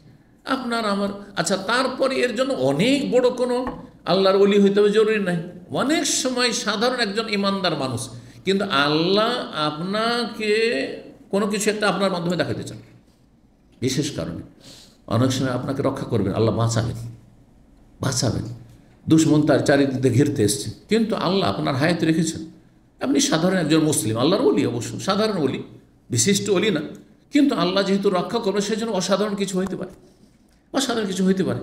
আপনার আমার। আচ্ছা, তারপরে এর জন্য অনেক বড় কোনো আল্লাহর ওলি হইতে হবে জরুরি নাই। অনেক সময় সাধারণ একজন ইমানদার মানুষ, কিন্তু আল্লাহ আপনাকে কোনো কিছু একটা আপনার মাধ্যমে দেখাতে চান বিশেষ কারণে। অনেক সময় আপনাকে রক্ষা করবেন, আল্লাহ বাঁচাবেন। দুশ্মন তার চারিদিকে ঘিরতে এসছে, কিন্তু আল্লাহ আপনার হায়াতে রেখেছেন। আপনি সাধারণ একজন মুসলিম, আল্লাহর ওলি, অবশ্য সাধারণ ওলি, বিশিষ্ট ওলি না, কিন্তু আল্লাহ যেহেতু রক্ষা করবে সেজন্য অসাধারণ কিছু হইতে পারে, অসাধারণ কিছু হইতে পারে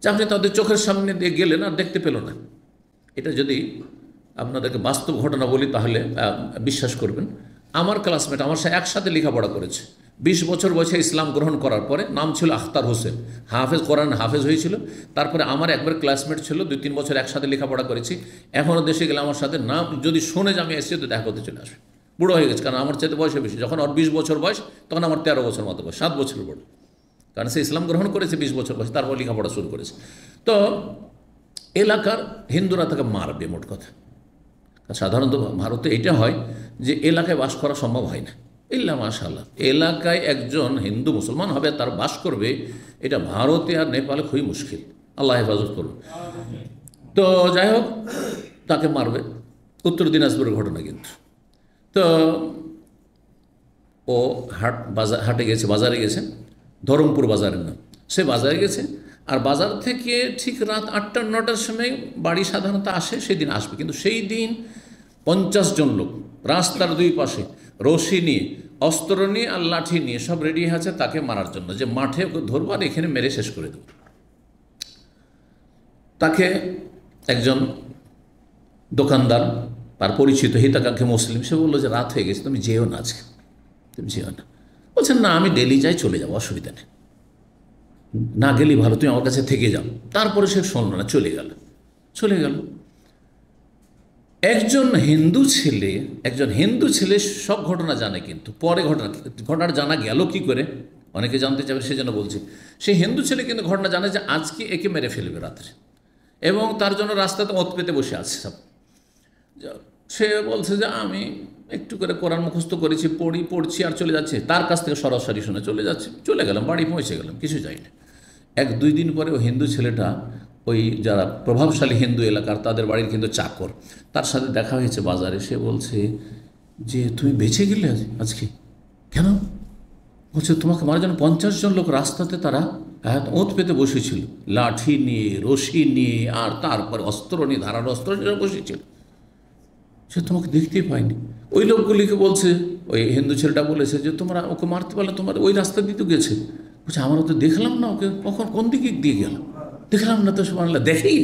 যে আপনি তাদের চোখের সামনে দিয়ে গেলেন আর দেখতে পেল না। এটা যদি আপনাদেরকে বাস্তব ঘটনা বলি তাহলে বিশ্বাস করবেন। আমার ক্লাসমেট আমার সাথে একসাথে লেখাপড়া করেছে, 20 বছর বয়সে ইসলাম গ্রহণ করার পরে, নাম ছিল আখতার হোসেন, হাফেজ, কোরআন হাফেজ হয়েছিল। তারপরে আমার একবার ক্লাসমেট ছিল, 2-3 বছর একসাথে লেখাপড়া করেছি। এখনও দেশে গেলে আমার সাথে নাম যদি শুনে যে আমি এসেছি তো দেখা করতে চলে আসবে। বুড়ো হয়ে গেছে, কারণ আমার চাইতে বয়সে বেশি। যখন ওর 20 বছর বয়স তখন আমার 13 বছর মতো বয়স, 7 বছর বড়, কারণ সে ইসলাম গ্রহণ করেছে 20 বছর বয়স, তারপর লেখাপড়া শুরু করেছে। তো এলাকার হিন্দুরা তাকে মারবে, মোট কথা। সাধারণত ভারতে এটা হয় যে এলাকায় বাস করা সম্ভব হয় না, ইল্লা মাশাআল্লাহ। এলাকায় একজন হিন্দু মুসলমান হবে, তার বাস করবে, এটা ভারতে আর নেপালে খুবই মুশকিল, আল্লাহ হেফাজত করবে। তো যাই হোক, তাকে মারবে, উত্তর দিনাজপুরের ঘটনা কিন্তু। তো ও হাটে গেছে, বাজারে গেছে, ধরমপুর বাজারের নাম। সে বাজারে গেছে, আর বাজার থেকে ঠিক রাত 8টা-9টার সময় বাড়ি সাধারণত আসে, সেদিন আসবে। কিন্তু সেই দিন 50 জন লোক রাস্তার 2 পাশে রশি নিয়ে, অস্ত্র নিয়ে আর লাঠি নিয়ে সব রেডি আছে তাকে মারার জন্য, যে মাঠে ওকে ধরবো আর এখানে মেরে শেষ করে দেব। তাকে একজন দোকানদার, তার পরিচিত হিতাকাঙ্ক্ষী মুসলিম, সে বললো যে রাত হয়ে গেছে, তুমি যেও না, আজকে তুমি যেও না। বলছেন না, আমি ডেলি যাই, চলে যাবো, অসুবিধা নেই, না গেলেই ভালো, তুমি আমার কাছে থেকে যাও। তারপরে সে শুনলো না, চলে গেল। একজন হিন্দু ছেলে সব ঘটনা জানে, কিন্তু পরে ঘটনাটা জানা গেল কি করে অনেকে জানতে চাবে, সেজন্য বলছি। সেই হিন্দু ছেলে কিন্তু ঘটনা জানে যে আজকে একে মেরে ফেলবে রাত্রে, এবং তার জন্য রাস্তাতে মত পেতে বসে আছে সব। সে বলছে যে আমি একটু করে কোরআন মুখস্থ করেছি, পড়ছি আর চলে যাচ্ছে। তার কাছ থেকে সরাসরি শুনে চলে গেলাম, বাড়ি পৌঁছে গেলাম, কিছু যাই না। 1-2 দিন পরে ওই হিন্দু ছেলেটা, ওই যারা প্রভাবশালী হিন্দু এলাকার, তাদের বাড়ির কিন্তু চাকর, তার সাথে দেখা হয়েছে বাজারে। সে বলছে যে তুমি বেঁচে গেলে আজকে কেন? বলছে তোমাকে মারার জন্য 50 জন লোক রাস্তাতে, তারা ওঁত পেতে বসেছিল, লাঠি নিয়ে, রশি নিয়ে, আর তারপরে অস্ত্র নিয়ে, ধারালো অস্ত্র নিয়ে বসেছিল। সে তোমাকে দেখতেই পায়নি। ওই লোকগুলিকে বলছে, ওই হিন্দু ছেলেটা বলেছে যে তোমরা ওকে মারতে পারলে, তোমার ওই রাস্তা দিয়ে তো গেছে। বলছে আমরা তো দেখলাম না ওকে, কখন কোন দিকে দিয়ে গেল, দেখলাম না তো। সুবহানাল্লাহ, দেখেই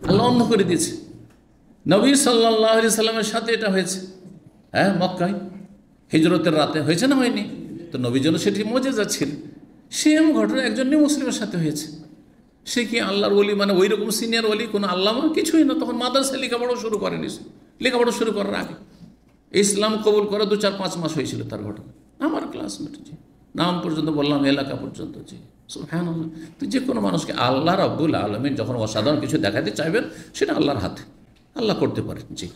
আল্লাহ অন্ধ করে দিয়েছে। নবী সাল্লাল্লাহু আলাইহি সাল্লামের সাথে এটা হয়েছে, হ্যাঁ, মক্কায় হিজরতের রাতে হয়েছে না, হয়নি? তো নবীর জন্য সেটি মুজিজা ছিল। সেম ঘটনা একজন মুসলিমের সাথে হয়েছে। সে কি আল্লাহর ওলি, মানে ওই রকম সিনিয়র ওলি, কোনো আল্লামা কিছুই না। তখন মাদ্রাসায় লেখাপড়া শুরু করেনি, লেখাপড়া শুরু করার আগে ইসলাম কবুল করা 2-4-5 মাস হয়েছিল তার ঘটনা। আমার ক্লাসমেট, জি, নাম পর্যন্ত বললাম, এলাকা পর্যন্ত, জি। সুবহানাল্লাহ। তো যে কোনো মানুষকে আল্লাহ রাব্বুল আলামিন যখন অসাধারণ কিছু দেখাতে চাইবেন, সেটা আল্লাহর হাতে, আল্লাহ করতে পারেন, জি।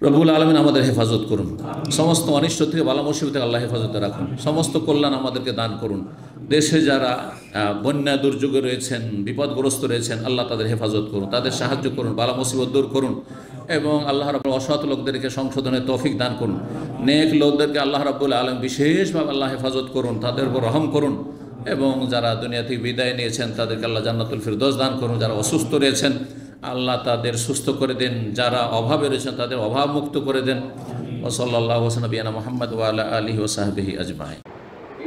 রব্বুল আলামিন আমাদের হেফাজত করুন, সমস্ত অনিষ্ট থেকে বালা মুসিবত থেকে আল্লাহ হেফাজতে রাখুন, সমস্ত কল্যাণ আমাদেরকে দান করুন। দেশে যারা বন্যা দুর্যোগে রয়েছেন, বিপদগ্রস্ত রয়েছেন, আল্লাহ তাদের হেফাজত করুন, তাদের সাহায্য করুন, বালা মুসিবত দূর করুন এবং আল্লাহ রাব্বুল অসৎ লোকদেরকে সংশোধনের তৌফিক দান করুন। নেক লোকদেরকে আল্লাহ রাব্বুল আলামিন বিশেষভাবে আল্লাহ হেফাজত করুন, তাদের উপর রহম করুন এবং যারা দুনিয়া থেকে বিদায় নিয়েছেন তাদেরকে আল্লাহ জান্নাতুল ফিরদৌস দান করুন। যারা অসুস্থ রয়েছেন আল্লাহ তাদের সুস্থ করে দেন, যারা অভাবে রয়েছেন তাদের অভাব মুক্ত করে দেন। ওয়া সাল্লাল্লাহু আলা নবিয়িনা মুহাম্মদ ওয়া আলা আলিহি ওয়া সাহবিহি আজমাইন।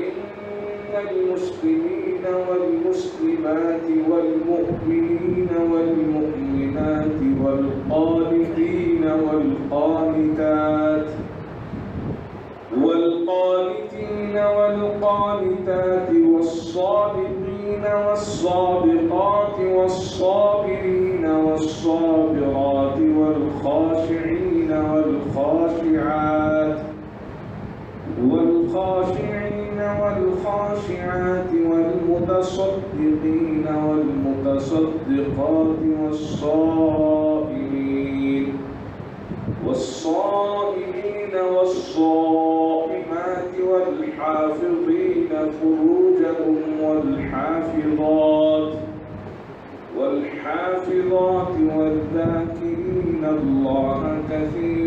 ইন্নাল মুসলিমিনা ওয়াল মুসলিমাতি ওয়াল মুমিনিনা ওয়াল মুমিনাতি ওয়াল কানিতিনা ওয়াল কানিতাত والقانتين والقانتات والصادقين والصادقات والصابرين والصابرات والخاشعين والخاشعات والخاشعات والمتصدقين والمتصدقات والصائمين والصائمات والحافظين فروجهم والحافظات والذاكرين الله كثيرا